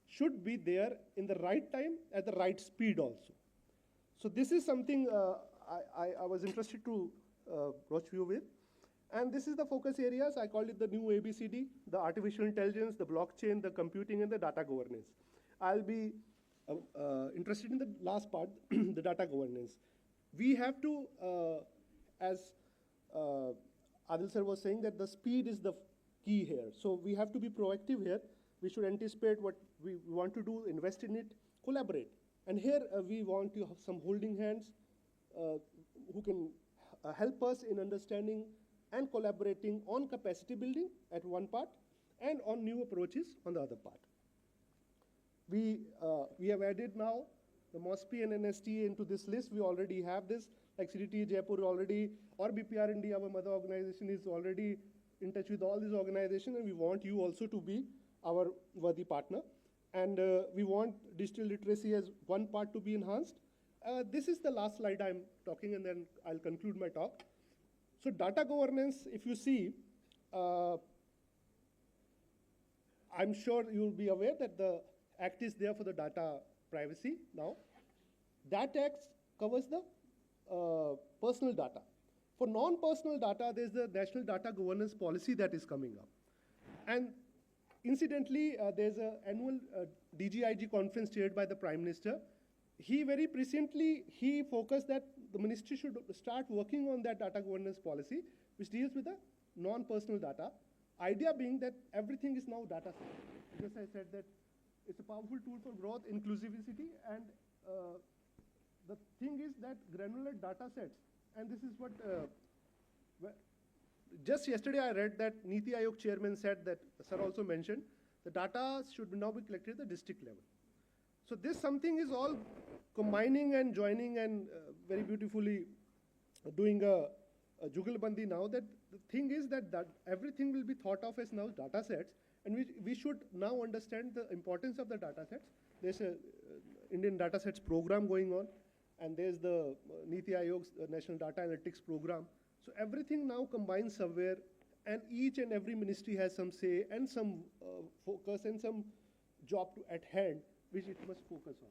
should be there in the right time at the right speed also. So this is something I was interested to broach you with. And this is the focus areas. I call it the new ABCD, the artificial intelligence, the blockchain, the computing, and the data governance. I'll be interested in the last part, the data governance. We have to, as Adil sir was saying, that the speed is the key here. So we have to be proactive here. We should anticipate what we want to do, invest in it, collaborate. And here we want to have some holding hands who can help us in understanding and collaborating on capacity building at one part and on new approaches on the other part. We have added now the MoSPI and NSTA into this list. We already have this, like CDT Jaipur already, or BPRND, our mother organization, is already in touch with all these organizations, and we want you also to be our worthy partner. And we want digital literacy as one part to be enhanced. This is the last slide I'm talking, and then I'll conclude my talk. So data governance, if you see, I'm sure you'll be aware that the act is there for the data privacy now. That act covers the personal data. For non-personal data, there's the National Data Governance Policy that is coming up. And incidentally, there's an annual DGIG conference chaired by the Prime Minister. He very presciently, he focused that the ministry should start working on that data governance policy, which deals with the non-personal data. Idea being that everything is now data set. Because I said that it's a powerful tool for growth, inclusivity, and the thing is that granular data sets, and this is what, just yesterday I read that Niti Aayog chairman said that, sir also mentioned, the data should now be collected at the district level. So this something is all combining and joining and very beautifully doing a jugalbandi now, that the thing is that everything will be thought of as now data sets, and we should now understand the importance of the data sets. There's a Indian data sets program going on, and there's the Niti Aayog's National Data Analytics program. So everything now combines somewhere, and each and every ministry has some say and some focus and some job at hand, which it must focus on.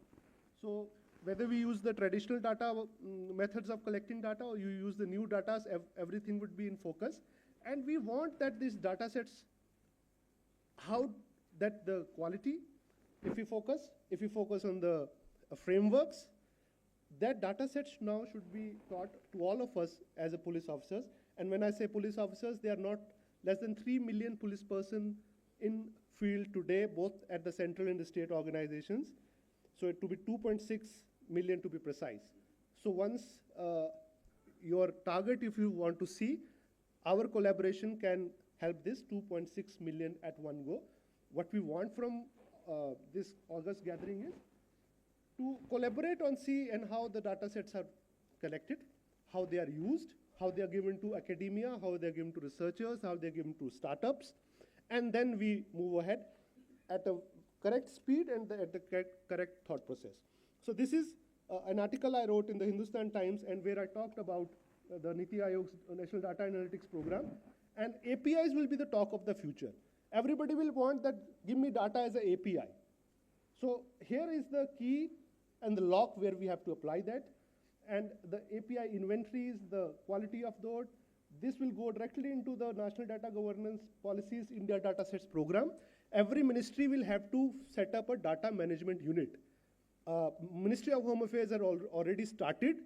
So whether we use the traditional data methods of collecting data, or you use the new data, everything would be in focus. And we want that these data sets, how that the quality, if we focus on the frameworks, that data sets now should be taught to all of us as a police officers. And when I say police officers, they are not less than 3 million police persons in field today, both at the central and the state organizations. So it to be 2.6 million to be precise. So once your target, if you want to see, our collaboration can help this 2.6 million at one go. What we want from this August gathering is to collaborate on see and how the data sets are collected, how they are used, how they are given to academia, how they are given to researchers, how they are given to startups, and then we move ahead at a correct speed and at the correct thought process. So this is an article I wrote in the Hindustan Times, and where I talked about the Niti Aayog's National Data Analytics Program, and APIs will be the talk of the future. Everybody will want that, give me data as an API. So here is the key and the lock where we have to apply that. And the API inventories, the quality of those, this will go directly into the National Data Governance Policies India Datasets Program. Every ministry will have to set up a data management unit. Ministry of Home Affairs are already started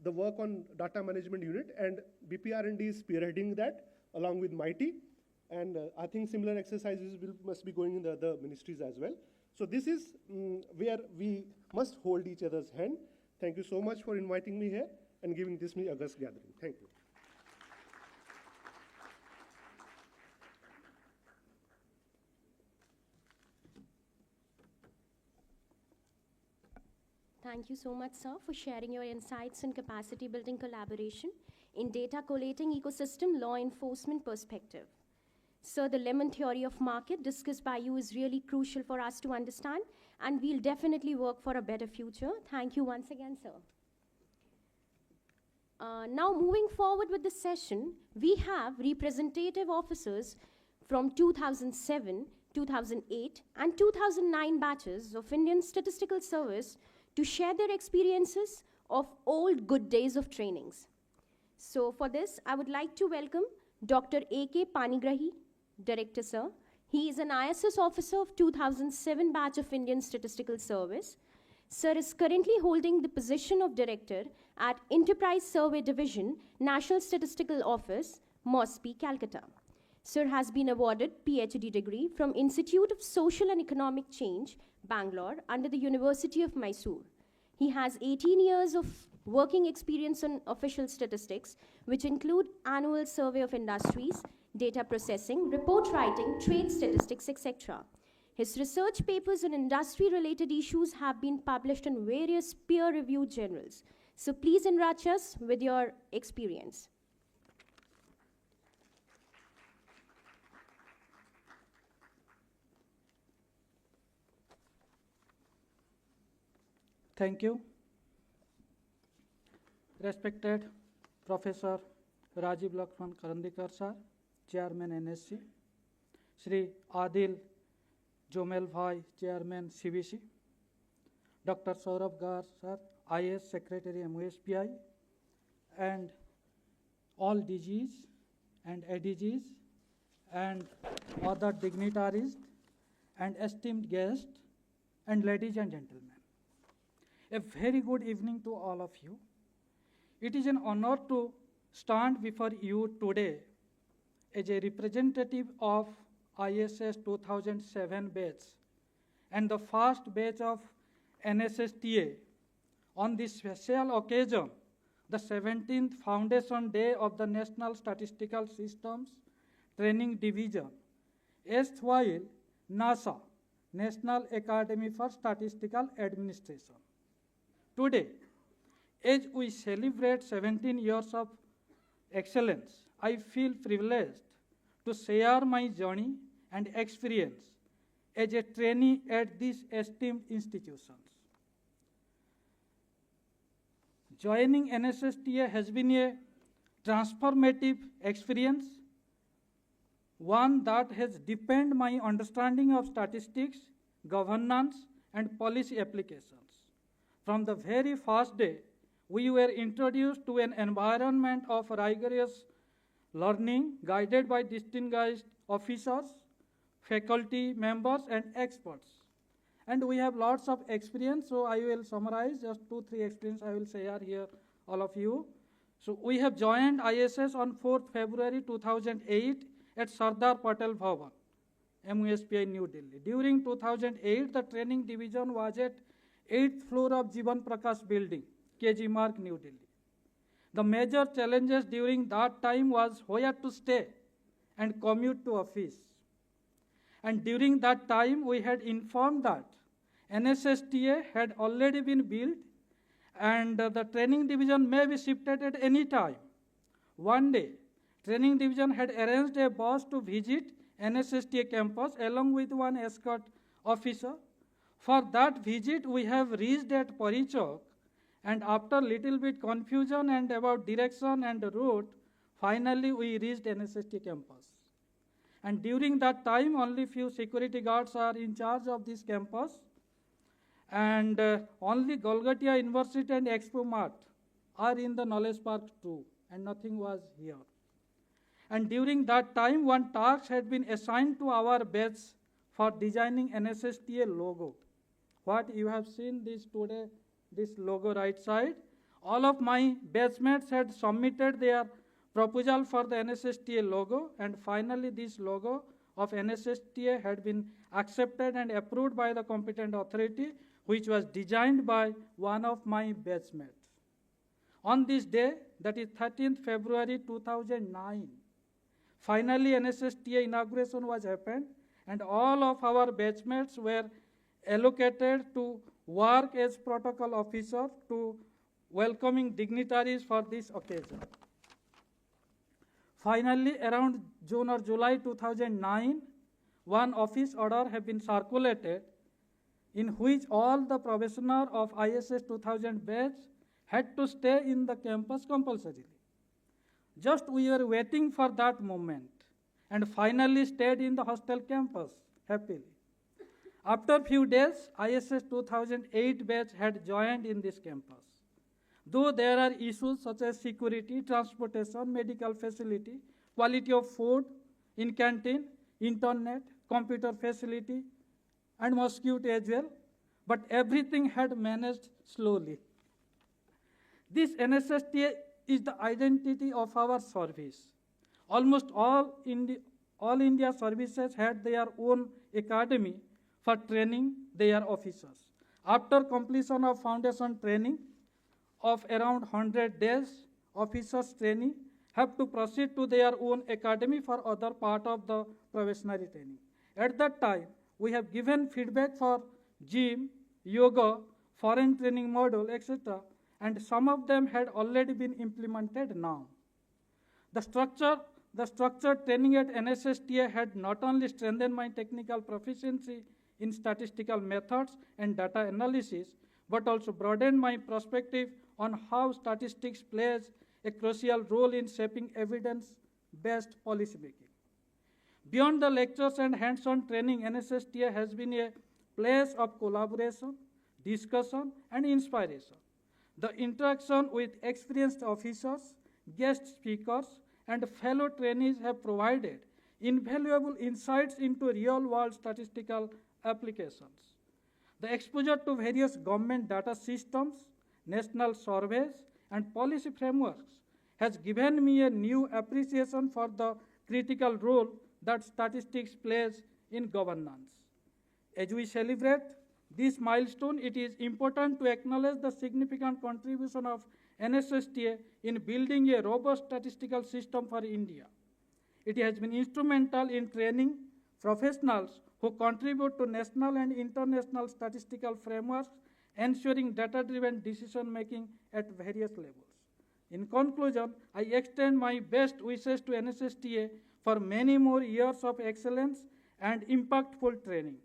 the work on data management unit, and BPRND is spearheading that along with MITI. And I think similar exercises must be going in the other ministries as well. So this is where we must hold each other's hand. Thank you so much for inviting me here and giving this me August gathering. Thank you. Thank you so much, sir, for sharing your insights and capacity building collaboration in data collating ecosystem law enforcement perspective. Sir, the lemon theory of market discussed by you is really crucial for us to understand, and we'll definitely work for a better future. Thank you once again, sir. Now moving forward with the session, we have representative officers from 2007, 2008, and 2009 batches of Indian Statistical Service to share their experiences of old good days of trainings. So for this, I would like to welcome Dr. A.K. Panigrahi, Director, sir. He is an ISS officer of 2007 batch of Indian Statistical Service. Sir is currently holding the position of Director at Enterprise Survey Division, National Statistical Office, MoSPI, Calcutta. Sir has been awarded PhD degree from Institute of Social and Economic Change, Bangalore, under the University of Mysore. He has 18 years of working experience on official statistics, which include annual survey of industries, data processing, report writing, trade statistics, etc. His research papers on industry-related issues have been published in various peer-reviewed journals. So please enrich us with your experience. Thank you. Respected Professor Rajiv Lakshman Karandikar sir, Chairman NSC, Shri Adil Jomel Bhai, Chairman CBC, Dr. Saurabh Gar sir, IS Secretary MoSPI, and all DGs and ADGs and other dignitaries and esteemed guests and ladies and gentlemen. A very good evening to all of you. It is an honor to stand before you today as a representative of ISS 2007 batch and the first batch of NSSTA on this special occasion, the 17th Foundation Day of the National Statistical Systems Training Division, erstwhile NASA, National Academy for Statistical Administration. Today, as we celebrate 17 years of excellence, I feel privileged to share my journey and experience as a trainee at these esteemed institutions. Joining NSSTA has been a transformative experience, one that has deepened my understanding of statistics, governance, and policy applications. From the very first day, we were introduced to an environment of rigorous learning guided by distinguished officers, faculty members, and experts. And we have lots of experience, so I will summarize just 2-3 experiences I will share here, all of you. So we have joined ISS on 4th February 2008 at Sardar Patel Bhavan, MoSPI, New Delhi. During 2008, the training division was at 8th floor of Jivan Prakash building, KG Mark, New Delhi. The major challenges during that time was where to stay and commute to office. And during that time, we had informed that NSSTA had already been built and the training division may be shifted at any time. One day, training division had arranged a bus to visit NSSTA campus along with one escort officer. For that visit, we have reached at Parichok, and after little bit confusion and about direction and route, finally we reached NSSTA campus. And during that time, only few security guards are in charge of this campus, and only Golgatia University and Expo Mart are in the Knowledge Park too, and nothing was here. And during that time, one task had been assigned to our batch for designing NSSTA logo. What you have seen this today, this logo right side, all of my batchmates had submitted their proposal for the NSSTA logo, and finally this logo of NSSTA had been accepted and approved by the competent authority, which was designed by one of my batchmates. On this day, that is 13th February 2009, finally NSSTA inauguration was happened, and all of our batchmates were allocated to work as protocol officer to welcoming dignitaries for this occasion. Finally, around June or July 2009, one office order had been circulated in which all the probationer of ISS 2000 batch had to stay in the campus compulsorily. Just we were waiting for that moment and finally stayed in the hostel campus happily. After few days, ISS 2008 batch had joined in this campus. Though there are issues such as security, transportation, medical facility, quality of food in canteen, internet, computer facility, and mosquito as well, but everything had managed slowly. This NSSTA is the identity of our service. Almost all India services had their own academy for training their officers. After completion of foundation training of around 100 days, officers training have to proceed to their own academy for other part of the probationary training. At that time, We have given feedback for gym, yoga, foreign training model, etc., and some of them had already been implemented now. The structured training at NSSTA had not only strengthened my technical proficiency in statistical methods and data analysis, but also broadened my perspective on how statistics plays a crucial role in shaping evidence-based policymaking. Beyond the lectures and hands-on training, NSSTA has been a place of collaboration, discussion, and inspiration. The interaction with experienced officers, guest speakers, and fellow trainees have provided invaluable insights into real-world statistical applications. The exposure to various government data systems, national surveys, and policy frameworks has given me a new appreciation for the critical role that statistics plays in governance. As we celebrate this milestone, it is important to acknowledge the significant contribution of NSSTA in building a robust statistical system for India. It has been instrumental in training professionals who contribute to national and international statistical frameworks, ensuring data-driven decision-making at various levels. In conclusion, I extend my best wishes to NSSTA for many more years of excellence and impactful training.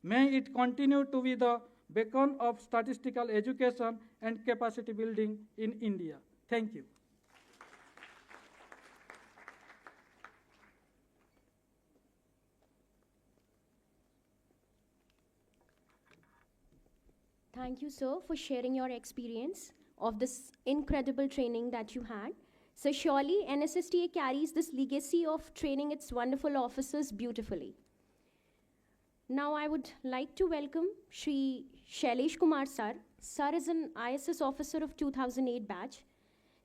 May it continue to be the beacon of statistical education and capacity building in India. Thank you. Thank you, sir, for sharing your experience of this incredible training that you had. So surely NSSTA carries this legacy of training its wonderful officers beautifully. Now I would like to welcome Shri Shailesh Kumar sir. Sir is an ISS officer of 2008 batch.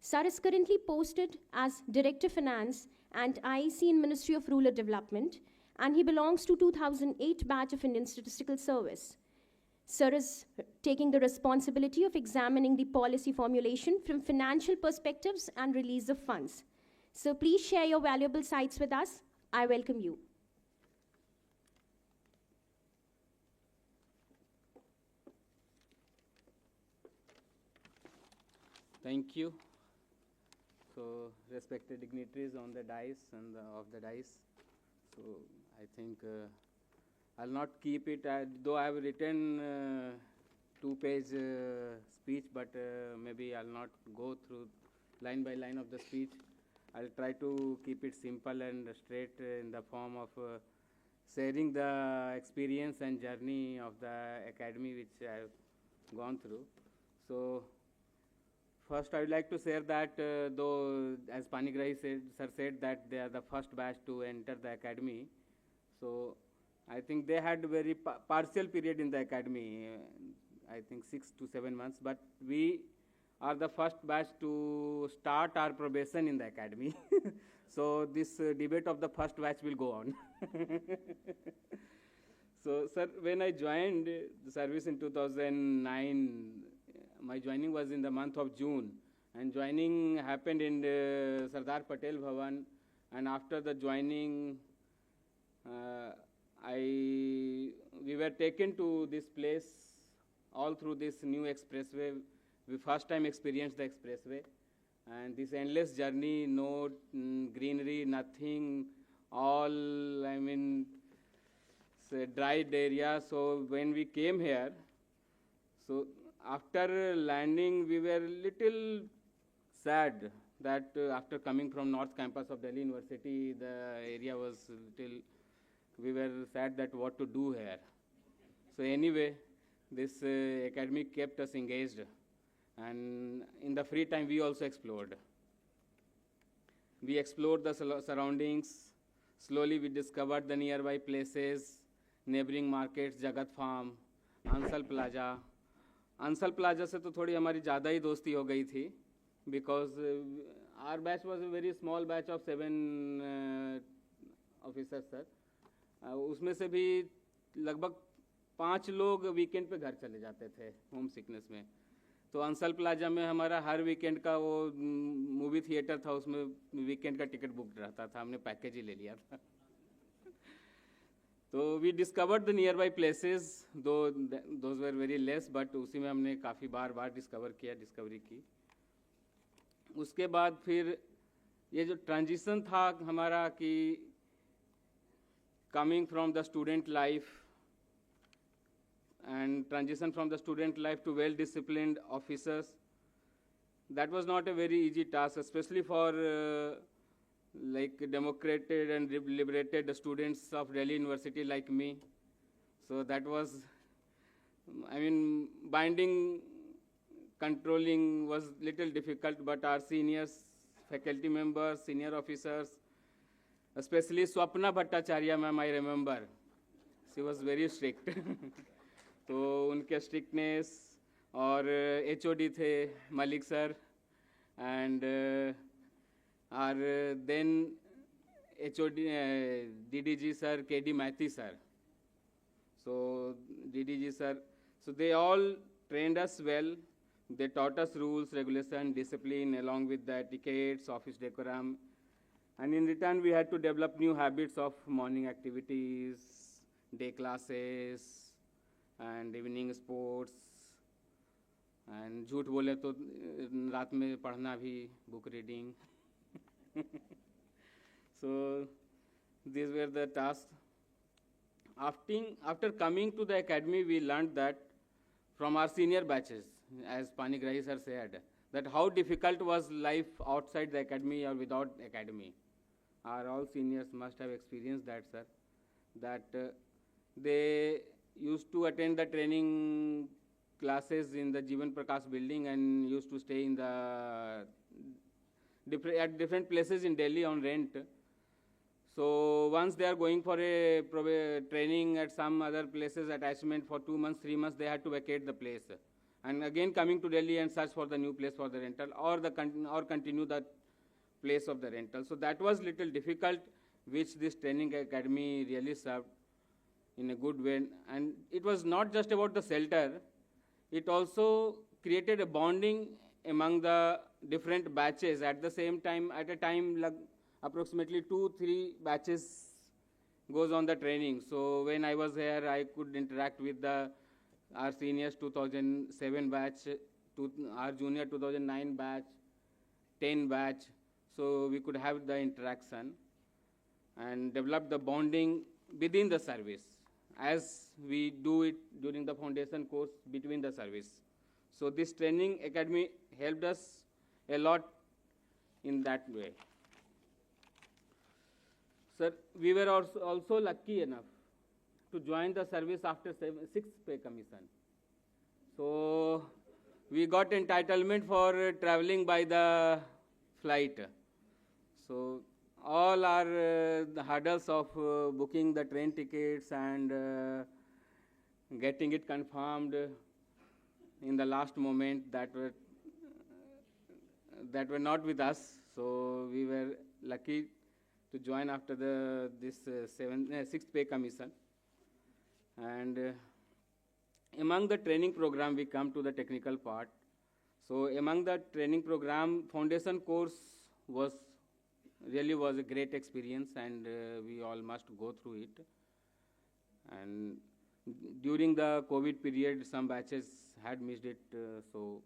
Sir is currently posted as Director Finance and IEC in Ministry of Rural Development, and he belongs to 2008 batch of Indian Statistical Service. Sir is taking the responsibility of examining the policy formulation from financial perspectives and release of funds. So please share your valuable sites with us. I welcome you. Thank you. So, respected dignitaries on the dais and of the dais. So, I think I'll not keep it, though I have written two-page speech, but maybe I'll not go through line by line of the speech. I'll try to keep it simple and straight in the form of sharing the experience and journey of the academy which I have gone through. So, first, I would like to share that though, as Panigrahi sir said that they are the first batch to enter the academy, so I think they had very partial period in the academy, I think 6 to 7 months, but we are the first batch to start our probation in the academy. So this debate of the first batch will go on. So, sir, when I joined the service in 2009, my joining was in the month of June, and joining happened in the Sardar Patel Bhavan, and after the joining, we were taken to this place all through this new expressway. We first time experienced the expressway, and this endless journey, no greenery, nothing, all, I mean, dried area. So when we came here, so after landing, we were little sad that after coming from North Campus of Delhi University, the area was little, we were sad that what to do here. So anyway, this academy kept us engaged, and in the free time we also explored. We explored the surroundings. Slowly we discovered the nearby places, neighboring markets, Jagat Farm, Ansal Plaza. Ansal Plaza से तो थोड़ी हमारी ज़्यादा ही दोस्ती हो गई थी, because our batch was a very small batch of 7 officers, sir. उसमें से भी लगभग 5 लोग वीकेंड पे घर चले जाते थे होम सिकनेस में. तो अंसल प्लाजा में हमारा हर वीकेंड का वो मूवी थिएटर था, उसमें वीकेंड का टिकट बुक रहता था, हमने पैकेज ही ले लिया था. So we discovered the nearby places, though those were very less, but उसी में हमने काफ़ी बार discover की. उसके बाद फिर ये जो transition था हमारा कि coming from the student life and transition from the student life to well-disciplined officers, that was not a very easy task, especially for like democrated and liberated students of Delhi University like me. So that was, I mean, binding, controlling was little difficult, but our seniors, faculty members, senior officers, especially Swapna Bhattacharya ma'am, I remember, she was very strict. तो उनके strictness और HOD थे Malik sir and our then HOD DDG sir KD Mathi sir. So DDG sir, so they all trained us well. They taught us rules, regulation, discipline, along with the etiquettes, office decorum. And in return, we had to develop new habits of morning activities, day classes, and evening sports. And झूठ बोले तो रात में पढ़ना भी, book reading. So these were the tasks. After coming to the academy, we learned that from our senior batches, as Panigrahi sir said, that how difficult was life outside the academy or without academy. Our all seniors must have experienced that, sir, that they used to attend the training classes in the Jeevan Prakash building and used to stay in the at different places in Delhi on rent. So once they are going for a training at some other places, attachment for 2 months, 3 months, they had to vacate the place. And again coming to Delhi and search for the new place for the rental or continue the place of the rental. So that was little difficult, which this training academy really served in a good way. And it was not just about the shelter, it also created a bonding among the different batches at the same time. At a time, like approximately 2-3 batches goes on the training. So when I was here, I could interact with our seniors 2007 batch, our junior 2009 batch, 10 batch. So we could have the interaction and develop the bonding within the service as we do it during the foundation course between the service. So this training academy helped us a lot in that way. Sir, we were also lucky enough to join the service after 6th pay commission. So we got entitlement for traveling by the flight. So all our the hurdles of booking the train tickets and getting it confirmed in the last moment that were not with us. So we were lucky to join after this 6th pay commission. And among the training program, we come to the technical part. So among the training program, foundation course was a great experience, and we all must go through it. And during the COVID period, some batches had missed it, so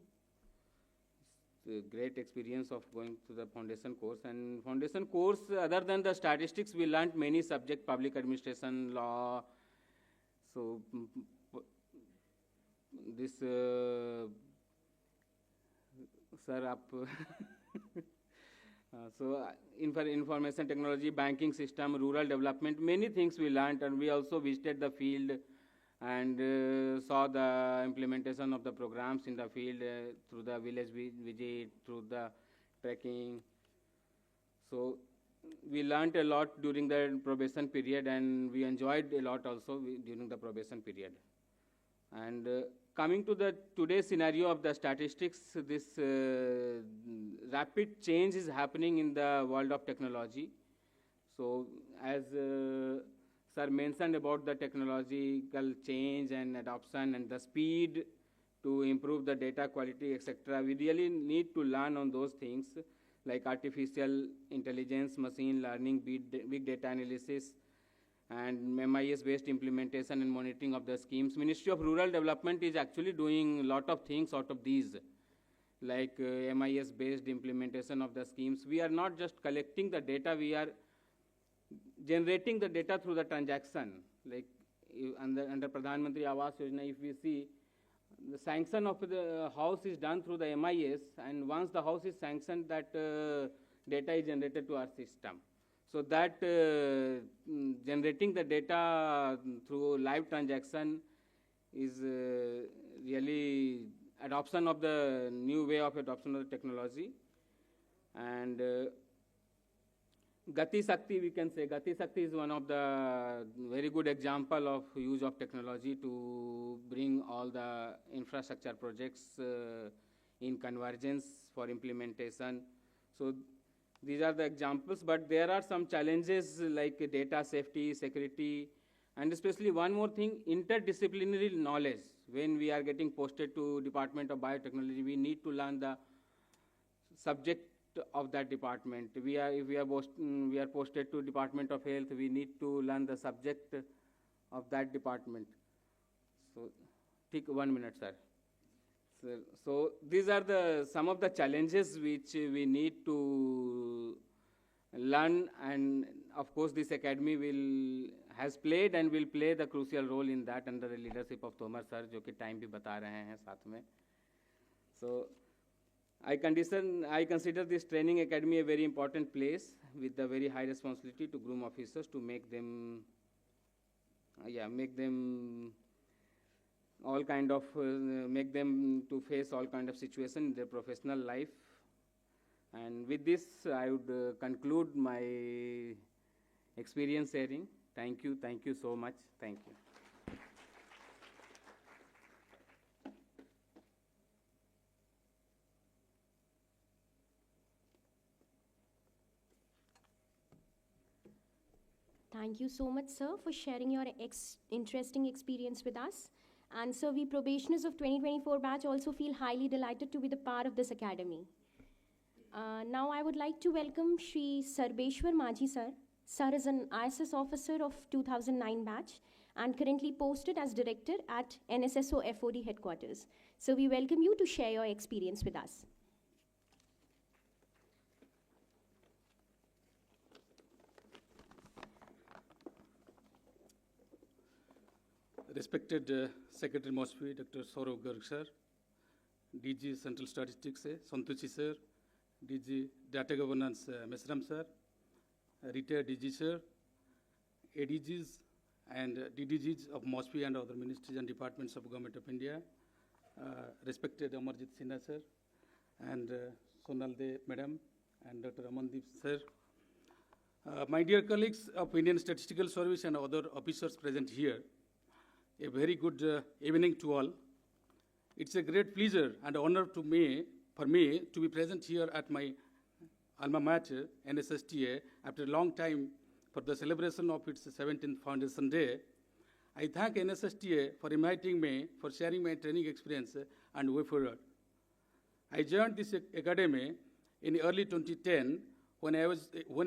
it's a great experience of going to the foundation course. And foundation course, other than the statistics, we learned many subjects, public administration, law. So this, sir, up. So information technology, banking system, rural development, many things we learned, and we also visited the field and saw the implementation of the programs in the field through the village visit, through the trekking. So we learned a lot during the probation period, and we enjoyed a lot also during the probation period. And coming to the today's scenario of the statistics, this rapid change is happening in the world of technology. So as sir mentioned about the technological change and adoption and the speed to improve the data quality, etc., we really need to learn on those things like artificial intelligence, machine learning, big data analysis, and MIS-based implementation and monitoring of the schemes. Ministry of Rural Development is actually doing a lot of things out of these, like MIS-based implementation of the schemes. We are not just collecting the data, we are generating the data through the transaction. Like under Pradhan Mantri Awas Yojana, if we see, the sanction of the house is done through the MIS, and once the house is sanctioned, that data is generated to our system. So that generating the data through live transaction is really adoption of the new way of adoption of the technology. And Gati Shakti, we can say, Gati Shakti is one of the very good example of use of technology to bring all the infrastructure projects in convergence for implementation. So these are the examples, but there are some challenges like data safety, security, and especially one more thing, interdisciplinary knowledge. When we are getting posted to Department of Biotechnology, we need to learn the subject of that department. If we are posted to Department of Health, we need to learn the subject of that department. So, take 1 minute, sir. So these are some of the challenges which we need to learn, and of course this academy has played and will play the crucial role in that under the leadership of Tomar sir, जो कि time भी बता रहे हैं साथ में. So I consider this training academy a very important place with the very high responsibility to groom officers to make them all kind of make them to face all kind of situation in their professional life. And with this, I would conclude my experience sharing. Thank you so much. Thank you. Thank you so much, sir, for sharing your interesting experience with us. And sir, we probationers of 2024 batch also feel highly delighted to be the part of this academy. Now I would like to welcome Shri Sarbeshwar Majhi sir. Sir is an ISS officer of 2009 batch and currently posted as director at NSSO FOD headquarters. So we welcome you to share your experience with us. Respected Secretary MoSPI, Dr. Saurav Garg sir, DG Central Statistics, Santuchi sir, DG Data Governance, Mesram sir, retired DG sir, ADGs and DDGs of MoSPI and other ministries and departments of Government of India, respected Amarjit Sinha sir, and Sonal De Madam, and Dr. Amandeep sir. My dear colleagues of Indian Statistical Service and other officers present here, a very good evening to all. It's a great pleasure and honor for me to be present here at my alma mater, NSSTA, after a long time for the celebration of its 17th Foundation Day. I thank NSSTA for inviting me, for sharing my training experience and way forward. I joined this academy in early 2010 when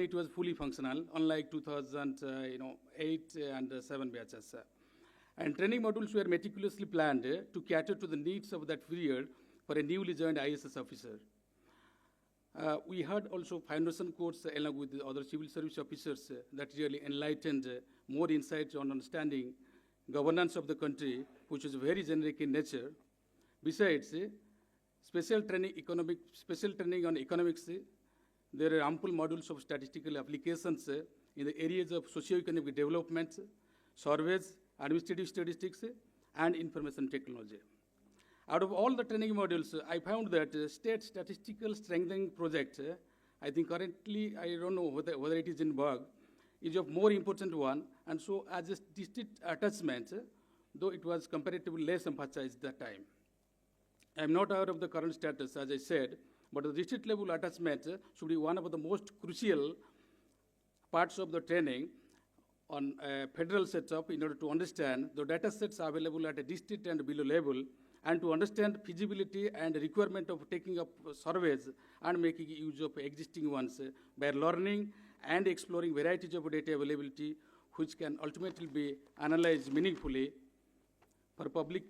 it was fully functional, unlike 2008 and 7 batches. And training modules were meticulously planned to cater to the needs of that period for a newly joined ISS officer. We had also foundation course along with the other civil service officers that really enlightened more insights on understanding governance of the country, which is very generic in nature. Besides, special training on economics, there are ample modules of statistical applications in the areas of socio-economic development, surveys, administrative statistics, and information technology. Out of all the training modules, I found that state statistical strengthening project, I think currently, I don't know whether it is in bug, is of more important one, and so as a district attachment, though it was comparatively less emphasized that time. I am not aware of the current status, as I said, but the district level attachment should be one of the most crucial parts of the training on a federal setup in order to understand the data sets available at a district and below level, and to understand feasibility and requirement of taking up surveys and making use of existing ones by learning and exploring varieties of data availability which can ultimately be analyzed meaningfully for public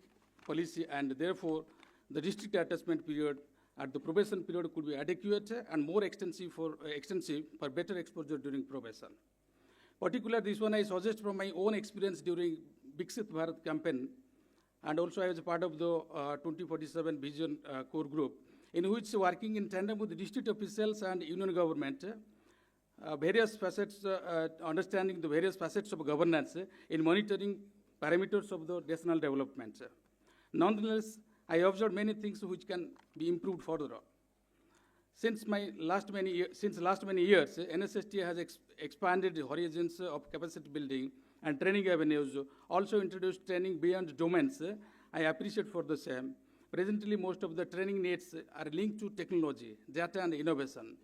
policy, and therefore the district attachment period at the probation period could be adequate and more extensive for better exposure during probation. Particularly this one I suggest from my own experience during Viksit Bharat campaign, and also I was a part of the 2047 Vision core group, in which working in tandem with the district officials and union government, various facets, understanding the various facets of governance in monitoring parameters of the national development. Nonetheless, I observed many things which can be improved further on. Since last many years, NSSTA has expanded the horizons of capacity building and training avenues, also introduced training beyond domains. I appreciate for the same. Presently, most of the training needs are linked to technology, data, and innovation.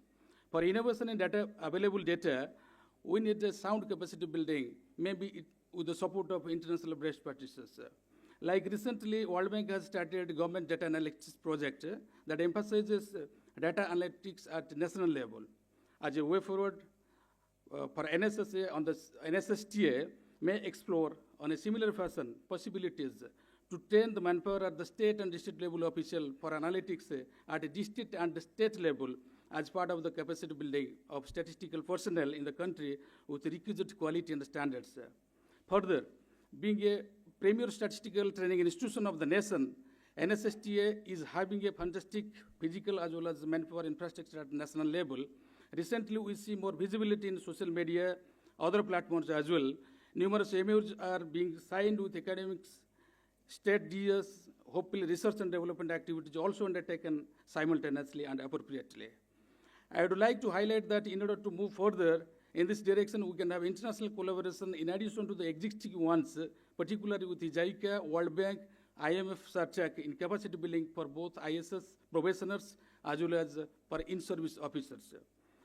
For innovation and available data, we need a sound capacity building, maybe with the support of international best practices. Like recently, World Bank has started a government data analytics project that emphasizes data analytics at national level. As a way forward for NSSA on the NSSTA may explore on a similar fashion possibilities to train the manpower at the state and district level official for analytics at a district and state level as part of the capacity building of statistical personnel in the country with requisite quality and standards. Further, being a premier statistical training institution of the nation, NSSTA is having a fantastic physical as well as manpower infrastructure at national level. Recently, we see more visibility in social media, other platforms as well. Numerous MOUs are being signed with academics, state DS, hopefully research and development activities also undertaken simultaneously and appropriately. I would like to highlight that in order to move further in this direction, we can have international collaboration in addition to the existing ones, particularly with JICA, World Bank, IMF, SARTAC in capacity building for both ISS probationers as well as for in-service officers.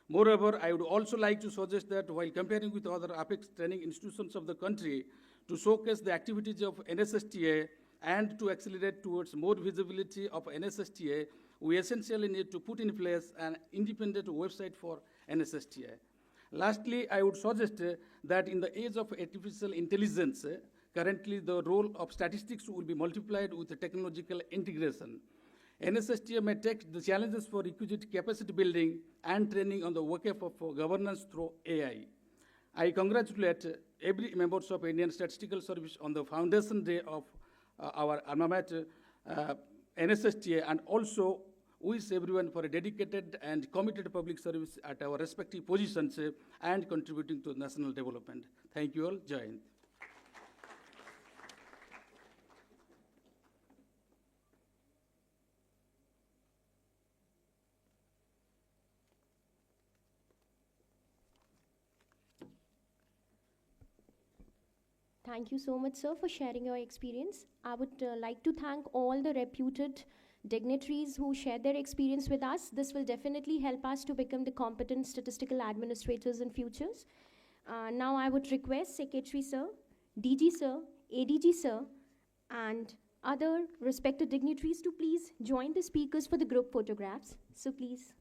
Moreover, I would also like to suggest that while comparing with other apex training institutions of the country, to showcase the activities of NSSTA and to accelerate towards more visibility of NSSTA, we essentially need to put in place an independent website for NSSTA. Lastly, I would suggest that in the age of artificial intelligence, currently the role of statistics will be multiplied with the technological integration. NSSTA may take the challenges for requisite capacity building and training on the work of governance through AI. I congratulate every member of Indian Statistical Service on the foundation day of our alma mater, NSSTA, and also wish everyone for a dedicated and committed public service at our respective positions and contributing to national development. Thank you all. Jai Hind. Thank you so much, sir, for sharing your experience. I would like to thank all the reputed dignitaries who shared their experience with us. This will definitely help us to become the competent statistical administrators in futures. Now I would request Secretary Sir, DG Sir, ADG Sir, and other respected dignitaries to please join the speakers for the group photographs. So please.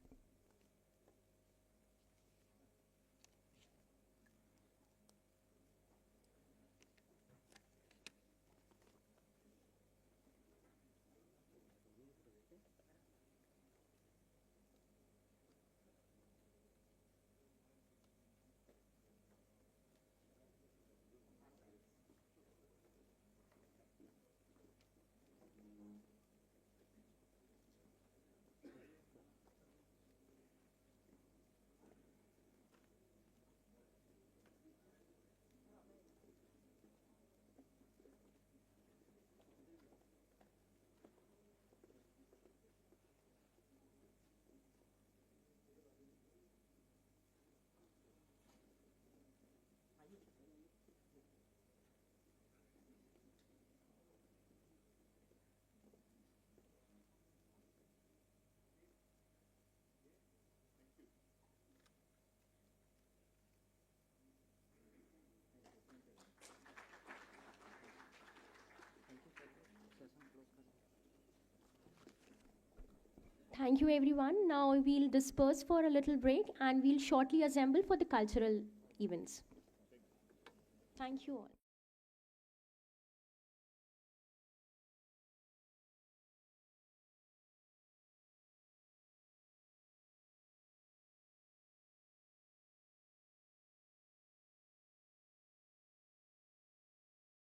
Thank you, everyone. Now we'll disperse for a little break and we'll shortly assemble for the cultural events. Thank you all.